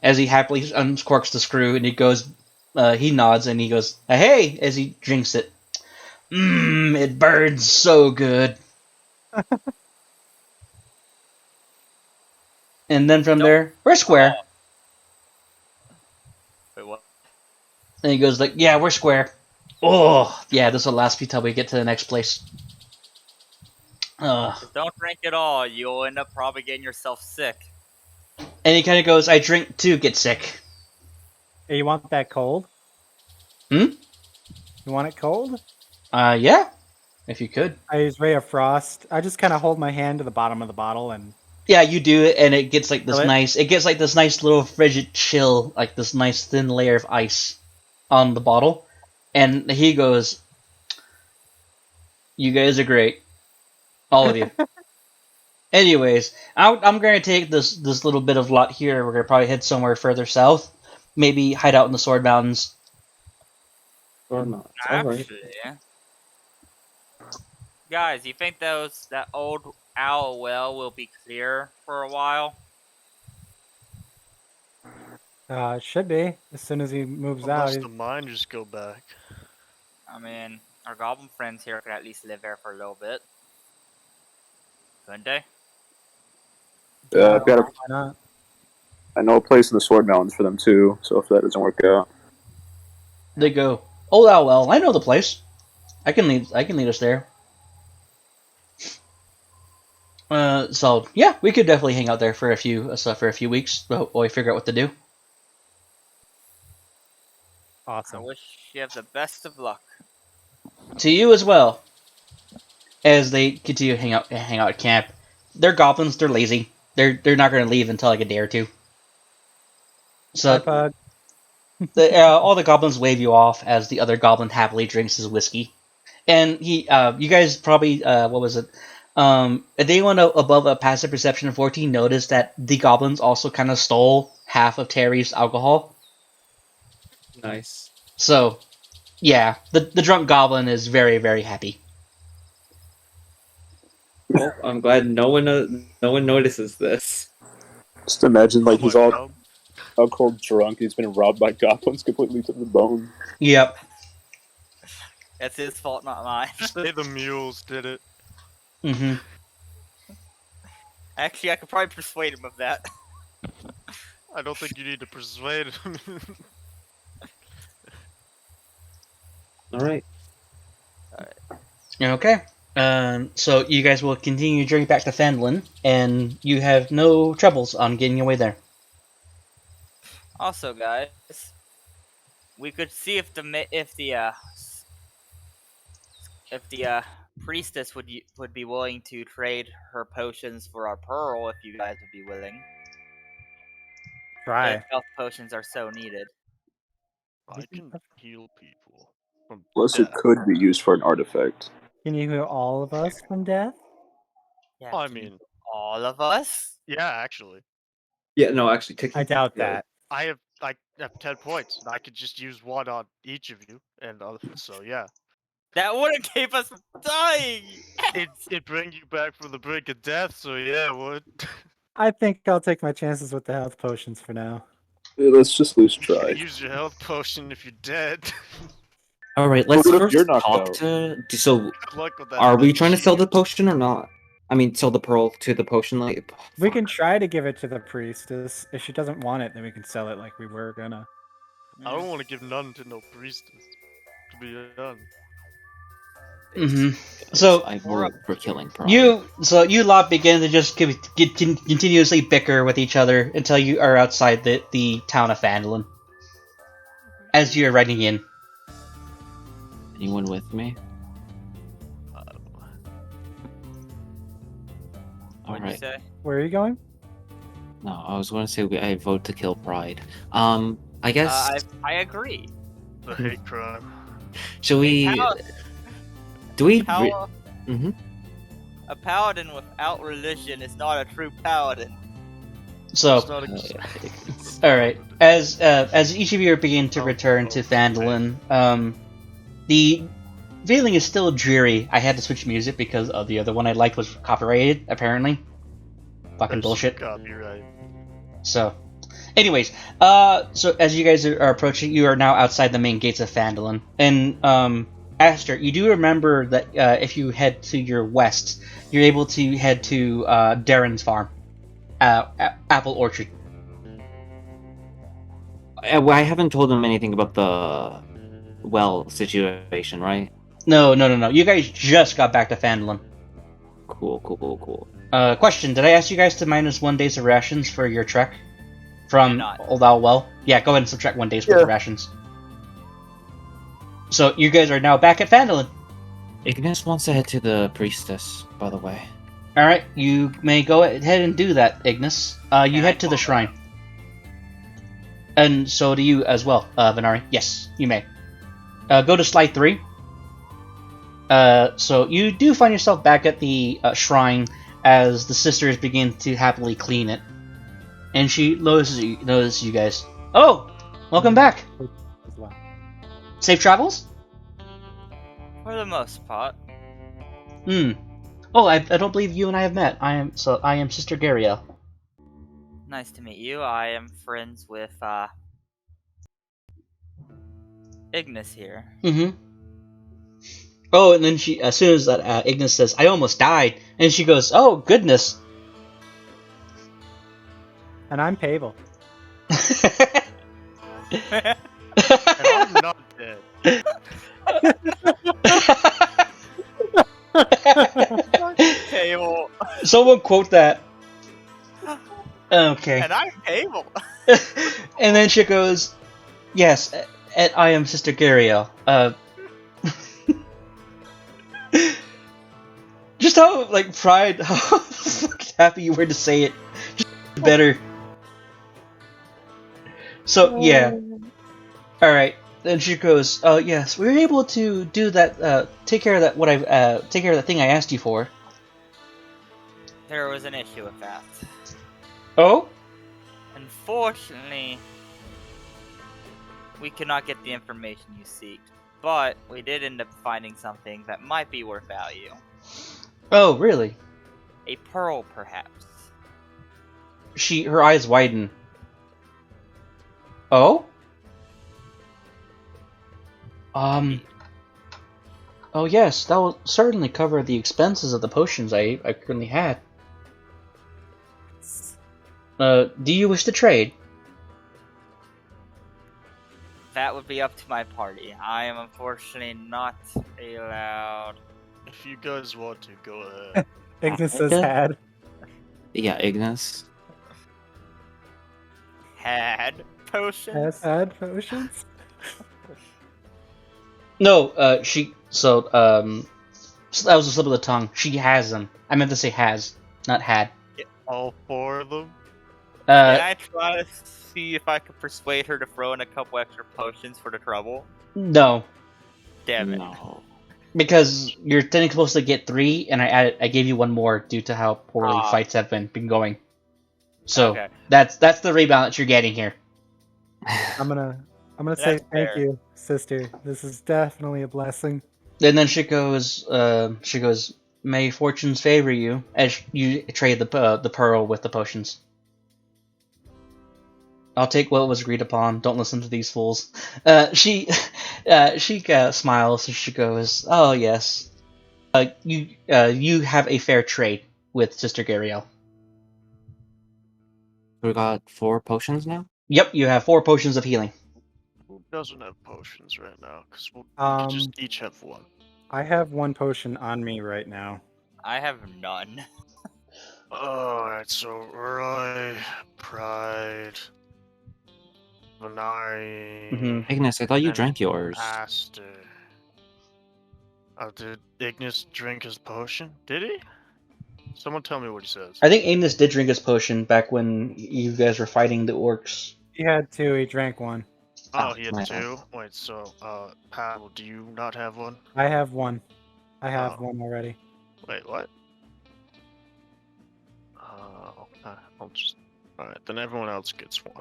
as he happily uncorks the screw, and he goes, he nods and he goes, hey, as he drinks it. It burns so good. And then from there, we're square. Wait, what? And he goes like, yeah, we're square. Oh, yeah, this will last me till we get to the next place. Just don't drink it all. You'll end up probably getting yourself sick. And he kind of goes, I drink to get sick. Hey, you want that cold? Hmm? You want it cold? Yeah, if you could. I use Ray of Frost. I just kind of hold my hand to the bottom of the bottle and... Yeah, you do it, and it gets like this Really? nice. It gets like this nice little frigid chill, like this nice thin layer of ice on the bottle. And he goes, "You guys are great, all of you." Anyways, I'm going to take this little bit of lot here. We're going to probably head somewhere further south, maybe hide out in the Sword Mountains. Or not. Alright. Actually, guys, you think that old owl well will be clear for a while? It should be. As soon as he moves out. Unless the mine just go back. I mean, our goblin friends here could at least live there for a little bit. Couldn't they? I've got a. Why not? I know a place in the Sword Mountains for them too. So if that doesn't work out, They go, oh, well, I know the place. I can lead us there. So yeah, we could definitely hang out there for a few weeks while we figure out what to do. I Awesome. wish you have the best of luck. To you as well. As they continue to hang out at camp, they're goblins. They're lazy. They're not going to leave until like a day or two. So Bye, all the goblins wave you off as the other goblin happily drinks his whiskey. And you guys probably, what was it? If anyone above a passive perception of 14 noticed that the goblins also kind of stole half of Terry's alcohol. Nice. So, yeah, the drunk goblin is very, very happy. Well, I'm glad no one notices this. just imagine like Oh he's my all God. alcohol drunk. He's been robbed by goblins completely to the bone. Yep. It's his fault, not mine. Say the mules did it. Mm-hmm. Actually, I could probably persuade him of that. I don't think you need to persuade him. All right. Okay. So you guys will continue your journey back to Phandalin, and you have no troubles on getting away there. Also, guys, we could see if the priestess would be willing to trade her potions for our pearl, if you guys would be willing. Try. If health potions are so needed. I can heal people from Plus, it death. could be used for an artifact. Can you heal all of us from death? Yeah, I can you- mean, all of us. yeah, actually. Yeah, no, actually, I doubt that. I have 10 points, and I could just use one on each of you, and so yeah. That wouldn't keep us from dying. It bring you back from the brink of death, so yeah, it would. I think I'll take my chances with the health potions for now. Yeah, let's just lose You try. can use your health potion if you're dead. All right, let's What if first you're knocked talk out? to. So, Good luck with that. are we trying to sell the cheat. potion or not? I mean, sell the pearl to the potion lady. We can try to give it to the priestess. If she doesn't want it, then we can sell it like we were gonna. I don't want to give none to no priestess. To be honest. Mm-hmm. So I vote for killing Pride. you lot begin to just continuously bicker with each other until you are outside the town of Phandalin. As you're riding in. Anyone with me? All What'd you right. say? Where are you going? No, I was going to say I vote to kill Pride. I guess. I agree. The hate crime. Should we? Do we? Mm-hmm. A paladin without religion is not a true paladin. So, It's not a- all right. As each of you begin to return to Phandalin, the feeling is still dreary. I had to switch music because the other one I liked was copyrighted. Apparently, fucking bullshit. Copyright. So, anyways, so as you guys are approaching, you are now outside the main gates of Phandalin, and Aster, you do remember that if you head to your west, you're able to head to Darren's farm, apple orchard. I haven't told them anything about the well situation, right? No. You guys just got back to Phandalin. Cool. Question: did I ask you guys to minus 1 day's of rations for your trek from Old Owl Well? Yeah, go ahead and subtract 1 day's worth of rations. So you guys are now back at Phandalin. Ignis wants to head to the priestess, by the way. Alright, you may go ahead and do that, Ignis. You head to the shrine. And so do you as well, Venari. Yes, you may. Go to slide 3. So you do find yourself back at the shrine as the sisters begin to happily clean it. And she notices you guys. Oh! Welcome back! Safe travels? For the most part. Oh, I don't believe you and I have met. I am Sister Gariel. Nice to meet you. I am friends with Ignis here. Mm-hmm. Oh, and then she, as soon as that Ignis says, "I almost died," and she goes, "Oh goodness." And I'm Pavel. And I'm not dead. Table. Someone quote that. Okay. And I'm Table. And then she goes, yes, and I am Sister Gariel. Just how, like, pride, how fucking happy you were to say it. Just better. So, yeah. Alright. Then she goes, oh, yes, we were able to do that, take care of that, take care of that thing I asked you for. There was an issue with that. Oh? Unfortunately, we could not get the information you seek, but we did end up finding something that might be worth value. Oh, really? A pearl, perhaps. Her eyes widen. Oh? Oh yes, that will certainly cover the expenses of the potions I currently had. Do you wish to trade? That would be up to my party. I am unfortunately not allowed. If you guys want to, go ahead. Ignis says Okay. had. Yeah, Ignis. Had potions? Has had potions? No, so that was a slip of the tongue. She has them. I meant to say has, not had. All 4 of them? Can I try to see if I could persuade her to throw in a couple extra potions for the trouble? No, Damn it. No. because you're technically supposed to get 3, and I gave you 1 more due to how poorly Ah. fights have been going. So Okay. that's the rebalance you're getting here. I'm gonna say That's thank fair. you, sister. This is definitely a blessing. And then she goes, may fortunes favor you, as you trade the pearl with the potions. I'll take what was agreed upon. Don't listen to these fools. She smiles and she goes, oh yes, you have a fair trade with Sister Gariel. We got 4 potions now? Yep, you have 4 potions of healing. Who doesn't have potions right now? Because we could Um, just each have 1. I have 1 potion on me right now. I have none. Alright, so Roy, Pride, Venari, Mm-hmm. Ignis, I thought you and drank yours. Aster. Oh, did Ignis drink his potion? Did he? Someone tell me what he says. I think Ignis did drink his potion back when you guys were fighting the orcs. He had 2, he drank 1. Oh, he had my 2? Wait, so, Pavel, do you not have 1? I have 1. I have Oh. 1 already. Wait, what? Okay, I'll just... Alright, then everyone else gets 1.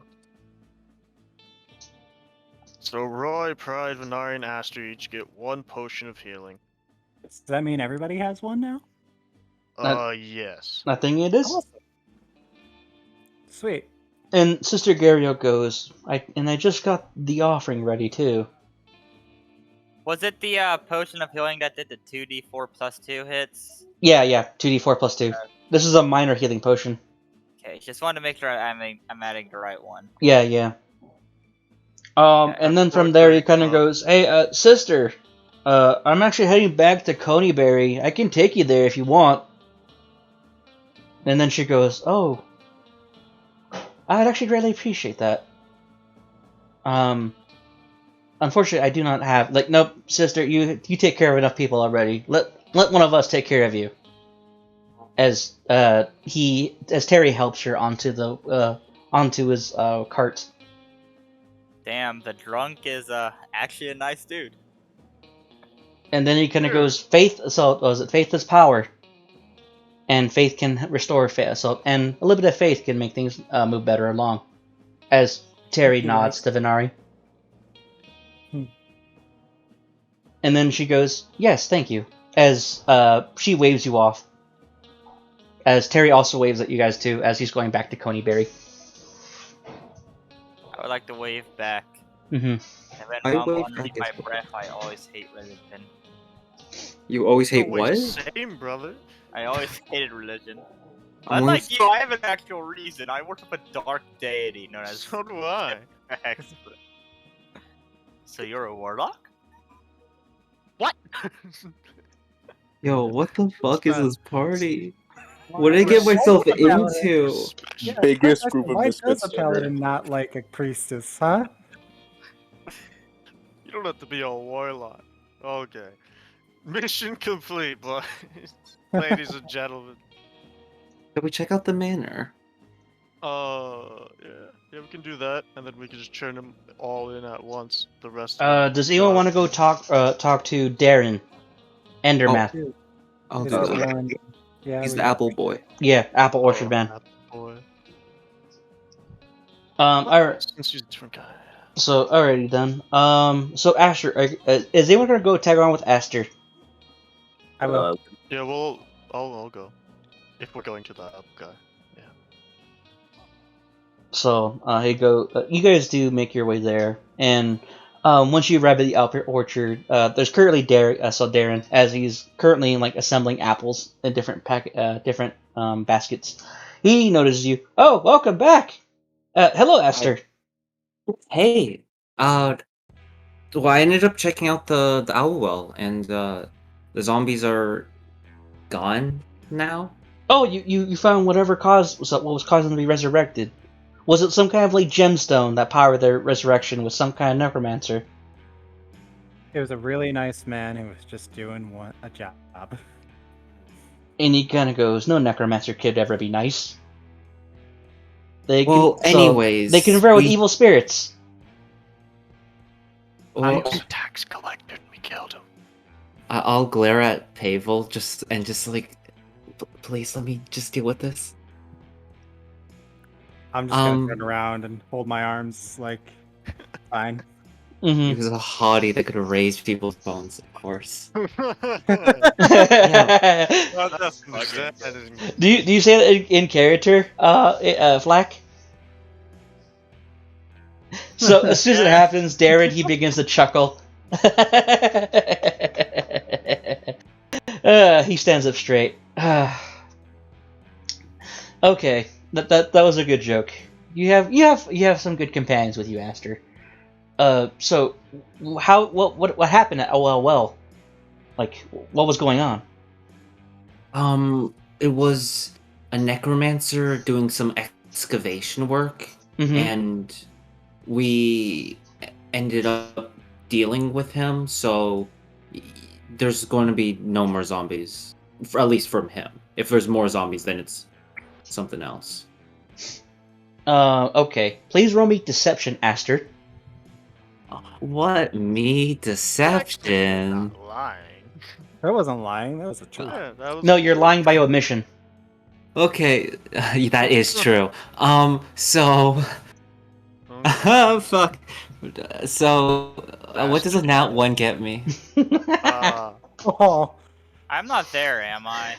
So Roy, Pride, Venari, and Aster each get 1 potion of healing. Does that mean everybody has 1 now? Yes. I think it is. Awesome. Sweet. And Sister Gariel goes, I just got the offering ready too. Was it the potion of healing that did the 2d4 plus 2 hits? Yeah, 2d4 plus 2. This is a minor healing potion. Okay, just wanted to make sure I'm adding the right one. Yeah. Okay. And then from there he kind of goes, hey, sister, I'm actually heading back to Coneyberry. I can take you there if you want. And then she goes, oh, I'd actually greatly appreciate that. Unfortunately, I do not have, nope, sister, you take care of enough people already. Let one of us take care of you. As Terry helps her onto his cart. Damn, the drunk is actually a nice dude. And then he kind of goes, faith. So was it faith is power, and faith can restore faith. So and a little bit of faith can make things move better along. As Terry nods to Venari. And then she goes, yes, thank you. As she waves you off. As Terry also waves at you guys too, as he's going back to Coneyberry. I would like to wave back. Mm-hmm. And then I while I'm wave underneath back my as well. breath, I always hate religion. You always hate Wait, what? same, brother. I always hated religion. Unlike you, I have an actual reason. I worship a dark deity known as So do I. Expert. So you're a warlock? What? Yo, what the fuck is Respect. this party? What did I get Why myself does a paladin- into? Yeah, Biggest actually, group of why does misfits a ever. paladin not like a priestess, huh? You don't have to be a warlock. Okay. Mission complete, boys. Ladies and gentlemen. Can we check out the manor? Yeah, we can do that, and then we can just churn them all in at once. The rest. Does anyone want to go talk to Darren Endermath? I'll Is do it that. Lauren? Yeah, He's we the got- apple boy. Yeah, Apple Orchard Man. Boy. Alright. Since he's a different guy. So alrighty then. So Aster, is anyone gonna go tag on with Aster? I will. Yeah, well, I'll go. If we're going to the up guy. Yeah. So here you go. You guys do make your way there, and once you arrive at the Apple Orchard, there's currently Darren, as he's currently like assembling apples in different baskets. He notices you. Oh, welcome back. Hello, Aster. Hey, well, I ended up checking out the owl well, and the zombies are gone now. Oh, you found what was causing them to be resurrected. Was it some kind of like gemstone that powered their resurrection with some kind of necromancer? It was a really nice man who was just doing a job. And he kind of goes, "No necromancer could ever be nice. Anyways, they convert with evil spirits." Well, Tax collected. We killed him. I'll glare at Pavel just like, please let me just deal with this. I'm just gonna turn around and hold my arms like, fine. He was a hottie that could raise people's bones, of course. Do you say that in character, Flack? So as soon as it happens, Darren, he begins to chuckle. He stands up straight. Okay, that was a good joke. You have some good companions with you, Aster. So what happened at well? Like, what was going on? It was a necromancer doing some excavation work, and we ended up dealing with him, so there's going to be no more zombies, at least from him. If there's more zombies, then it's something else. Okay. Please roll me deception, Aster. What? Me? Deception? Not lying. That wasn't lying. That was a truth. Yeah, that was No, you're lying by omission. Okay, that is true. So... fuck. So, what does a nat 1 get me? Oh. I'm not there, am I?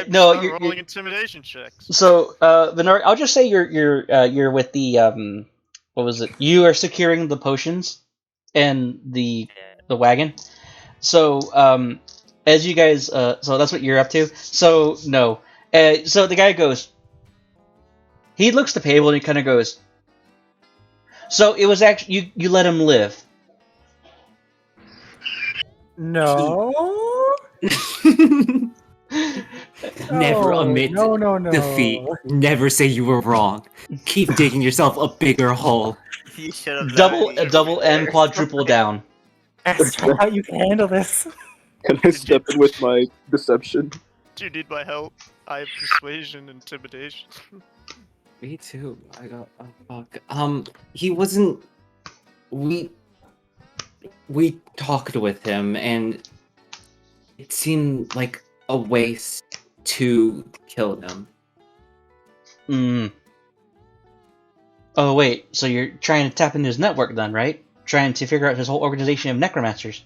No, rolling you're intimidation checks. So, Bernard, I'll just say you're with the what was it? You are securing the potions and the wagon. So, as you guys, so that's what you're up to. So no, so the guy goes. He looks to Pavel and he kind of goes. So it was actually you let him live. No. Never admit no. defeat. Never say you were wrong. Keep digging yourself a bigger hole. You should have Double and quadruple down. Aster, how you can handle this? Can I step in with my deception? Do you need my help? I have persuasion, intimidation. Me too. I got fuck. He wasn't. We talked with him, and it seemed like a waste to kill him. Oh wait, so you're trying to tap into his network then, right? Trying to figure out his whole organization of necromancers.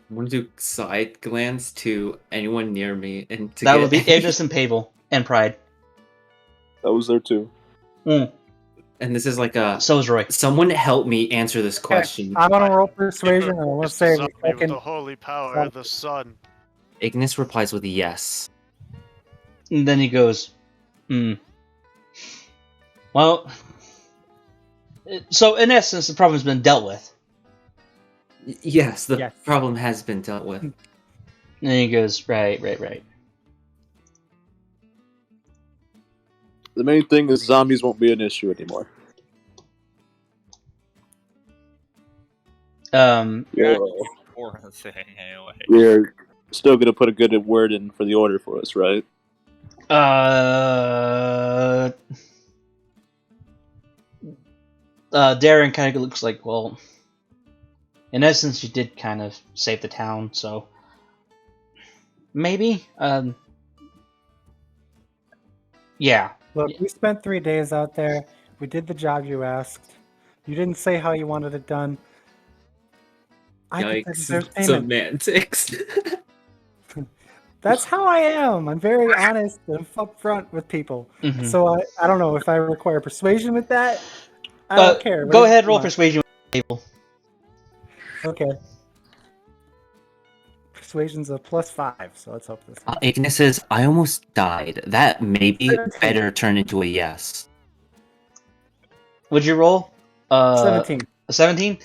I want to do side glance to anyone near me, and to that get would be Ignis and Pavel and Pride. That was there too. And this is like a. So is Roy. Someone help me answer this question. I'm gonna roll persuasion, and I'm gonna say we with fucking. the holy power of the sun. Ignis replies with yes. And then he goes, well, so in essence, the problem's been dealt with. Yes, the Yes. problem has been dealt with. And he goes, right. The main thing is zombies won't be an issue anymore. Yeah. Important thing, anyway. You're still gonna put a good word in for the order for us, right? Darren kind of looks like, well, in essence, you did kind of save the town, so maybe, yeah. Look, we spent 3 days out there. We did the job you asked. You didn't say how you wanted it done. I think that deserves payment. Semantics. That's how I am. I'm very honest and upfront with people. So I don't know if I require persuasion with that. I don't care. Go ahead, roll persuasion with people. Okay. Persuasion's a +5, so let's hope this. Ignis says, I almost died. That maybe better turn into a yes. Would you roll? 17. 17?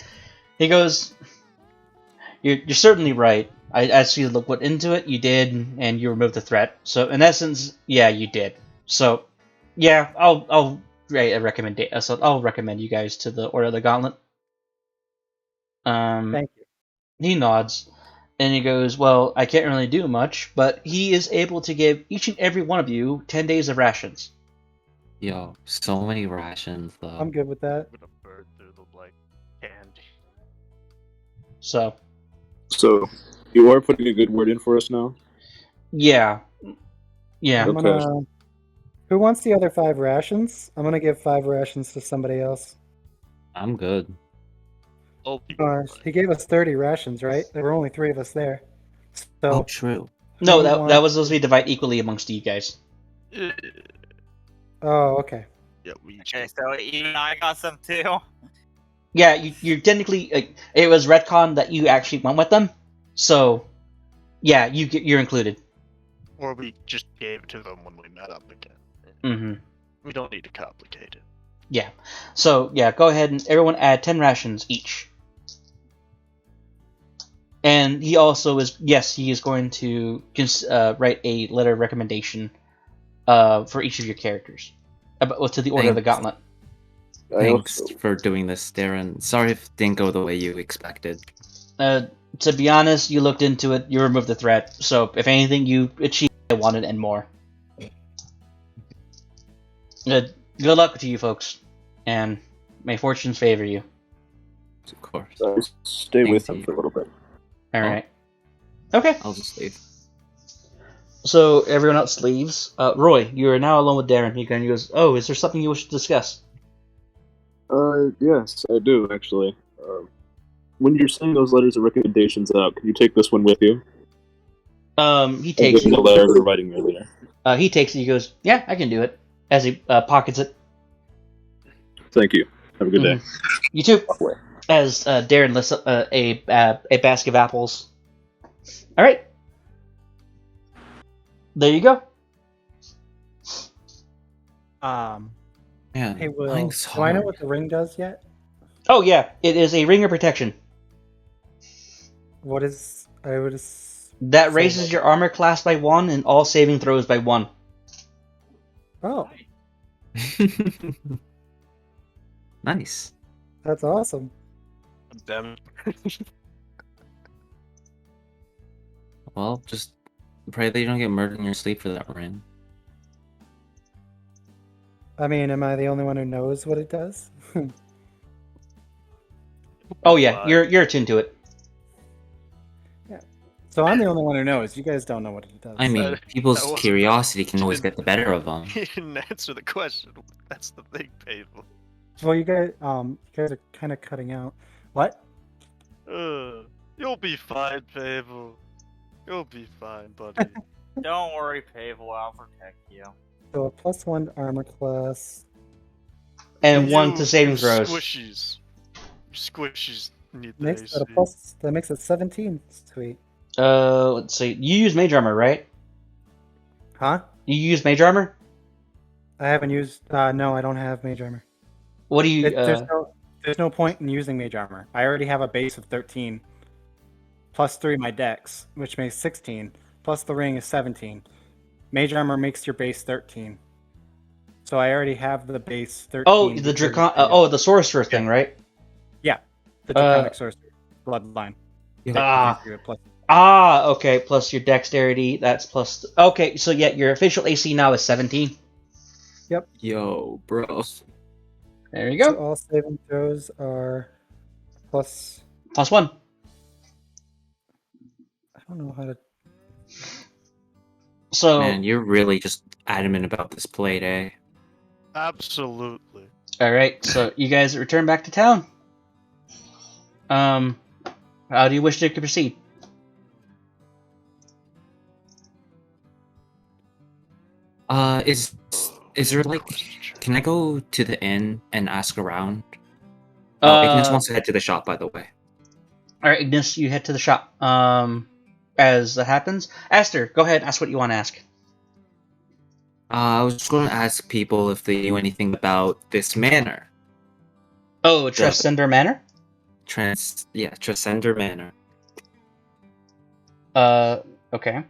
He goes, you're certainly right. I asked you to look into it, you did, and you removed the threat. So in essence, yeah, you did. So yeah, I'll recommend you guys to the Order of the Gauntlet. Thank you. He nods, and he goes, well, I can't really do much, but he is able to give each and every one of you 10 days of rations. Yo, so many rations, though. I'm good with that. I'm gonna burn through the, candy. So you are putting a good word in for us now? Yeah. Who wants the other 5 rations? I'm gonna give 5 rations to somebody else. I'm good. He gave us 30 rations, right? There were only 3 of us there. So true. No, that was supposed to be divided equally amongst you guys. Oh, okay. Yeah, Okay, so even I got some too. Yeah, you technically it was retcon that you actually went with them, so yeah, you're included. Or we just gave it to them when we met up again. We don't need to complicate it. Yeah. So yeah, go ahead and everyone add 10 rations each. And he also he is going to write a letter of recommendation for each of your characters to the Order of the Gauntlet. Thanks for doing this, Darren. Sorry if it didn't go the way you expected. To be honest, you looked into it, you removed the threat, so if anything, you achieved what I wanted and more. Good luck to you folks, and may fortunes favor you. Of course. Stay with him for a little bit. Alright. Okay. I'll just leave. So everyone else leaves. Roy, you are now alone with Darren. He goes, oh, is there something you wish to discuss? Yes, I do, actually. When you're sending those letters of recommendations out, can you take this one with you? He takes it. The letter we were writing earlier. He takes it. He goes, yeah, I can do it. As he pockets it. Thank you. Have a good day. You too. As Darren lifts up a basket of apples. All right. There you go. Man, Hey, Will, mine's do I know hard. what the ring does yet? Oh yeah, it is a ring of protection. What is? I would. That raises your armor class by 1 and all saving throws by 1. Oh, Nice. that's awesome. Damn. Well, just pray that you don't get murdered in your sleep for that ring. I mean, am I the only one who knows what it does? Oh yeah, you're attuned to it. So I'm the only one who knows. You guys don't know what it does. I mean, people's curiosity can always get the better of them. You didn't answer the question. That's the thing, Pavel. Well, you guys are kind of cutting out. What? You'll be fine, Pavel. You'll be fine, buddy. Don't worry, Pavel. I'll protect you. So a +1 armor class. And 1 to saving throws. Squishies. Squishies need the Makes AC. that makes it 17. Sweet. Let's see. You use mage armor, right? Huh? You You use mage armor? I haven't used. No, I don't have mage armor. What do you? There's no point in using mage armor. I already have a base of 13, plus 3 my dex, which makes 16. Plus the ring is 17. Mage armor makes your base 13. So I already have the base 13. Oh, the the sorcerer thing, right? Yeah, the draconic sorcerer bloodline. Okay. Plus your dexterity. That's plus. Okay, so yeah, your official AC now is 17. Yep. Yo, bro. There you go. So all saving throws are plus 1. I don't know how to. So man, you're really just adamant about this plate, eh? Absolutely. All right, so you guys return back to town. How do you wish to proceed? Is there like, can I go to the inn and ask around? Ignis wants to head to the shop, by the way. All right, Ignis, you head to the shop. As that happens, Aster, go ahead, ask what you want to ask. I was just going to ask people if they knew anything about this manor. Oh, Transcender Manor? Transcender Manor. Okay.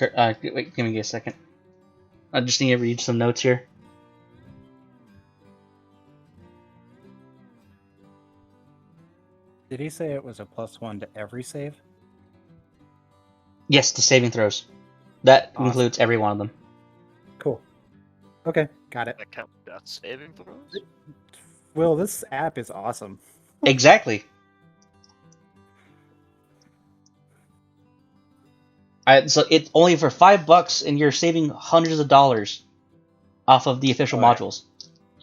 Wait, give me a second. I just need to read some notes here. Did he say it was a +1 to every save? Yes, the saving throws. That includes every one of them. Cool. Okay, got it. That counts death saving throws? Will, this app is awesome. Exactly. So it's only for $5, and you're saving hundreds of dollars off of the official modules.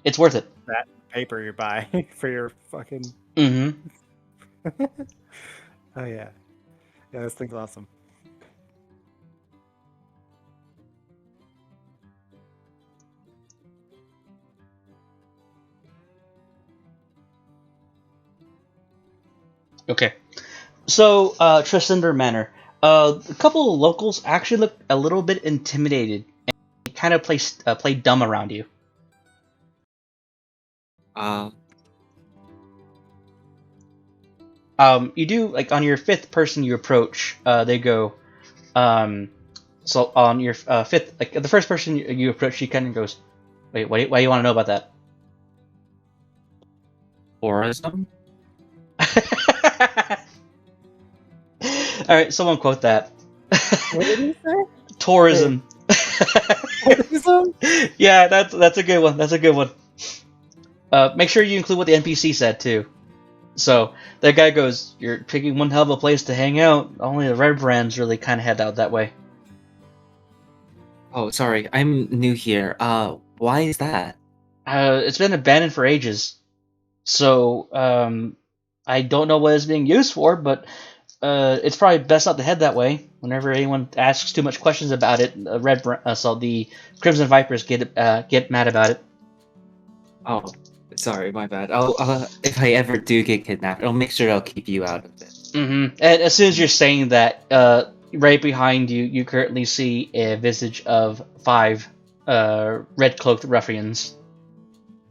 It's worth it. That paper you buy for your fucking. Mm-hmm. Oh yeah, this thing's awesome. Okay. So, Transcender Manor. A couple of locals actually look a little bit intimidated and kind of play dumb around you. You do, like, on your 5th person you approach, they go, so on your 5th, like, the first person you approach, she kind of goes, wait, why do you want to know about that? Tourism? Alright, someone quote that. What did he say? Tourism. Tourism? Yeah, that's a good one. That's a good one. Make sure you include what the NPC said, too. So, that guy goes, you're picking one hell of a place to hang out. Only the red brands really kind of head out that way. Oh, sorry, I'm new here. Why is that? It's been abandoned for ages. So, I don't know what it's being used for, but it's probably best not to head that way. Whenever anyone asks too much questions about it, so the Crimson Vipers get mad about it. Oh, sorry, my bad. If I ever do get kidnapped, I'll make sure I'll keep you out of it. Mm-hmm. And as soon as you're saying that, right behind you, you currently see a visage of 5 red-cloaked ruffians.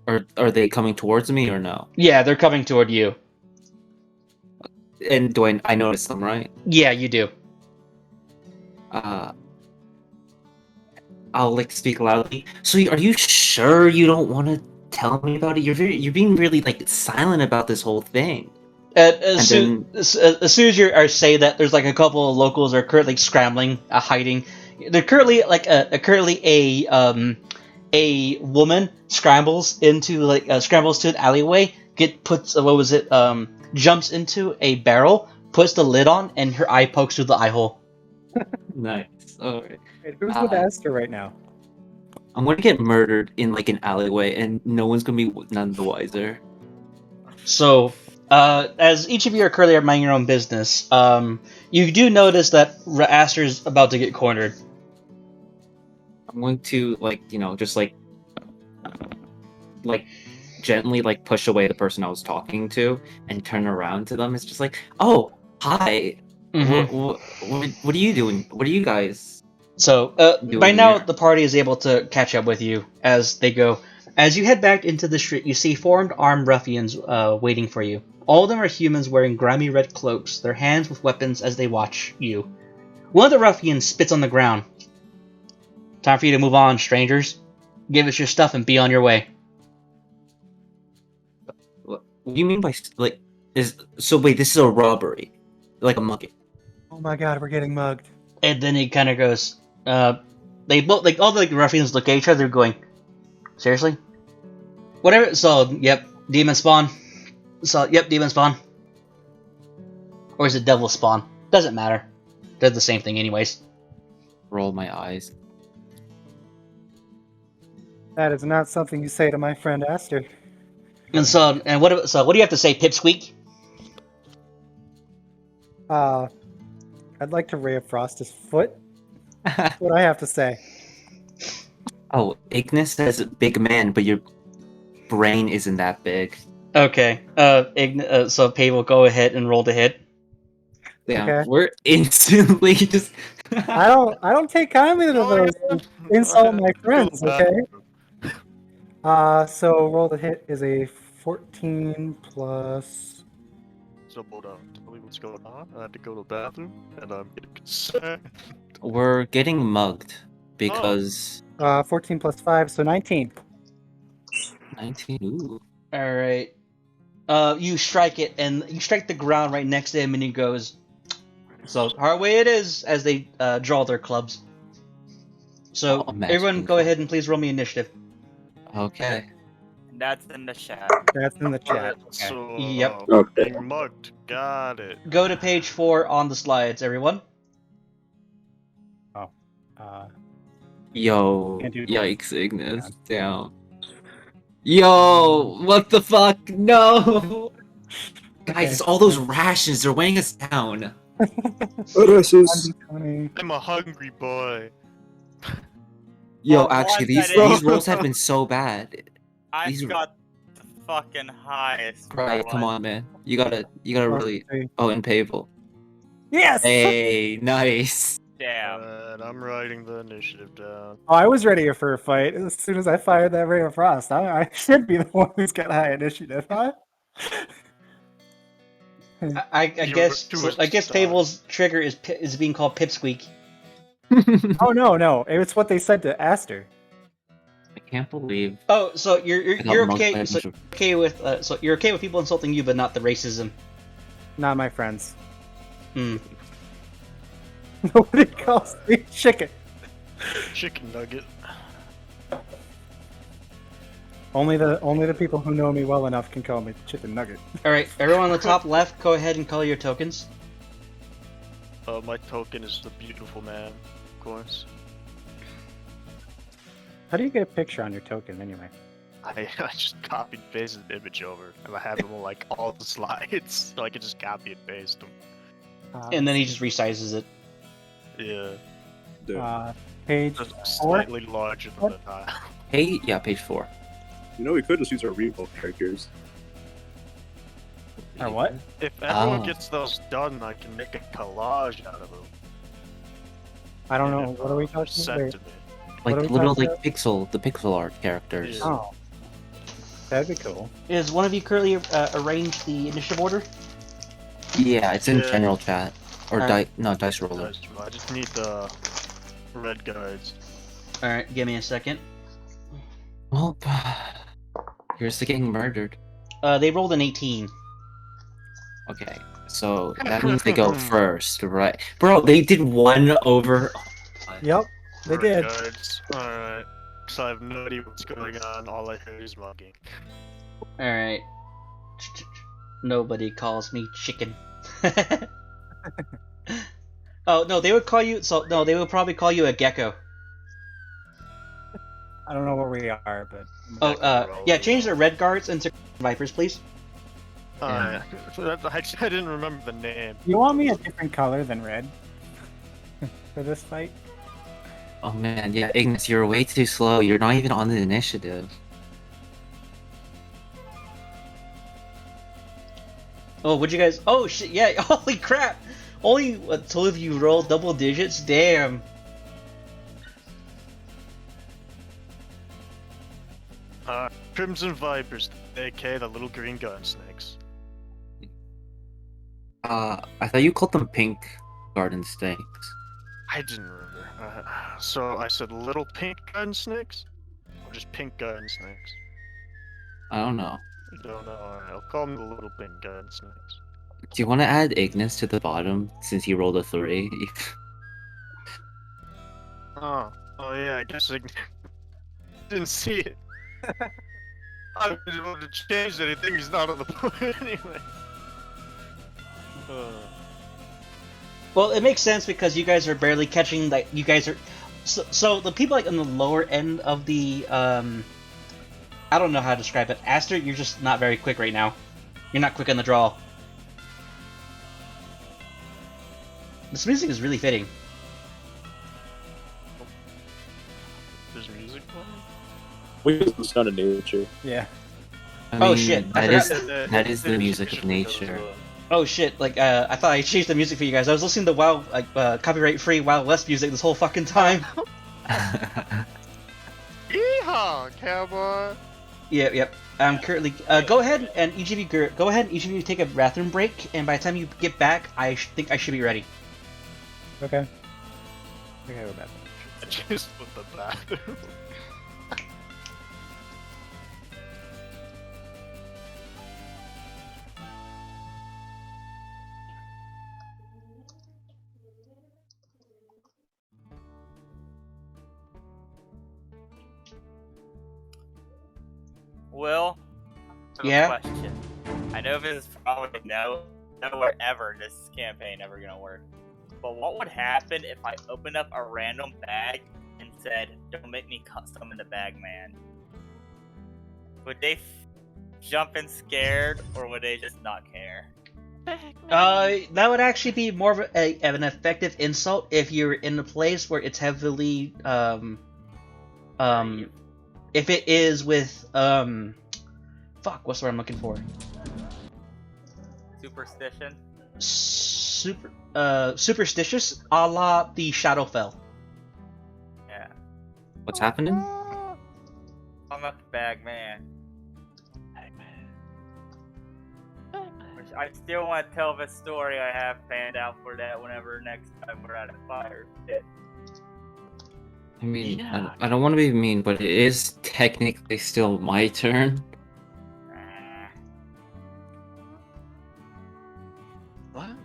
Are they coming towards me or no? Yeah, they're coming toward you. And do I notice them, right? Yeah, you do. I'll like speak loudly. So are you sure you don't want to tell me about it? You're being really like silent about this whole thing. As soon as you say that, there's like a couple of locals are currently scrambling, hiding. They're currently like a woman scrambles to an alleyway, jumps into a barrel, puts the lid on, and her eye pokes through the eye hole. Nice. Alright. Who's with Aster right now? I'm gonna get murdered in like an alleyway, and no one's gonna be none the wiser. So, as each of you are currently minding your own business, you do notice that Aster's about to get cornered. I'm going to just gently push away the person I was talking to and turn around to them. It's just like, oh, hi. What are you doing? What are you guys So, doing by now, here? the party is able to catch up with you as they go. As you head back into the street, you see four armed ruffians waiting for you. All of them are humans wearing grimy red cloaks, their hands with weapons as they watch you. One of the ruffians spits on the ground. Time for you to move on, strangers. Give us your stuff and be on your way. What do you mean by like? Wait, this is a robbery, like a mugging. Oh my god, we're getting mugged. And then he kind of goes, they both, like, all the ruffians look at each other going, seriously? Whatever, so, yep, demon spawn. So, yep, demon spawn. Or is it devil spawn? Doesn't matter. They're the same thing anyways. Roll my eyes. That is not something you say to my friend Aster. And so what do you have to say, Pipsqueak? I'd like to Ray of Frost his foot. That's what I have to say. Oh, Ignis says big man, but your brain isn't that big. Okay, so Pay will go ahead and roll to hit. Yeah, Okay. we're instantly just. I don't take kindly to those insult my friends, okay? So roll to hit is a 14 plus. So hold on, tell me what's going on. I had to go to the bathroom, and I'm getting concerned. We're getting mugged because 14 plus 5, so 19. 19. Ooh. All right. You strike it, and you strike the ground right next to him, and he goes, so hard way it is, as they draw their clubs. So everyone go ahead and please roll me initiative. Okay. That's in the chat. That's in the chat. Alright, so Yep. being mugged. Got it. Go to page 4 on the slides, everyone. Yo, Can't do that. yikes, Ignis. Down. Yo, what the fuck? No! Guys, it's all those rations. They're weighing us down. Odysseus. I'm a hungry boy. Yo, Well, actually, one that these is- rolls have been so bad. I These- got the fucking highest. Right, come on, man. You gotta really. Oh, and Pavel. Yes! Hey, nice. Damn. And I'm writing the initiative down. Oh, I was ready for a fight. As soon as I fired that Ray of Frost, I should be the one who's got high initiative, huh? I You're guess too I guess star. Pable's trigger is being called Pipsqueak. Oh no, it's what they said to Aster. I can't believe. Oh, so you're I got okay? mugged So by a okay with so you're okay with people insulting you, but not the racism. Not my friends. Hmm. Nobody calls me chicken. Chicken nugget. Only the people who know me well enough can call me chicken nugget. All right, everyone on the top left, go ahead and color your tokens. My token is the beautiful man, of course. How do you get a picture on your token anyway? I just copied and pasted the image over, and I have them on like all the slides, so I can just copy and paste them. And then he just resizes it. Yeah, Page just 4. slightly larger than the tile. Hey, yeah, page 4. You know, we could just use our revolt characters. Or what? If everyone Oh. gets those done, I can make a collage out of them. I don't know. And if, What are we they're talking sent about? to me. Like What are the we little talking like the pixel art characters. Yeah. Oh, that'd be cool. Is one of you currently arranged the initiative order? Yeah, it's in Yeah. general chat or Alright. dice roller. I just need the red guides. All right, give me a second. Well, here's to getting murdered. They rolled an 18. Okay, so that means they go first, right? Bro, they did 1 over. Yep, they Red did. guides. Alright. So I have no idea what's going on. All I heard is mugging. All right. Nobody calls me chicken. Oh no, they would call you. So no, they would probably call you a gecko. I don't know where we are, but Oh, yeah. Change the red guards into vipers, please. Alright. Actually, I didn't remember the name. you want me a different color than red for this fight? Oh man, yeah, Ignis, you're way too slow. You're not even on the initiative. Oh, would you guys? Oh shit! Yeah. Holy crap! Only two of you roll double digits? Damn. Crimson Vipers, aka the little green gun snakes. I thought you called them pink garden snakes. I didn't remember. So I said little pink garden snakes? Or just pink garden snakes? I don't know. I don't know. Alright, I'll call them the little pink garden snakes. Do you want to add Ignis to the bottom since he rolled a 3? Oh yeah, I guess I didn't see it. I didn't want to change anything, he's not on the board anyway. Well, it makes sense because you guys are barely catching, like, you guys are... So the people, like, on the lower end of the, I don't know how to describe it. Aster, you're just not very quick right now. You're not quick on the draw. This music is really fitting. There's music playing? We use the sound of nature. Yeah. I mean, shit, I that is the music of nature. Oh shit, like, I thought I changed the music for you guys. I was listening to Wild, like, copyright-free Wild West music this whole fucking time. Yeehaw, cowboy! Yep. I'm currently, go ahead and each of you take a bathroom break, and by the time you get back, I think I should be ready. Okay. Okay, we're back. I just put the bathroom. Will, I have a Yeah? question. I know this is probably nowhere ever this campaign ever gonna work. But what would happen if I opened up a random bag and said, "Don't make me custom in the bag, man"? Would they jump in scared, or would they just not care? That would actually be more of an effective insult if you're in a place where it's heavily, if it is with, fuck, what's the word I'm looking for? Superstition? Superstitious, a la the Shadowfell. Yeah. What's happening? I'm a bag man. Which I still want to tell the story I have planned out for that whenever next time we're at a fire pit. I mean, I don't want to be mean, but it is technically still my turn. What?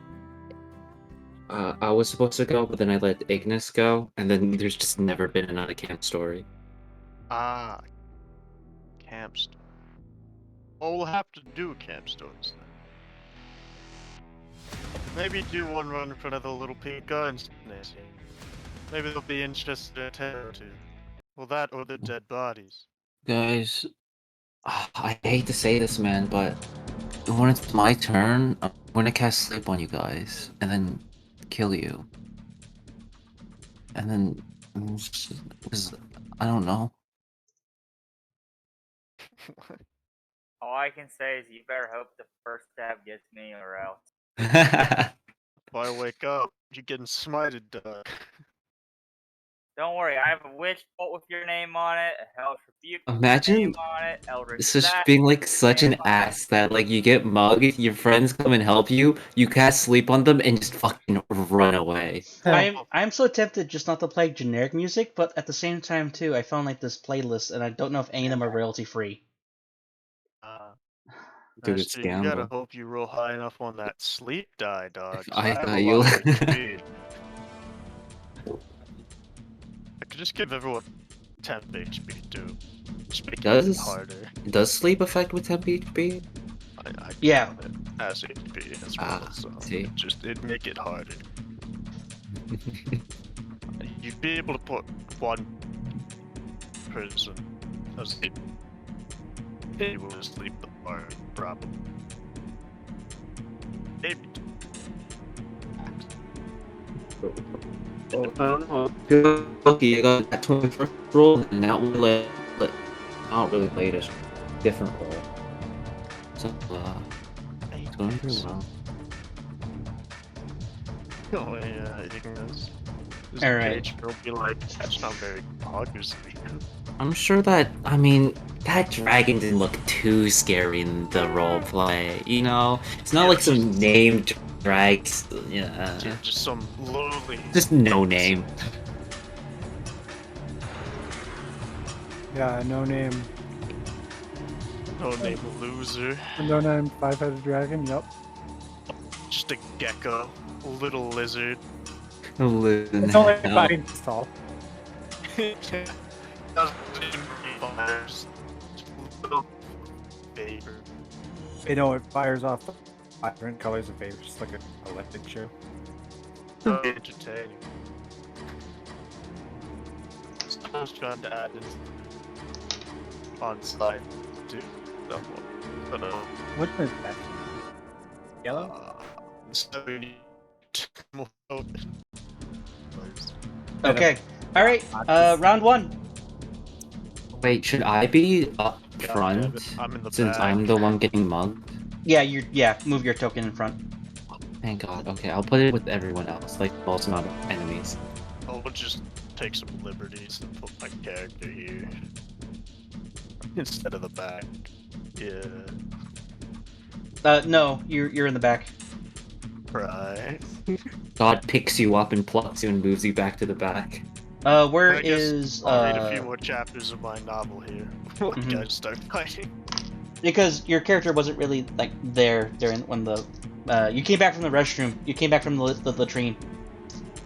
I was supposed to go, but then I let Ignis go, and then there's just never been another camp story. Camp story. Well, we'll have to do camp stories then. Maybe do one run in front of the little pink guns. Maybe they'll be interested in a tale or two. Well, that or the dead bodies. Guys, I hate to say this, man, but when it's my turn, I'm gonna cast Sleep on you guys, and then kill you. And then, because I don't know. All I can say is you better hope the first stab gets me or else. If I wake up, you're getting smited, dog. Don't worry, I have a witch bolt with your name on it, a hellish rebuke with your Imagine name on it, eldritch it's just blast being like with your such an name on it. ass that like you get mugged, your friends come and help you, you cast Sleep on them, and just fucking run away. I'm so tempted just not to play generic music, but at the same time too, I found like this playlist, and I don't know if any of them are royalty free. Dude, it's You gotta gamble. hope you roll high enough on that sleep die, dog. 'cause I have thought a you- lot of HP. I could just give everyone 10 HP too. Just make it Does harder. does sleep affect with temp HP? I Yeah. count it as HP as well, so see. it'd make it harder. You'd be able to put one person asleep. Able to sleep the part, probably. Maybe I don't know. Feel lucky I got that 21st roll, and that one not really latest, different roll. So, it's going pretty well. Oh yeah, Ignis. This All right. page will be like, that's not very obvious. I'm sure that, I mean, that dragon didn't look too scary in the roleplay, you know? It's not Yeah, like some named drags, yeah. Just some lowly. Just no name. Yeah, no name. No name loser. No name 5-headed dragon. Yep. Just a gecko. A little lizard. It's only 5 inches tall. Doesn't even fire, just a little vapor. You know, it fires off different colors of vapor, just like an electric show. So entertaining. I was trying to add in on slide 2. That one. But Which one is that? Yellow? So we need more open. Okay. All right. Round 1. Wait, should I be up front? I'm in the Since back. I'm the one getting mugged? Yeah. Move your token in front. Thank God. Okay, I'll put it with everyone else, like most amount of enemies. I'll just take some liberties and put my character here. Instead of the back. Yeah. No, you're in the back. Right. God picks you up and plucks you and moves you back to the back. Where I guess is I'll read a few more chapters of my novel here. Before you guys start fighting. Because your character wasn't really like there during when the you came back from the restroom. You came back from the latrine.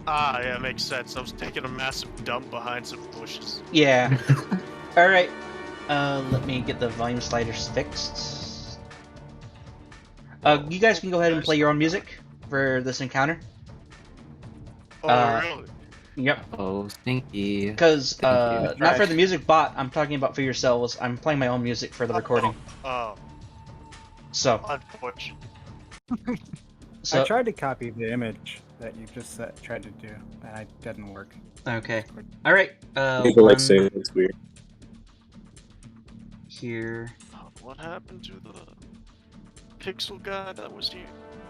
Ah, yeah, makes sense. I was taking a massive dump behind some bushes. Yeah. All right. Let me get the volume sliders fixed. You guys can go ahead and play your own music for this encounter. Oh, really? Yep. Oh, stinky. Because Thank you. not for the music bot, I'm talking about for yourselves. I'm playing my own music for the recording. Oh, So, unfortunate. so I tried to copy the image that you just tried to do, and it didn't work. okay. All right. People like One saying it's weird. here. What happened to the pixel guy that was here?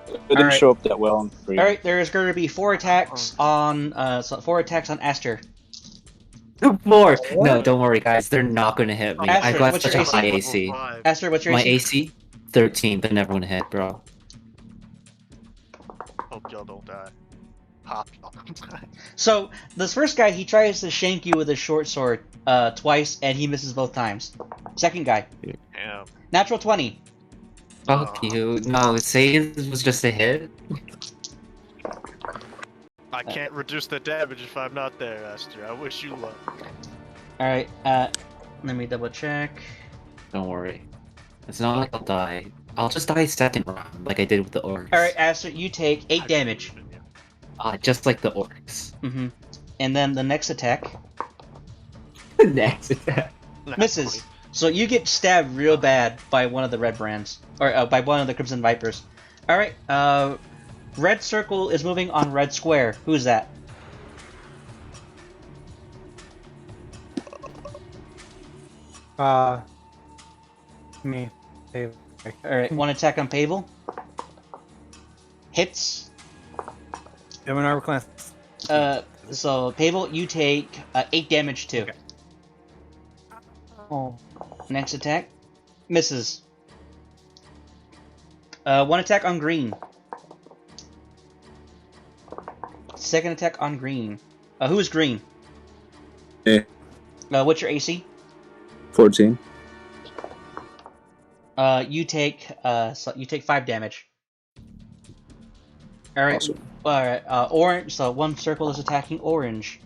It didn't Alright. show up that well on screen. All right. There's going to be 4 attacks on 4 attacks on Aster. 4! No, don't worry, guys. They're not gonna hit me. Aster, I've got what's such your a high Level AC. 5. Aster, what's your My AC? AC? 13. They're never gonna hit, bro. Hope y'all don't die. Hop y'all don't die. So this first guy, he tries to shank you with his short sword twice, and he misses both times. Second guy, Damn. natural 20. Fuck you. No, say this was just a hit. I can't reduce the damage if I'm not there, Aster. I wish you luck. All right. Let me double check. Don't worry. It's not like I'll die. I'll just die second round, like I did with the orcs. All right, Aster, you take 8 damage. Just like the orcs. Mm-hmm. And then the next attack Next attack. misses. So you get stabbed real bad by one of the red brands, or by one of the Crimson Vipers. All right. Red circle is moving on red square. Who's that? Me. Hey, Alright, 1 attack on Pavel. Hits. I'm an armor class. So Pavel, you take 8 damage too. Okay. Oh. Next attack. Misses. 1 attack on green. Second attack on green. Who is green? Eh. What's your AC? 14. You take 5 damage. All right. Awesome. All right. Orange. So 1 circle is attacking orange.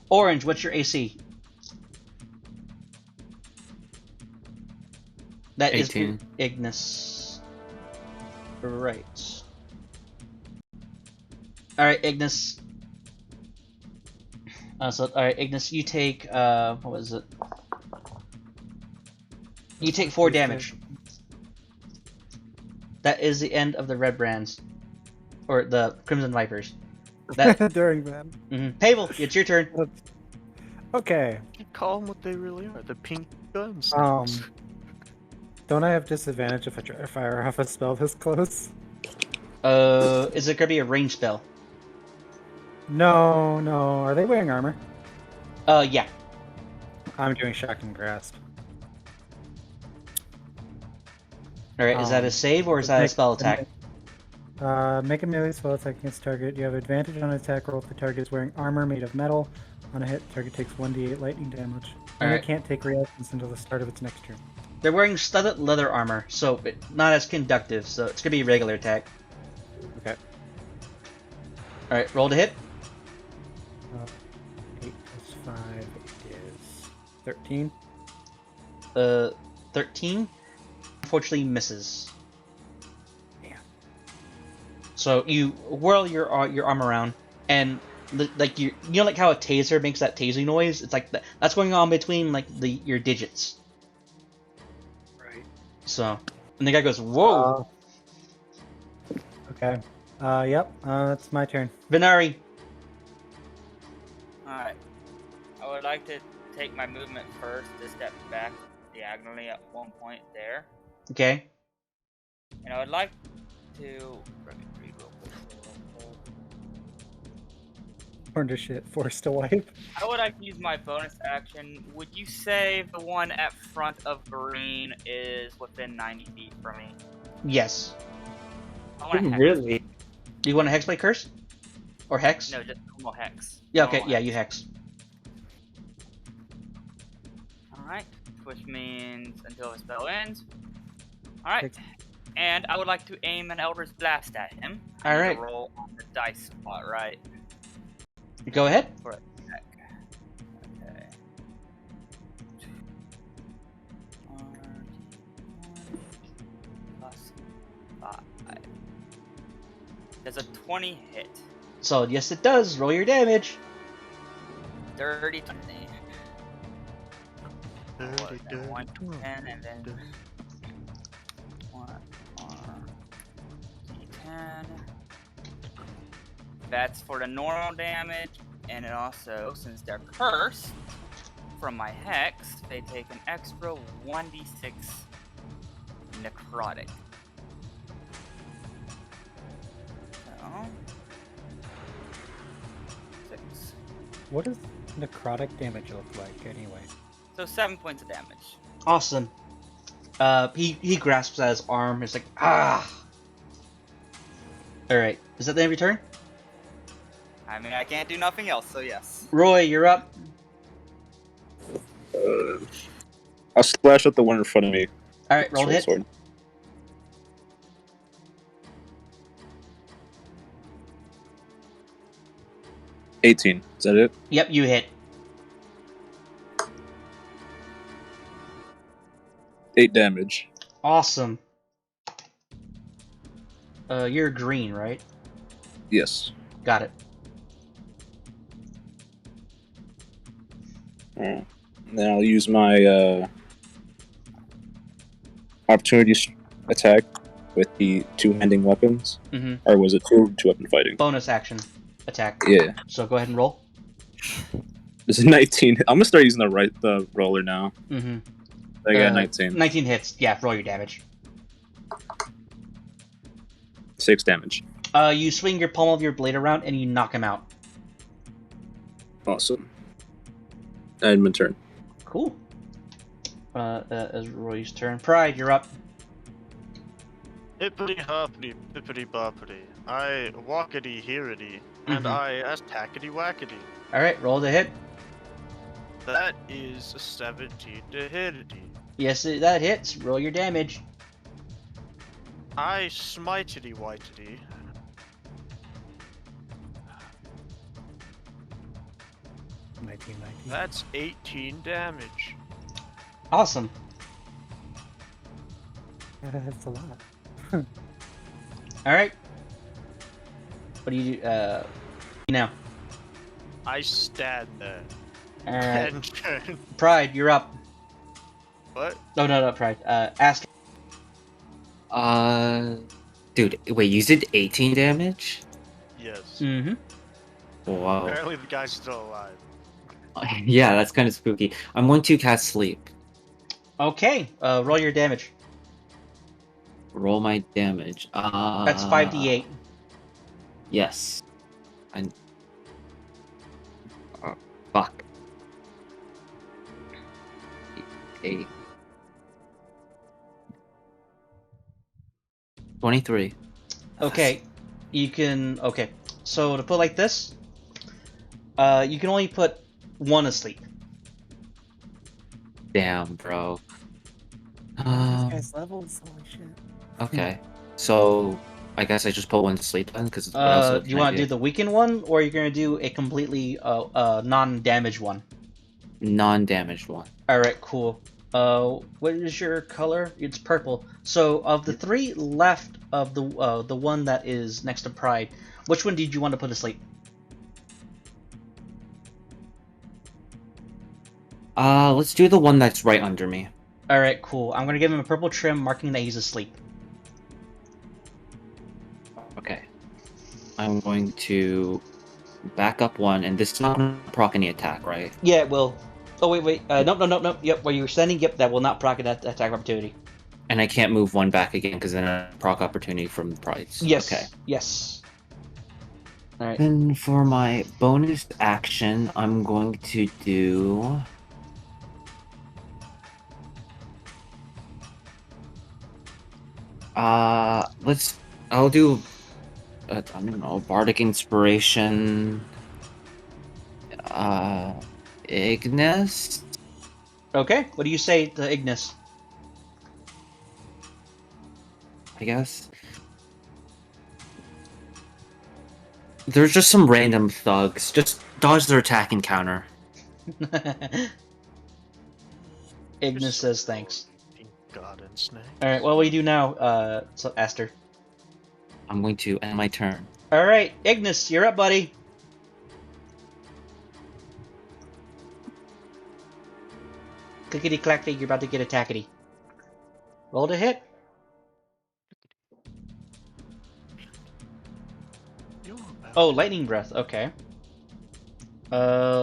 Orange. What's your AC? That 18. is Ignis. Right. All right, Ignis. All right, Ignis. You take what was it? You take 4 damage. That is the end of the red brands, or the Crimson Vipers. That During that. Pavel, it's your turn. Okay. You call them what they really are. The pink guns. Don't I have disadvantage if I try to fire off a spell this close? Is it gonna be a range spell? No, no. Are they wearing armor? Yeah. I'm doing shocking grasp. Alright, is that a save or is that a spell attack? Make a melee spell attack against target. You have advantage on attack roll if the target is wearing armor made of metal. On a hit, target takes 1d8 lightning damage. And it can't take reactions until the start of its next turn. They're wearing studded leather armor, so not as conductive, so it's gonna be a regular attack. Okay. Alright, roll to hit. 8 plus 5 is 13. 13. Unfortunately misses. Yeah. So you whirl your arm around, and like you know like how a taser makes that tasing noise? It's like that's going on between like your digits. Right. So, and the guy goes, "Whoa!" Okay. Yep. That's my turn. Venari. Alright. I would like to take my movement first to step back diagonally at one point there. Okay. And I would like to... Let me read real quick. Turn to shit. Forced to wipe. I would like to use my bonus action. Would you say the one at front of green is within 90 feet from me? Yes. I want to hex. Really? Do you want a hexblade curse? Or hex? No, just normal hex. Yeah. Okay. Normal Yeah, hex. you hex. Alright. Which means until the spell ends. Alright. And I would like to aim an Elder's Blast at him. I need to Alright. roll on the dice spot, right? Go ahead. For attack. Okay. Plus 5. Does a 20 hit? So yes, it does. Roll your damage. Dirty 20. Dirty, dirty, 110 and then 1 more d10. That's for the normal damage, and it also, since they're cursed from my hex, they take an extra 1d6 necrotic. So, 6. What does necrotic damage look like anyway? So 7 points of damage. Awesome. He grasps at his arm. It's like ah. All right. Is that the end of your turn? I mean, I can't do nothing else, so yes. Roy, you're up. I'll slash at the one in front of me. All right, roll to hit. Sword. 18. Is that it? Yep, you hit. 8 damage. Awesome. You're green, right? Yes. Got it. Then I'll use my opportunity attack with the two-handing weapons. Mm-hmm. Or was it two-weapon fighting? Bonus action attack. Yeah. So go ahead and roll. This is 19. I'm gonna start using the roller now. Mm-hmm. I got 19. 19 hits. Yeah, roll your damage. 6 damage. You swing your pommel of your blade around and you knock him out. Awesome. And my turn. Cool. As Roy's turn. Pride, you're up. Hippity hoppity, bippity boppity. I walkity hearity, and I attackity whackity. Alright, roll to hit. That is a 17 to hitity. Yes, that hits. Roll your damage. I smitity whitety. That's 18 damage. Awesome. That's a lot. Alright. What do you do? Now. I stand there. Alright. And turn. Pride, you're up. What? No, Pride. Aster. Dude, wait, you did 18 damage? Yes. Mm-hmm. Wow. Apparently the guy's still alive. Yeah, that's kind of spooky. I'm going to cast Sleep. Okay, roll your damage. roll my damage. That's 5d8. Yes. Fuck. 8. 23. Okay, you can. Okay, so to put it like this, you can only put one asleep. Damn, bro. This guy's levels, holy shit. Okay, so I guess I just put one to sleep then, because what else? Do you want to do the weakened one, or you're gonna do a completely non-damaged one? Non-damaged one. All right, cool. What is your color? It's purple. So of the 3 left of the one that is next to Pride, which one did you want to put to sleep? Let's do the one that's right under me. All right, cool. I'm gonna give him a purple trim, marking that he's asleep. Okay. I'm going to back up 1, and this is not going to proc any attack, right? Yeah, it will. Oh wait. Nope. Yep, where you were standing. Yep, that will not proc that attack opportunity. And I can't move 1 back again because then I proc opportunity from Prides. Yes. Okay. Yes. All right. Then for my bonus action, I'm going to do. I'll do. I don't know, Bardic Inspiration. Ignis. Okay. What do you say to Ignis? I guess. There's just some random thugs. Just dodge their attack and counter. Ignis says thanks. God and snake. Alright, what will you do now, so Aster? I'm going to end my turn. Alright, Ignis, you're up, buddy. Clickety clackety, you're about to get attackety. Roll to hit. Oh, lightning breath, okay.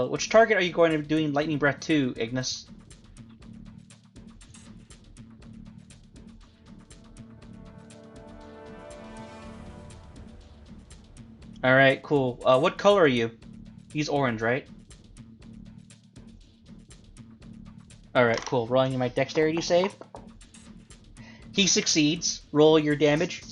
Which target are you going to be doing lightning breath to, Ignis? Alright, cool. What color are you? He's orange, right? Alright, cool. Rolling my dexterity save. He succeeds. Roll your damage.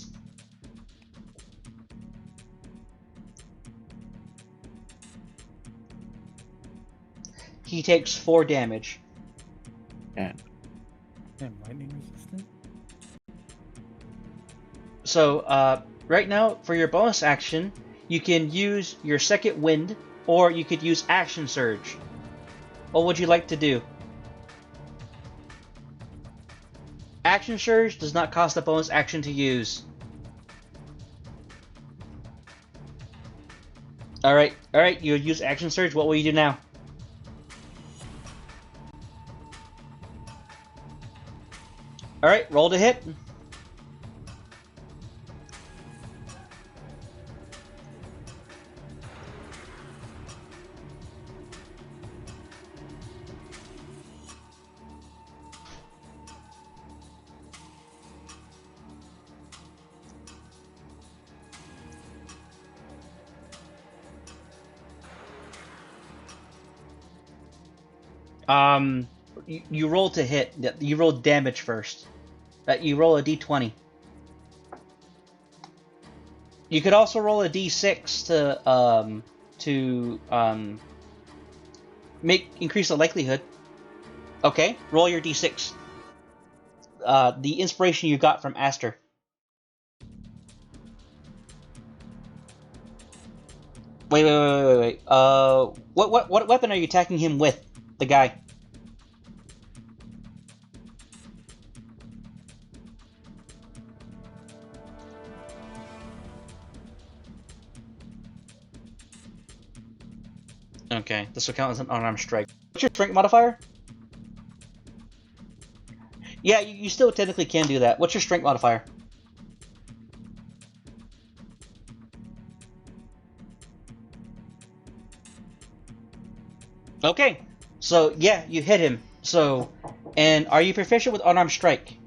He takes 4 damage. Yeah. Damn, lightning resistant? So, right now, for your bonus action, you can use your second wind, or you could use action surge. What would you like to do? Action surge does not cost a bonus action to use. Alright, you use action surge. What will you do now? Alright, roll to hit. You roll to hit. You roll damage first. You roll a d20. You could also roll a d6 to increase the likelihood. Okay, roll your d6. The inspiration you got from Aster. Wait. What weapon are you attacking him with? The guy. Okay, this will count as an unarmed strike. What's your strength modifier? Yeah, you still technically can do that. What's your strength modifier? Okay, so yeah, you hit him. So, and are you proficient with unarmed strike?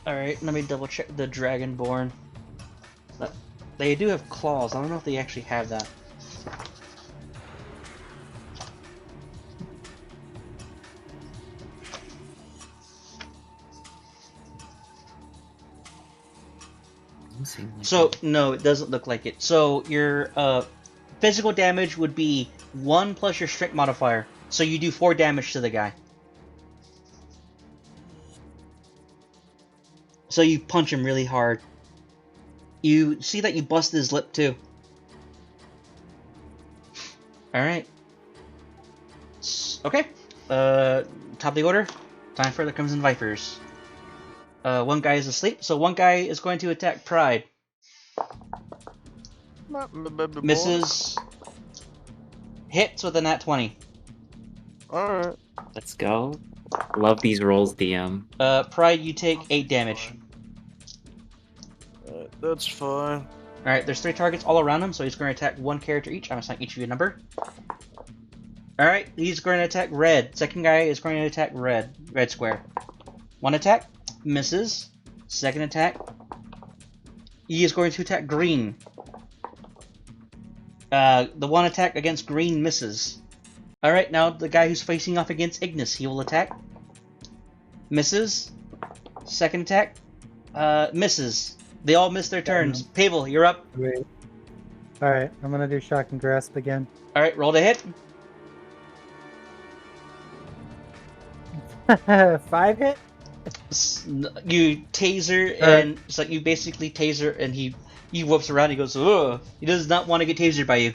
Alright, let me double check the Dragonborn. They do have claws. I don't know if they actually have that. So, no, it doesn't look like it. So, your physical damage would be 1 plus your strength modifier. So you do 4 damage to the guy. So you punch him really hard. You see that you busted his lip too. Alright. Okay. Top of the order. Time for the Crimson Vipers. One guy is asleep, so one guy is going to attack Pride. Misses. Hits with a nat 20. Alright. Let's go. Love these rolls, DM. Pride, you take 8 damage. That's fine. Alright, there's 3 targets all around him, so he's going to attack 1 character each. I'm going to assign each of you a number. Alright, he's going to attack Red. Second guy is going to attack Red. Red square. 1 attack. Misses. Second attack. He is going to attack Green. The 1 attack against Green misses. Alright, now the guy who's facing off against Ignis, he will attack. Misses. Second attack. Misses. They all miss their turns. Pavel, you're up. Wait. Alright, I'm gonna do Shock and Grasp again. Alright, roll to hit. 5 hit? You taser, and it's like you basically taser, and he whoops around, he goes, ugh. He does not want to get tasered by you.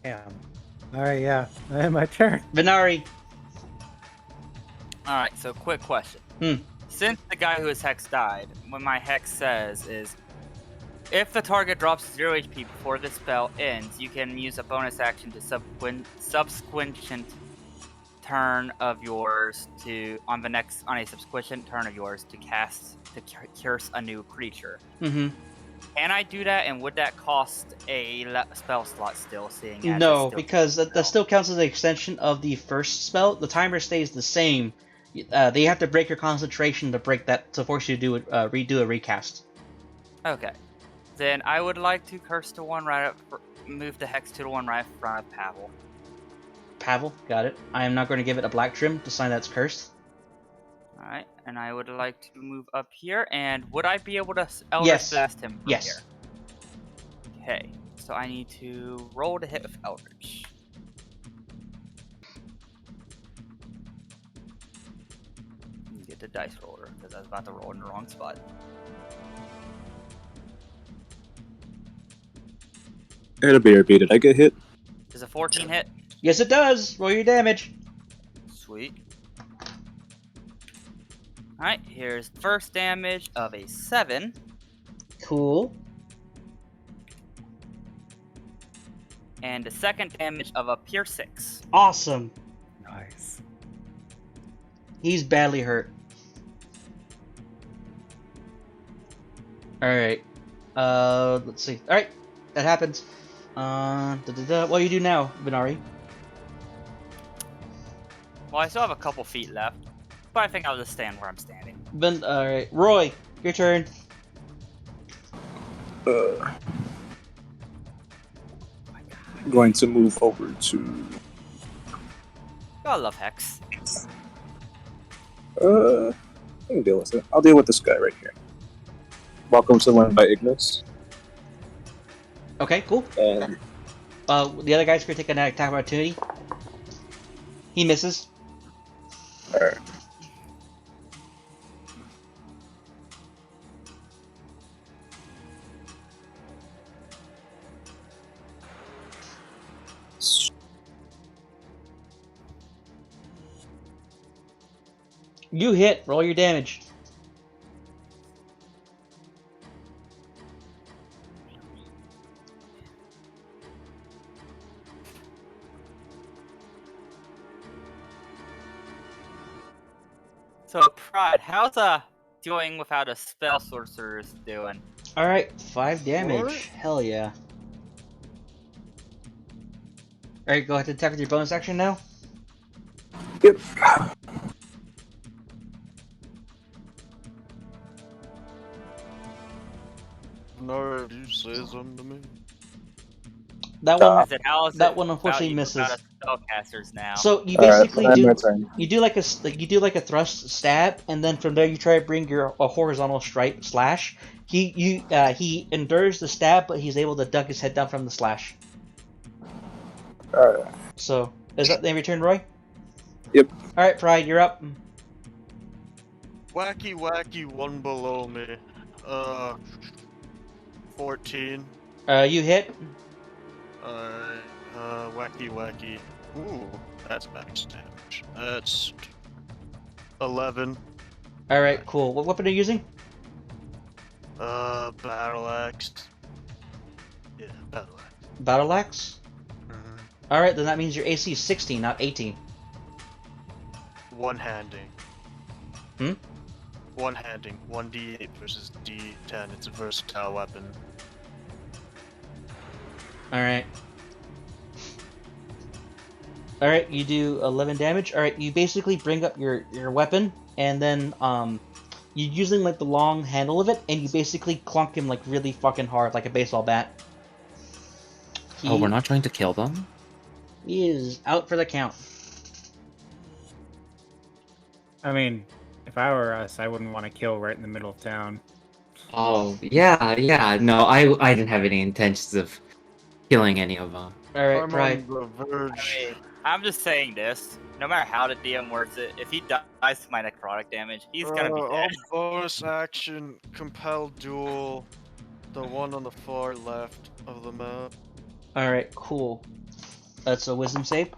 Damn. Alright, yeah. My turn. Venari. Alright, so quick question. Hmm. Since the guy who is Hex died, what my Hex says is, if the target drops 0 HP before the spell ends, you can use a bonus action to subsequent turn of yours to on a subsequent turn of yours to curse a new creature. Mm-hmm. Can I do that, and would that cost a spell slot still? Seeing as No, it's still because that still counts as an extension of the first spell. The timer stays the same. They have to break your concentration to break that to force you to redo a recast. Okay. Then I would like to curse to one right up, move the Hex to the one right in front of Pavel. Pavel, got it. I am not going to give it a black trim to sign that's cursed. Alright, and I would like to move up here, and would I be able to Eldritch Blast him from Yes. here? Okay, so I need to roll to hit with Eldritch. Get the dice roller, because I was about to roll in the wrong spot. It'll be repeat. Did I get hit? Does a 14 hit? Yes, it does. Roll your damage. Sweet. Alright, here's first damage of a 7. Cool. And the second damage of a pure 6. Awesome. Nice. He's badly hurt. Alright. Let's see. Alright, that happens. What do you do now, Venari? Well, I still have a couple feet left, but I think I'll just stand where I'm standing. Alright, Roy, your turn. Going to move over to. I love Hex. I can deal with it. I'll deal with this guy right here. Welcome to Learn by Ignis. Okay, cool. And The other guy's gonna take an attack of opportunity. He misses. alright. You hit. Roll your damage. So, Pride, how's doing without a spell sorceress doing? Alright, 5 damage. What? Hell yeah. Alright, go ahead and attack with your bonus action now. Yep. No, you say something to me. That one, I said, how is that it one about unfortunately you misses. about us spellcasters now? So you Alright, basically I have my do turn. you do like a thrust stab, and then from there you try to bring your a horizontal stripe slash. He endures the stab, but he's able to duck his head down from the slash. Alright. So is that the end of your turn, Roy? Yep. All right, Pride, you're up. Wacky, one below me. 14. You hit. Alright, wacky. Ooh, that's max damage. That's 11. All right, cool. What weapon are you using? Battle axe. Yeah, battle axe. Battle axe. Mm-hmm. All right, then that means your AC is 16, not 18. One-handing. Hmm? One-handing. 1d8 versus d10. It's a versatile weapon. All right. All right, you do 11 damage. All right, you basically bring up your weapon, and then you're using like the long handle of it, and you basically clunk him like really fucking hard, like a baseball bat. Oh, we're not trying to kill them? He is out for the count. I mean, if I were us, I wouldn't want to kill right in the middle of town. Oh, yeah. No, I didn't have any intentions of killing any of them. All right, I'm Pride. on the verge. I mean, I'm just saying this. No matter how the DM works it, if he dies to my necrotic damage, he's gonna be I'll dead. bonus action, compel duel, the one on the far left of the map. All right, cool. That's a wisdom save.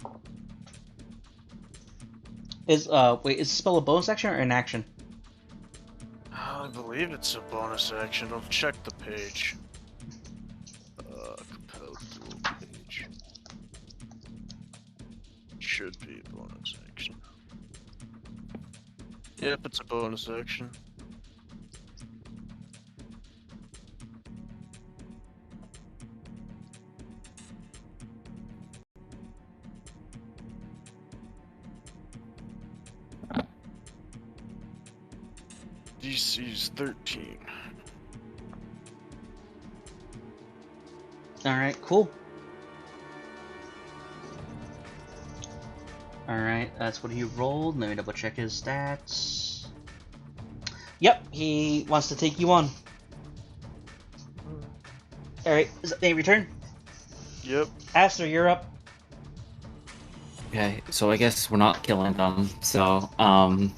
Is is the spell a bonus action or an action? I believe it's a bonus action. I'll check the page. Compel duel page. Should be a bonus action. Yep, it's a bonus action. DC's 13. All right, cool. All right, that's what he rolled. Let me double check his stats. Yep, he wants to take you on. All right, is that a return? Yep. Aster, you're up. Okay, so I guess we're not killing them. So, I'm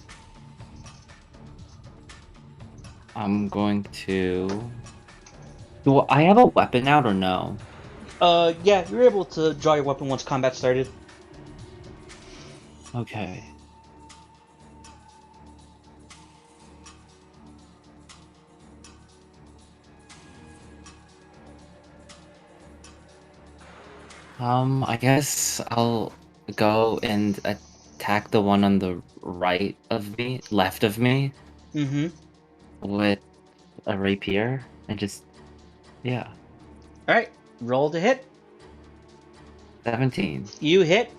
going to. Do I have a weapon out or no? Yeah, you're able to draw your weapon once combat started. Okay. I guess I'll go and attack the one on the right of me, left of me, Mm-hmm. with a rapier, and just, yeah. All right, roll to hit. 17. You hit.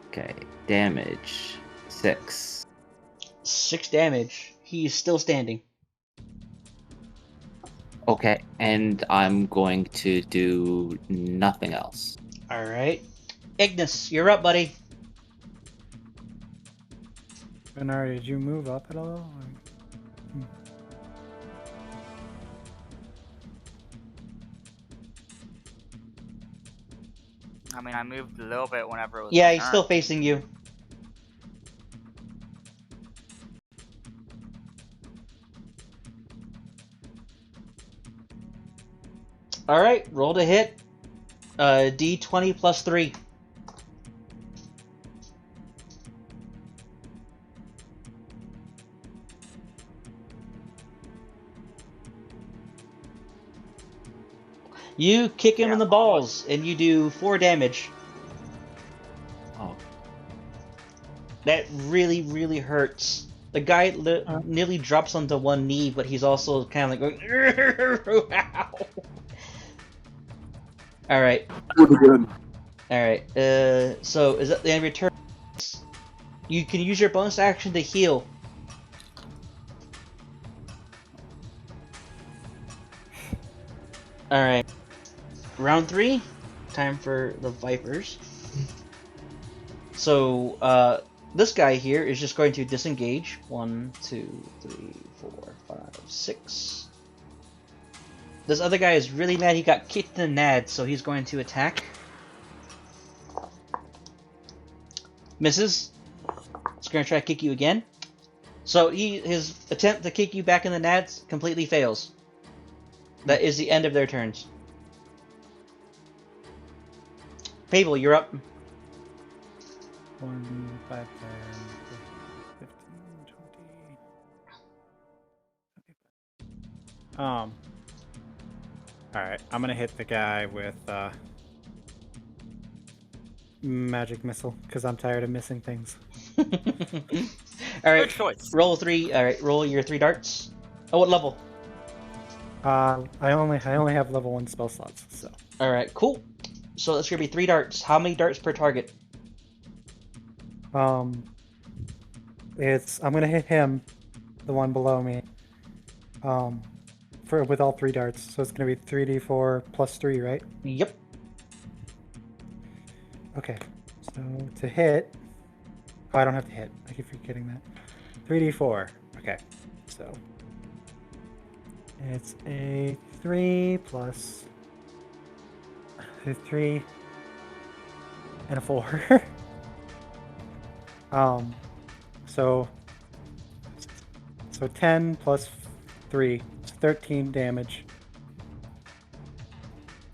Okay, damage 6. 6 damage. He's still standing. Okay, and I'm going to do nothing else. All right, Ignis, you're up, buddy. Bernard, did you move up at all? I mean, I moved a little bit whenever it was. Yeah, my he's turn. still facing you. All right, roll to hit. D20 plus 3. You kick him in the balls, and you do 4 damage. Oh. That really, really hurts. The guy nearly drops onto one knee, but he's also kind of like going, ow. All right. Pretty good. All right. So is that the end of your turn? You can use your bonus action to heal. Alright. Round 3. Time for the Vipers. So, this guy here is just going to disengage. 1, 2, 3, 4, 5, 6. This other guy is really mad he got kicked in the nads, so he's going to attack. Misses. He's going to try to kick you again. So his attempt to kick you back in the nads completely fails. That is the end of their turns. Fable, you're up. 1, 5, 10, 15, 20. Alright, I'm gonna hit the guy with magic missile, because I'm tired of missing things. Alright, Good choice. roll 3. Alright, roll your 3 darts. Oh, what level? I only have level 1 spell slots, so. Alright, cool. So that's gonna be 3 darts. How many darts per target? I'm gonna hit him, the one below me. With all 3 darts, so it's gonna be 3d4 plus 3, right? Yep. Okay, so to hit, oh, I don't have to hit. I keep forgetting that. 3d4. Okay, so it's a 3 plus 3 and a 4. So 10 plus 3, it's 13 damage.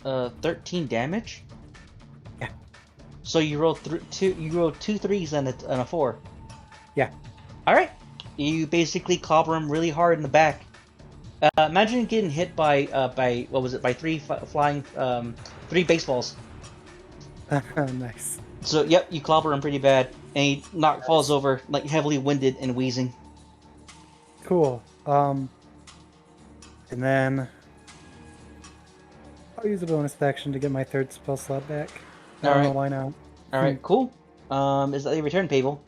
13 damage? Yeah. So you roll two 3s and a 4. Yeah. Alright. You basically clobber him really hard in the back. Imagine getting hit by what was it, by 3 flying 3 baseballs. Nice. So yep, you clobber him pretty bad, and he falls over like heavily winded and wheezing. Cool. And then I'll use a bonus action to get my 3rd spell slot back. I don't know why not. Alright, cool. Is that your return, Pable?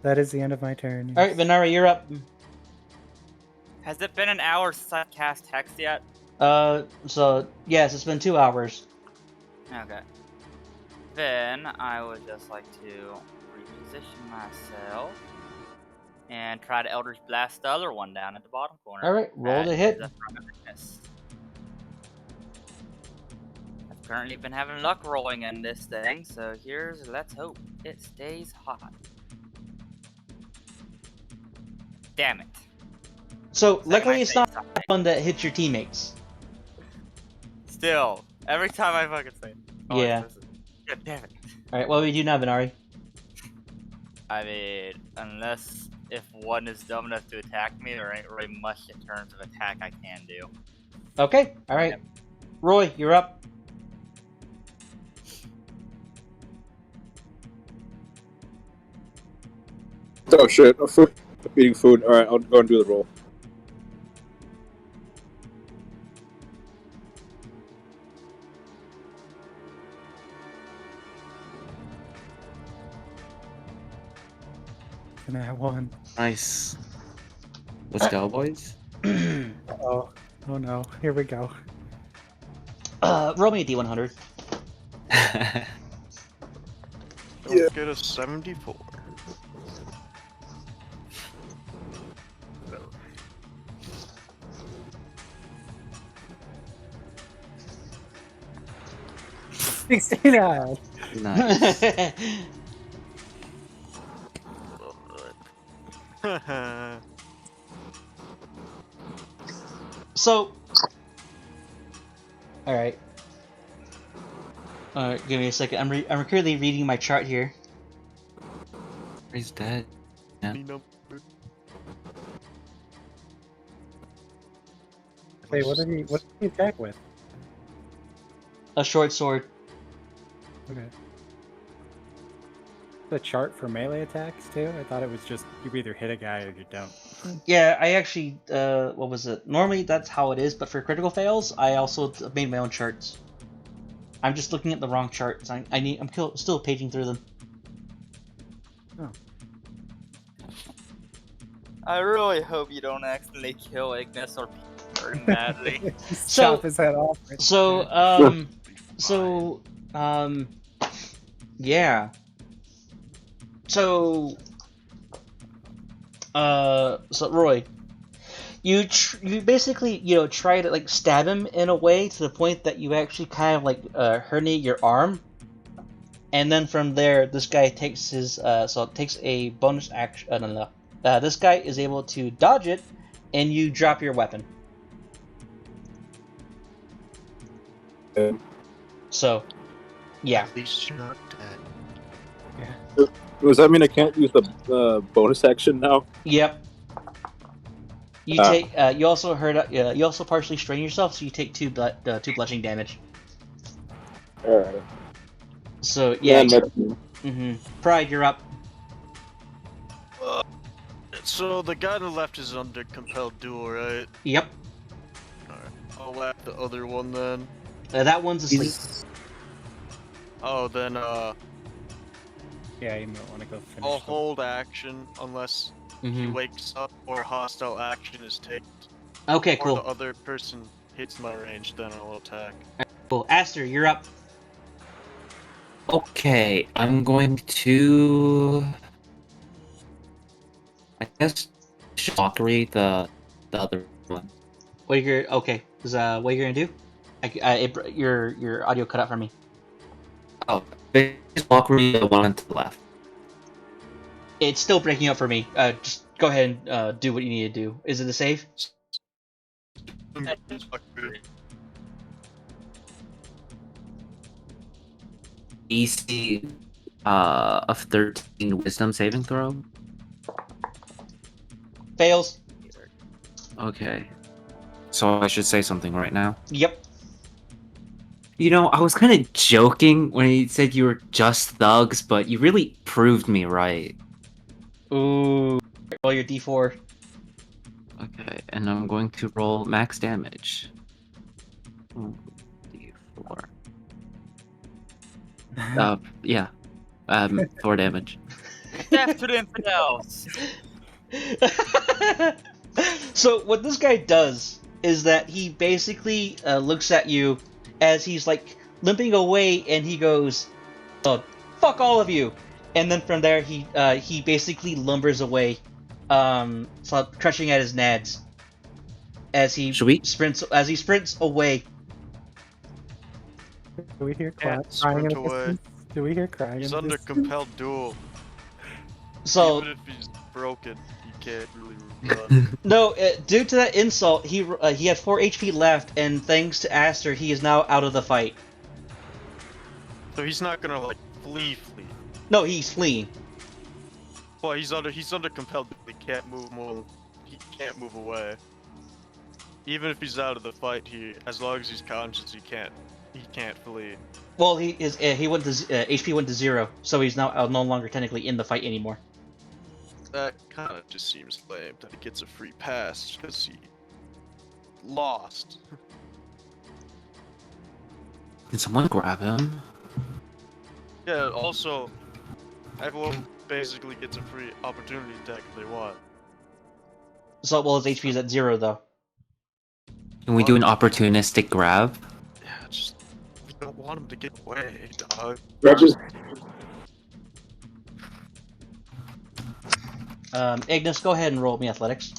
That is the end of my turn. Yes. Alright, Venara, you're up. Has it been an hour since I cast Hex yet? So yes, it's been 2 hours. Okay. Then I would just like to reposition myself and try to Eldritch Blast the other one down at the bottom corner. Alright, roll to hit. I've currently been having luck rolling in this thing, so let's hope it stays hot. Damn it. So luckily it's not the one that hits your teammates. Still, every time I fucking say it. Oh, Yeah. God damn it. Alright, what do we do now, Venari? I mean, unless if one is dumb enough to attack me, there ain't really much in terms of attack I can do. Okay, alright. Yep. Roy, you're up. Oh shit, I'm eating food. Alright, I'll go and do the roll. And I have 1. Nice. Let's go, boys. Oh no, here we go. Roll me a D100. Don't get a 74. Nice. Nice. So, alright. Give me a second. I'm currently reading my chart here. He's dead. Yeah. Hey, what did he attack with? A short sword. Okay. The chart for melee attacks too? I thought it was just you either hit a guy or you don't. Yeah, I actually, what was it? Normally that's how it is, but for critical fails, I also made my own charts. I'm just looking at the wrong charts. I'm still paging through them. Oh. I really hope you don't accidentally kill Ignis or burn badly. Just So- chop his head off. Right So, there. yeah. So, so Roy, you basically try to like stab him in a way to the point that you actually kind of like herniate your arm, and then from there this guy takes his takes a bonus action. No. This guy is able to dodge it, and you drop your weapon. So, yeah. At least you're not dead. Does that mean I can't use the bonus action now? Yep. You Ah. take. You also hurt. You also partially strain yourself, so you take two bludgeoning damage. Alright. So yeah. Yeah, Pride, you're up. So the guy on the left is under compelled duel, right? Yep. Alright. I'll whack the other one then. That one's asleep. Oh, then Yeah, you might want to go finish. I'll hold action unless he Mhm. wakes up or hostile action is taken. Okay, Or cool. the other person hits my range, then I'll attack. Cool. Aster, you're up. Okay, I'm going to. I guess shockery the other one. What you're okay? Is what you're gonna do? Your audio cut out for me. Oh, shockery the one to the left. It's still breaking up for me. Just go ahead and do what you need to do. Is it a save? DC of 13 wisdom saving throw. Fails. Okay. So I should say something right now. Yep. You know, I was kind of joking when you said you were just thugs, but you really proved me right. Ooh. Roll your d4. Okay, and I'm going to roll max damage. Ooh, D4. Yeah. 4 damage. Death to the infidels! So what this guy does is that he basically looks at you as he's like limping away, and he goes, "Oh, fuck all of you!" And then from there he basically lumbers away, so crushing at his nads as he sprints away. Do we hear Yeah, crying in sprint the away. distance? Do we hear crying He's in the under distance? compelled duel. So Even if he's broken, he can't really run. no, due to that insult, he had 4 HP left, and thanks to Aster, he is now out of the fight. So he's not gonna like flee. No, he's fleeing. Well, he's under compelled duel. He can't move more. He can't move away. Even if he's out of the fight, as long as he's conscious, he can't flee. Well, he went to HP went to 0, so he's now no longer technically in the fight anymore. That kind of just seems lame that he gets a free pass because he lost. Can someone grab him? Yeah, also, everyone basically gets a free opportunity attack if they want. So, well, his HP is at 0 though. Can we do an opportunistic grab? Yeah, just we don't want him to get away, dog. Ignis, go ahead and roll me athletics.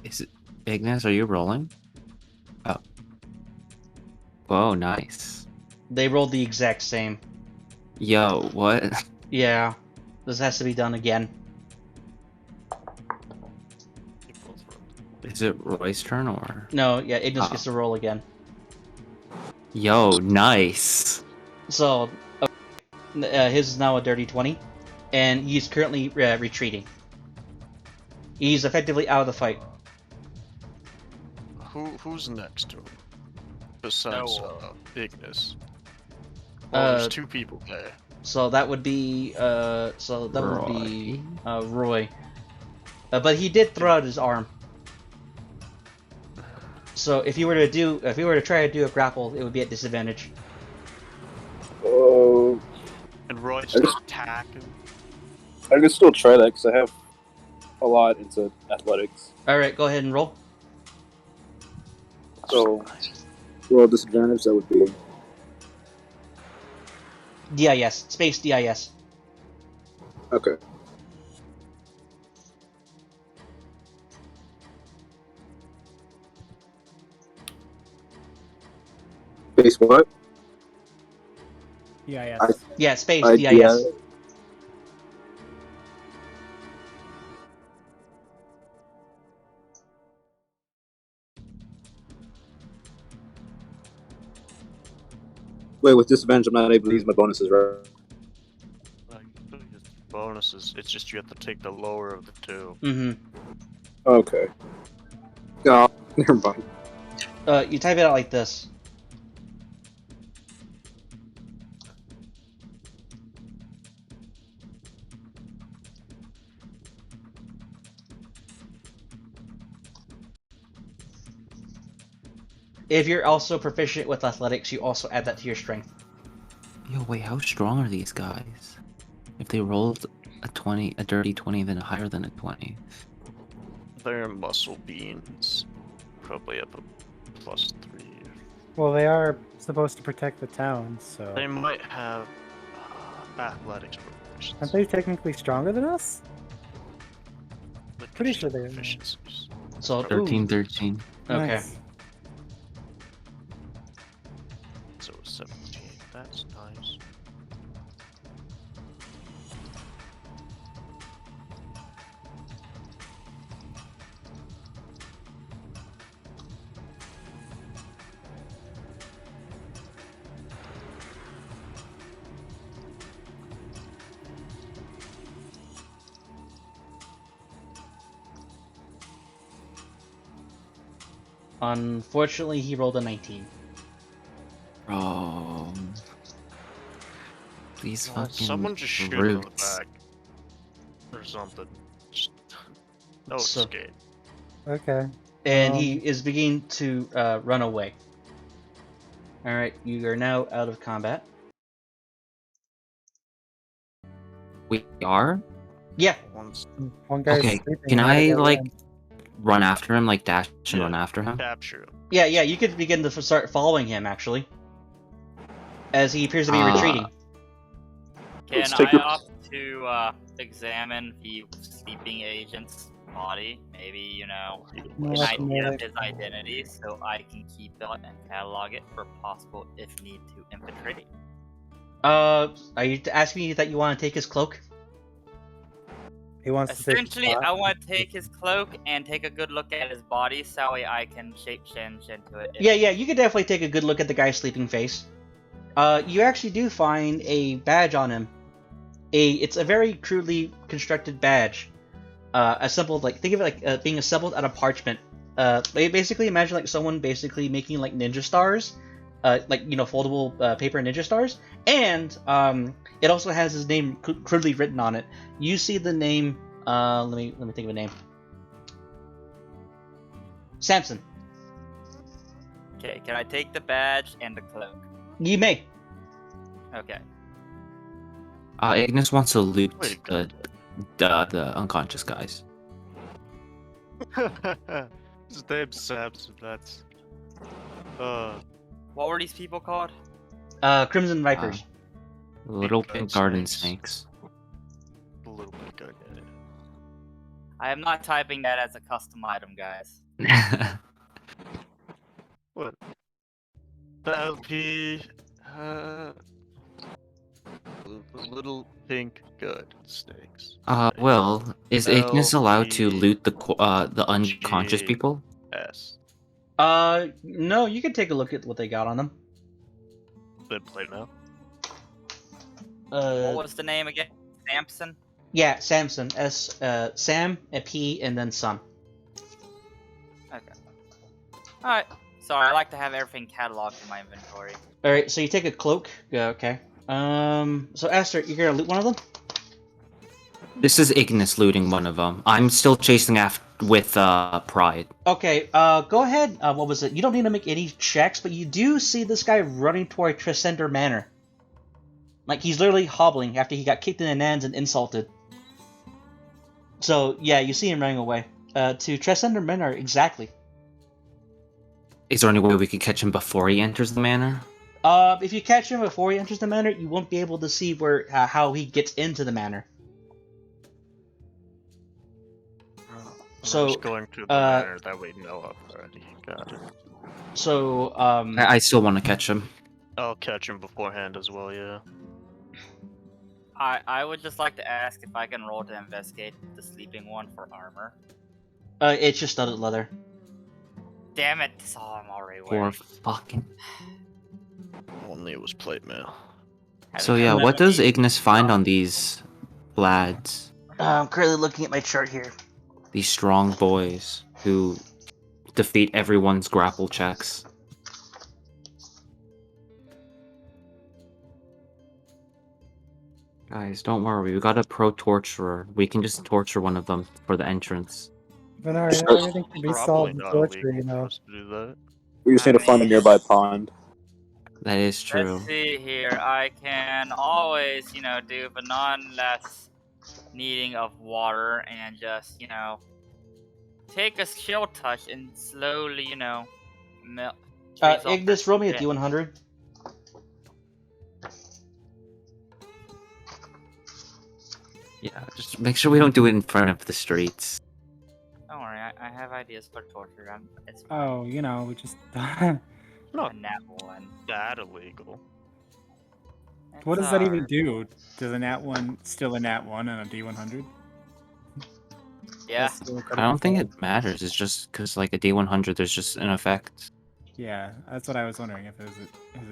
Is it Ignis? Are you rolling? Oh. Whoa, nice. They rolled the exact same. Yo, what? Yeah, this has to be done again. Is it Roy's turn or? No, yeah, Ignis gets to roll again. Yo, nice. So, his is now a dirty 20, and he's currently retreating. He's effectively out of the fight. Who's next to him? Besides Ignis. Oh, Uh, there's 2 people there. So that would be Roy. But he did throw out his arm. So if you were to try to do a grapple, it would be at disadvantage. Oh, And Roy I just just- attack him. I can still try that because I have a lot into athletics. All right, go ahead and roll. So, roll disadvantage. That would be DIS, space DIS. okay. Base what? Yeah, yes. Yeah, space I DIS. Wait, with disadvantage, I'm not able to use my bonuses, right? Bonuses. It's just you have to take the lower of the two. Mm-hmm. Okay. No, never mind. You type it out like this. If you're also proficient with athletics, you also add that to your strength. Yo, wait, how strong are these guys? If they rolled a dirty 20, then higher than a 20. They're muscle beans. Probably up a +3. Well, they are supposed to protect the town, so They might have athletics proficiency. aren't they technically stronger than us? But Pretty just sure they are. proficiencies. So 13, ooh, 13. Okay. Nice. So 17. That's nice. Unfortunately, he rolled a 19. Oh. These fucking Someone just shoot him in the brutes. back. Or something. Just... No So- escape. Okay. And he is beginning to run away. Alright, you are now out of combat. We are? Yeah. Once One guy's Okay, sleeping. can we gotta I, go like, in. run after him, like dash and Yeah. run after him? capture him. Yeah, you could begin to start following him, actually. As he appears to be retreating. Can Let's take I a- opt to examine the sleeping agent's body? Maybe, you know, No, an that's idea melee. of his identity so I can keep it and catalog it for possible if need to infiltrate. Are you asking me that you want to take his cloak? He wants to take the Essentially, spot. I want to take his cloak and take a good look at his body so I can shape change into it. Yeah, you could definitely take a good look at the guy's sleeping face. You actually do find a badge on him. It's a very crudely constructed badge. Assembled, like, think of it like being assembled out of parchment. Basically imagine like someone basically making like ninja stars, like, you know, foldable paper ninja stars, and it also has his name crudely written on it. You see the name. Let me think of a name. Samson. Okay, can I take the badge and the cloak? You may. Okay. Ignis wants to loot Wait, the unconscious guys. His name's Samson, that's... What were these people called? Crimson Vipers. Little Big pink guy garden snakes. snakes. a little bit good at it. I am not typing that as a custom item, guys. What? The LP... little pink good snakes. Well, is Ignis allowed to loot the unconscious G. people? S. No, you can take a look at what they got on them. Then play now. What was the name again? Samson? Yeah, Samson. Sam, a P, and then Son. Okay. Alright. Sorry, I like to have everything cataloged in my inventory. Alright, so you take a cloak. Yeah, okay. So Aster, you're gonna loot one of them? This is Ignis looting one of them. I'm still chasing after, with pride. Okay, go ahead. What was it? You don't need to make any checks, but you do see this guy running toward Tresender Manor. Like, he's literally hobbling after he got kicked in the nans and insulted. So, yeah, you see him running away. To Tresender Manor, exactly. Is there any way we could catch him before he enters the manor? If you catch him before he enters the manor, you won't be able to see where how he gets into the manor. So, just going to the manor that we know of already. Got it. So, I still want to catch him. I'll catch him beforehand as well, yeah. I would just like to ask if I can roll to investigate the sleeping one for armor. It's just studded leather. Damn it, that's all I'm already For wearing. fucking... Only it was plate mail. So yeah, what does Ignis find on these lads? I'm currently looking at my chart here. These strong boys who defeat everyone's grapple checks. Guys, don't worry. We got a pro torturer. We can just torture one of them for the entrance. Venari, everything can be solved with torture, you know. We just need to find a nearby pond. That is true. Let's see here. I can always, do the non-less needing of water and just, take a chill touch and slowly, melt. Ignis, roll me a D100. Yeah, just make sure we don't do it in front of the streets. Don't worry, I have ideas for torture. It's Oh, we just... Not a nat one. that illegal. What does that even do? Does a nat 1 still a nat 1 and a D100? Yeah. I don't think it matters. It's just because, like, a D100, there's just an effect. Yeah, that's what I was wondering. If is it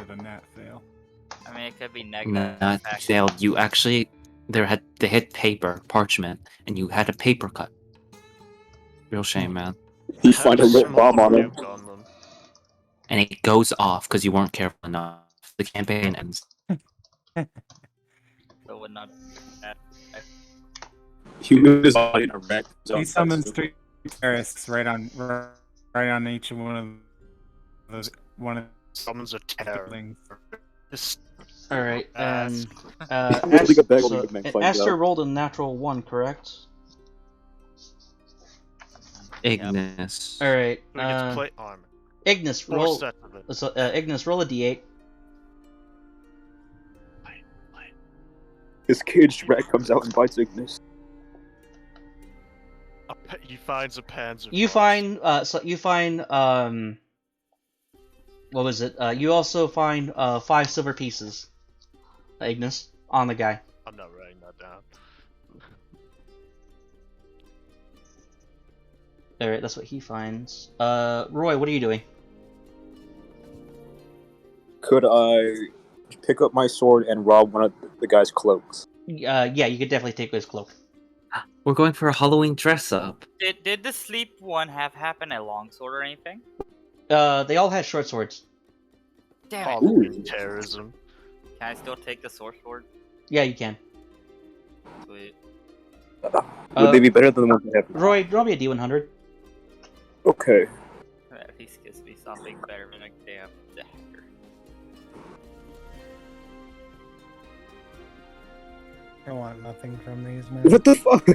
a nat fail? I mean, it could be negative. Not failed. You actually... They hit paper, parchment, and you had a paper cut. Real shame, man. You find a lit bomb on him. And it goes off because you weren't careful enough. The campaign ends. So would not. You move his body in a wreck. He summons 3 terrorists right on each one of those. Summons a terror. Alright, and Like Esther rolled a natural 1, correct? Ignis. Alright, We get to plate armor. Ignis, roll. So, Ignis, roll a d8. His caged rat comes out and bites Ignis. He finds a panzer. You find, what was it? You also find 5 silver pieces, Ignis, on the guy. I'm not writing that down. Alright, that's what he finds. Roy, what are you doing? Could I pick up my sword and rob one of the guy's cloaks? Yeah, you could definitely take his cloak. We're going for a Halloween dress-up. Did the sleep one happen a longsword or anything? They all had short swords. Damn Halloween terrorism. Can I still take the sword? Yeah, you can. Sweet. Would they be better than the ones I have? Roy, draw me a D100. Okay. At least gives me something better than a damn dagger. I want nothing from these, man. What the fuck?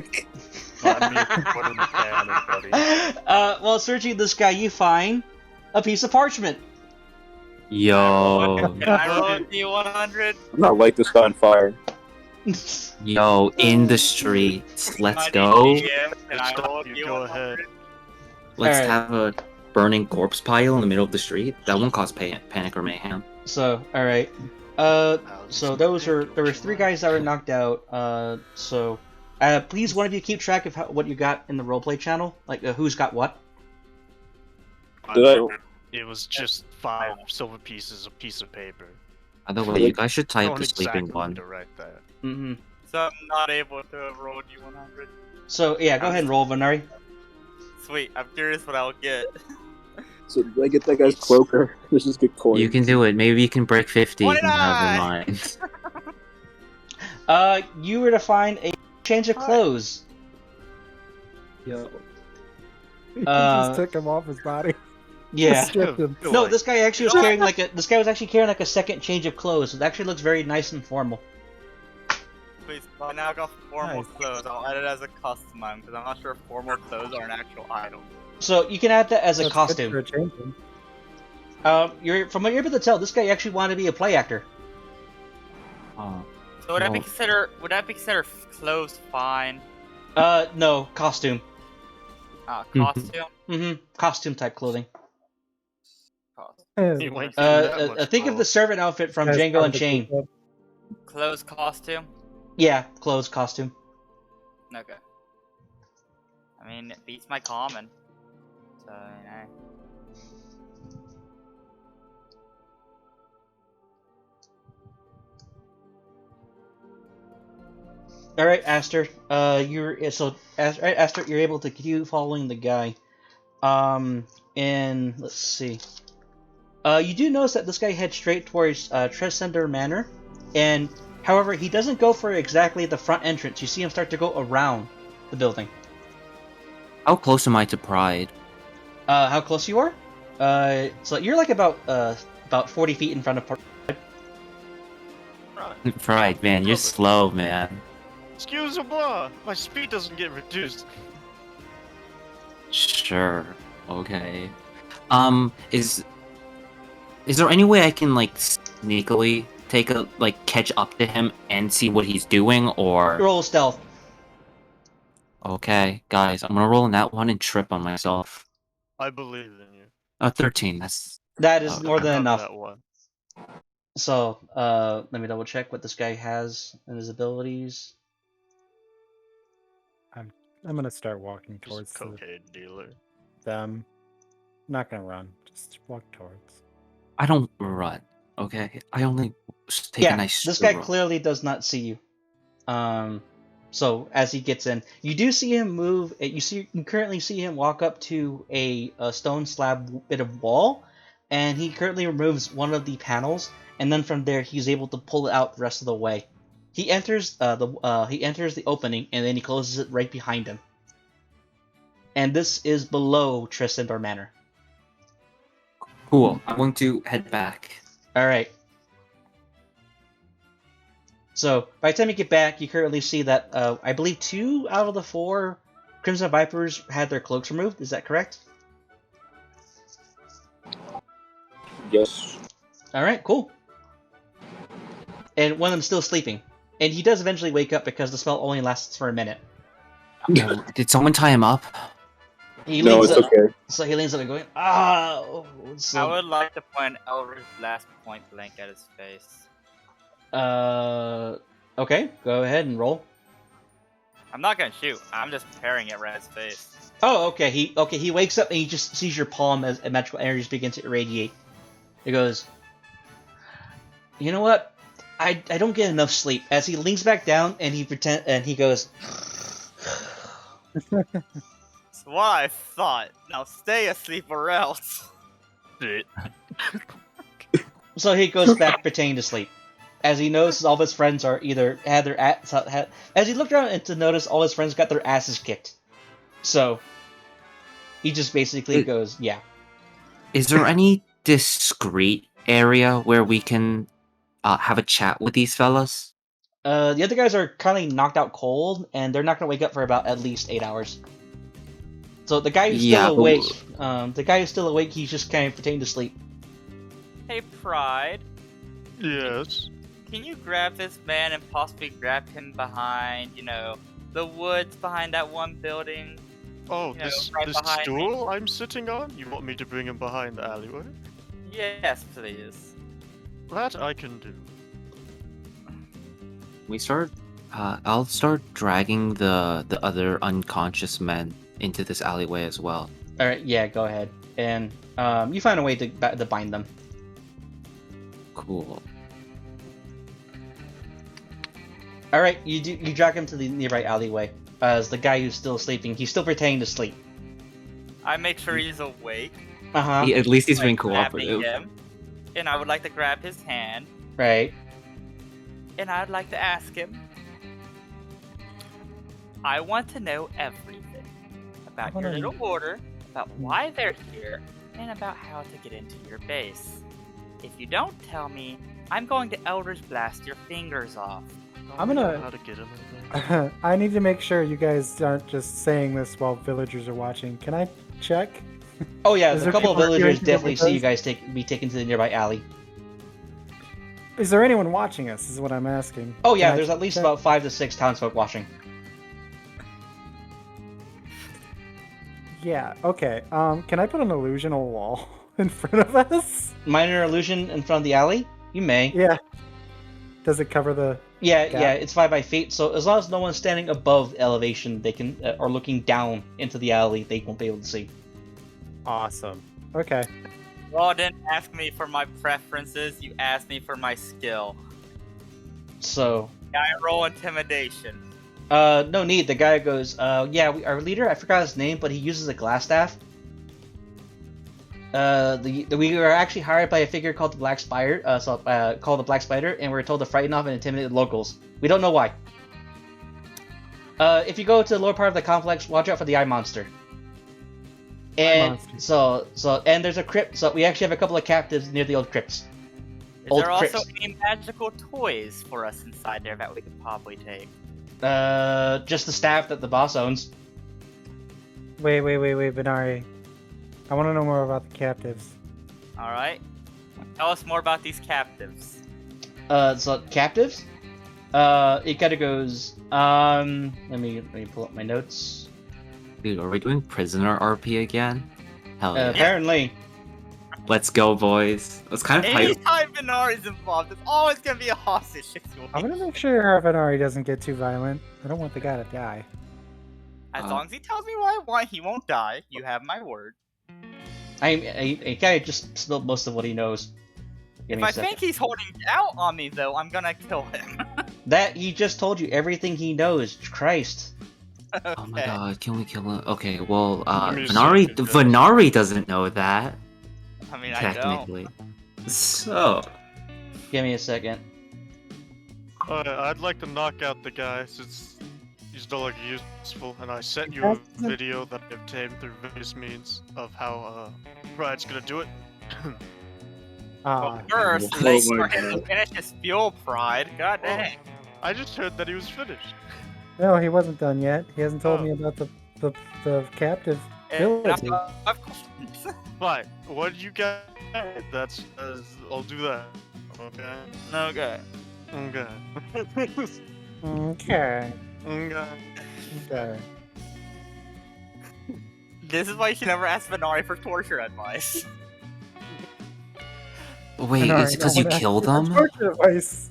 While searching this guy, you find a piece of parchment. Yo. Can I roll a D100? I'm not like this guy on fire. Yo, in the streets. Let's go. Can I roll a D100? Go ahead. Let's Alright. have a burning corpse pile in the middle of the street. That won't cause panic or mayhem. So, alright. So there were 3 guys that were knocked out. Please one of you keep track of what you got in the roleplay channel, like who's got what. It was just 5 silver pieces, a piece of paper. By the way, you guys should type Don't the sleeping exactly one. need to write that. Mm-hmm. So I'm not able to roll D100. So yeah, go ahead and roll, Venari. Sweet, I'm curious what I'll get. So did I get that guy's cloak or let's just get coins? You can do it. Maybe you can break 50 and have in mind. You were to find a change of clothes. Yo. He just took him off his body. Yeah. Stripped him. No, this guy actually was carrying this guy was actually carrying like a second change of clothes. It actually looks very nice and formal. Please, I now got formal clothes. I'll add it as a custom item because I'm not sure if formal clothes are an actual item. So you can add that as a That's costume. good for a changing. From what you're able to tell, this guy actually wanted to be a play actor. So would that be considered clothes fine? No, costume. Costume? Costume type clothing. I think of the servant outfit from Django Unchained. Clothes costume? Yeah, clothes costume. Okay. I mean, it beats my common. So, you know. All right, Aster. Aster, you're able to continue following the guy. And let's see. You do notice that this guy heads straight towards Tresender Manor, and however, he doesn't go for exactly the front entrance. You see him start to go around the building. How close am I to Pride? How close you are? So you're like about 40 feet in front of Pride. Pride, man, you're slow, man. Excuse me, my speed doesn't get reduced. Sure. Okay. Is there any way I can like sneakily catch up to him and see what he's doing, or roll stealth? Okay, guys, I'm gonna roll in that one and trip on myself. I believe in you. 13. That is more than enough. That one. So, let me double check what this guy has in his abilities. I'm gonna start walking towards cocaine dealer. them. I'm not gonna run. Just walk towards. I don't run. Okay, I only take a nice. This guy clearly does not see you. So as he gets in, you do see him move. You currently see him walk up to a stone slab bit of wall, and he currently removes one of the panels, and then from there he's able to pull it out the rest of the way. He enters the opening, and then he closes it right behind him. And this is below Tresendor Manor. Cool. I'm going to head back. All right. So by the time you get back, you currently see that I believe 2 out of the 4 Crimson Vipers had their cloaks removed. Is that correct? Yes. All right. Cool. And one of them's still sleeping. And he does eventually wake up because the spell only lasts for a minute. Did someone tie him up? No, it's okay. So he leans up and going, ah! I would like to point Elric blast point blank at his face. Okay, go ahead and roll. I'm not gonna shoot. I'm just parrying it right at his face. Oh, okay. He wakes up and he just sees your palm as magical energies begin to irradiate. He goes, you know what? I don't get enough sleep. As he leans back down and he goes. That's what I thought. Now stay asleep or else. So he goes back pretending to sleep. As he notices all of his friends are either as he looked around and to notice all his friends got their asses kicked. So he just basically goes, yeah. Is there any discreet area where we can have a chat with these fellas? The other guys are kind of knocked out cold, and they're not going to wake up for about at least 8 hours. So the guy who's still awake, he's just kind of pretending to sleep. Hey, Pride. Yes? Can you grab this man and possibly grab him behind, the woods behind that one building? Oh, this stool I'm sitting on? You want me to bring him behind the alleyway? Yes, please. That I can do. I'll start dragging the other unconscious men into this alleyway as well. All right, yeah, go ahead, and you find a way to bind them. Cool. All right, you drag him to the nearby alleyway. As the guy who's still sleeping, he's still pretending to sleep. I make sure he's awake. At least he's being grabbing cooperative. him, and I would like to grab his hand. Right. And I'd like to ask him. I want to know everything about your little order, about why they're here and about how to get into your base. If you don't tell me, I'm going to Eldritch Blast your fingers off. I'm We know gonna- how to get him in there. I need to make sure you guys aren't just saying this while villagers are watching. Can I check? Oh yeah, Is a there couple of people villagers arguing definitely about see you this? guys be taken to the nearby alley. Is there anyone watching us? Is what I'm asking. Oh yeah, Can I there's at least check? about 5 to 6 townsfolk watching. Yeah. Okay. Can I put an illusional wall in front of us? Minor illusion in front of the alley? You may. Yeah. Does it cover the? Yeah, Gap. yeah, it's 5 by feet, so as long as no one's standing above elevation, they can, or looking down into the alley, they won't be able to see. Awesome. Okay. Well, didn't ask me for my preferences, you asked me for my skill. So, I roll intimidation. no need. The guy goes, yeah, our leader, I forgot his name, but he uses a glass staff. We were actually hired by a figure called the Black Spider, called the Black Spider, and we were told to frighten off and intimidate the locals. We don't know why. If you go to the lower part of the complex, watch out for the eye monster. And and there's a crypt. So we actually have a couple of captives near the old crypts. Is Old there also crypts. any magical toys for us inside there that we could probably take? Just the staff that the boss owns. Wait, Benari. I want to know more about the captives. Alright. Tell us more about these captives. So captives. It kind of goes. Let me pull up my notes. Dude, are we doing prisoner RP again? Hell yeah. Apparently. Let's go, boys. That's kind of how Anytime Benari's involved, it's always gonna be a hostage situation. I'm gonna make sure Benari doesn't get too violent. I don't want the guy to die. As long as he tells me what I want, he won't die. You have my word. I kind of just spilled most of what he knows. Give If me a I second. think he's holding out on me, though, I'm gonna kill him. That he just told you everything he knows. Christ. Okay. Oh my god, can we kill him? Okay, well, me Venari doesn't know that, I mean, I don't. technically. So, Give me a second. I'd like to knock out the guy since he's no longer useful, and I sent you a That's- video that I obtained through various means of how Pride's gonna do it. Ah, First, Oh let's my for him to finish his fuel pride. God dang. I just heard that he was finished. no, he wasn't done yet. He hasn't told Oh. me about the captive And village. I've questions. Fine. What do you got? That's I'll do that. Okay. Okay. Okay. Okay. Okay. Okay. This is why you should never ask Venari for torture advice. wait, Benari, it's because you no one killed asked him? for torture advice.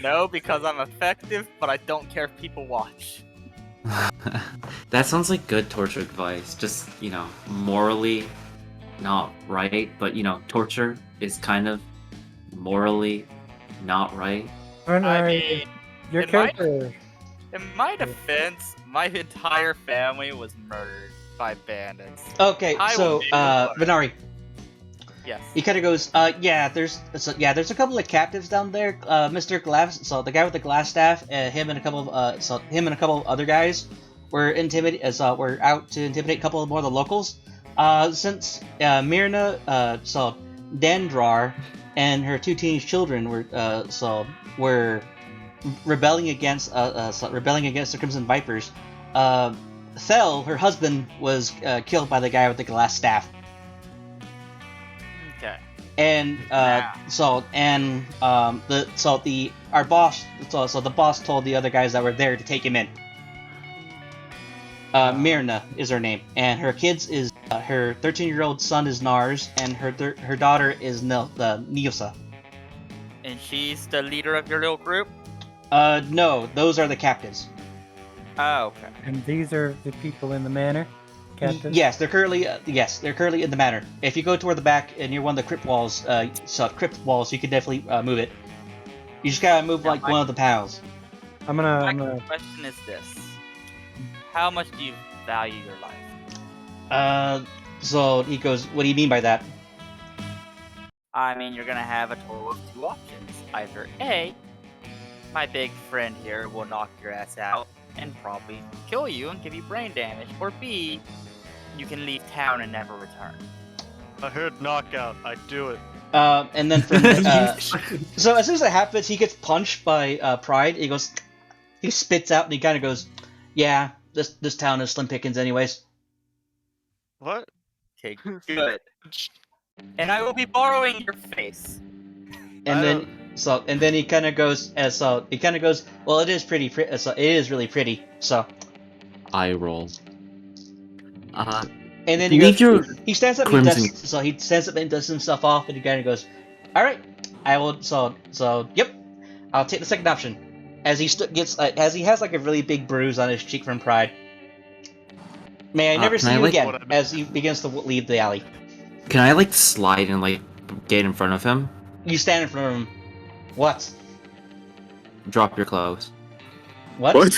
No, because I'm effective, but I don't care if people watch. That sounds like good torture advice. Just, morally not right, but, torture is kind of morally not right. Benari, mean, your it might- character. In my defense, my entire family was murdered by bandits. Okay, I so will be the one. Venari, Yes. he kind of goes, there's a couple of captives down there. Mr. Glass, so the guy with the glass staff, him and a couple of other guys were were out to intimidate a couple more of the locals. Since Myrna, Dandrar, and her 2 teenage children were rebelling against the Crimson Vipers. Thel, her husband, was killed by the guy with the glass staff. Okay. And the boss told the other guys that were there to take him in. Myrna is her name, and her kids is her 13-year-old son is Nars, and her daughter is Niosa. And she's the leader of your little group? No, those are the captives. Oh, okay. And these are the people in the manor, captive. Yes, they're currently in the manor. If you go toward the back and near one of the crypt walls, you can definitely move it. You just gotta move Yeah, one of the panels. I'm My gonna. question is this. How much do you value your life? So he goes, what do you mean by that? I mean, you're gonna have a total of 2 options. Either A, my big friend here will knock your ass out and probably kill you and give you brain damage, or B, you can leave town and never return. I heard knockout. I do it. And then from so as soon as that happens, he gets punched by Pride. He spits out and he kind of goes, "Yeah, this town is slim pickings, anyways." What? Okay, good. And I will be borrowing your face. And then he kind of goes, "Well, it is pretty. So it is really pretty." So I roll. And then he stands up. He stands up and dusts himself off, and he kind of goes, "All right, I will." Yep, I'll take the second option. As he as he has like a really big bruise on his cheek from Pride. May I never see you again? As he begins to leave the alley. Can I slide and get in front of him? You stand in front of him. What? Drop your clothes. What?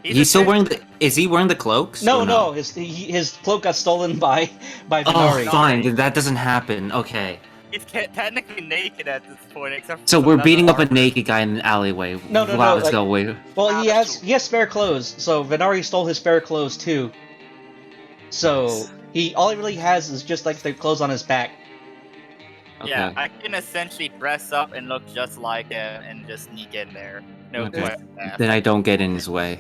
He's still wearing the. Is he wearing the cloaks? No. His cloak got stolen by Venari. Oh, fine. That doesn't happen. Okay. He's technically naked at this point, except. So we're beating up a naked guy in an alleyway. No. Let's go away. Well, he has spare clothes. So Venari stole his spare clothes too. So all he really has is just the clothes on his back. Okay. Yeah, I can essentially dress up and look just like him and just sneak in there. No question. Then I don't get in his way.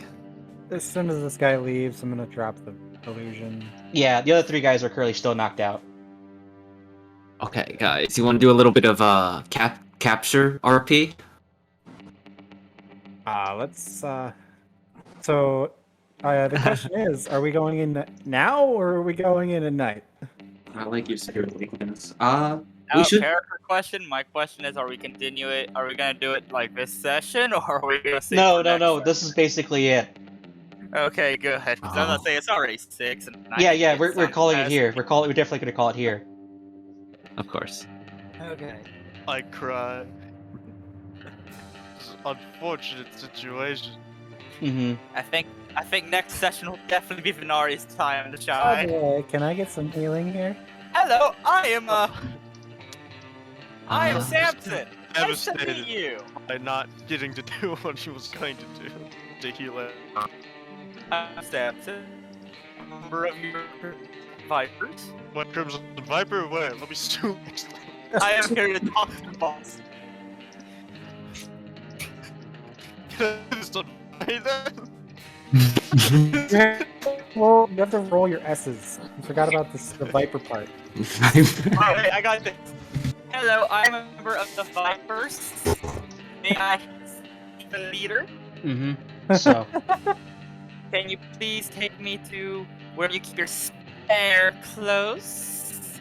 As soon as this guy leaves, I'm gonna drop the illusion. Yeah, the other 3 guys are currently still knocked out. Okay, guys, you want to do a little bit of capture RP? Let's. So, the question is: are we going in now, or are we going in at night? I like your spirit weakness. We should. Character question. My question is: are we continue it? Are we gonna do it like this session, or are we gonna? No. This is basically it. Okay, good. Because I'm gonna say it's already 6. And yeah. We're calling it here. We're definitely gonna call it here. Of course. Okay. I cry. It's an unfortunate situation. Mm-hmm. I think next session will definitely be Venari's time to shine. Okay, can I get some healing here? Hello, I am Samson. Nice to meet you. By not getting to do what he was going to do to heal it. I'm Samson, member of your Vipers. What Crimson Viper? Where? Let me zoom. I am here to talk to the boss. Well, you have to roll your S's. You forgot about the Viper part. Alright, I got this. Hello, I'm a member of the Vipers. May I be the leader? Mm-hmm. So. Can you please take me to where you keep your spare clothes?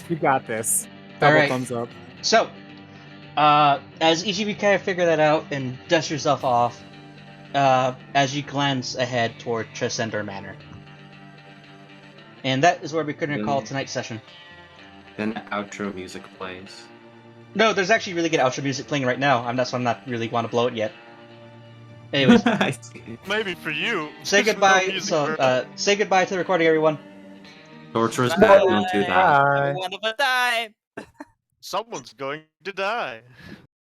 You got this. Alright. Thumbs up. So, as each of you kind of figure that out and dust yourself off, as you glance ahead toward Tresender Manor. And that is where we're going to call tonight's session. Then the outro music plays. No, there's actually really good outro music playing right now. That's why I'm not really want to blow it yet. Anyways. Maybe for you. Say goodbye. Say goodbye to the recording, everyone. Torturous bad, don't do that. One of a time. Someone's going to die.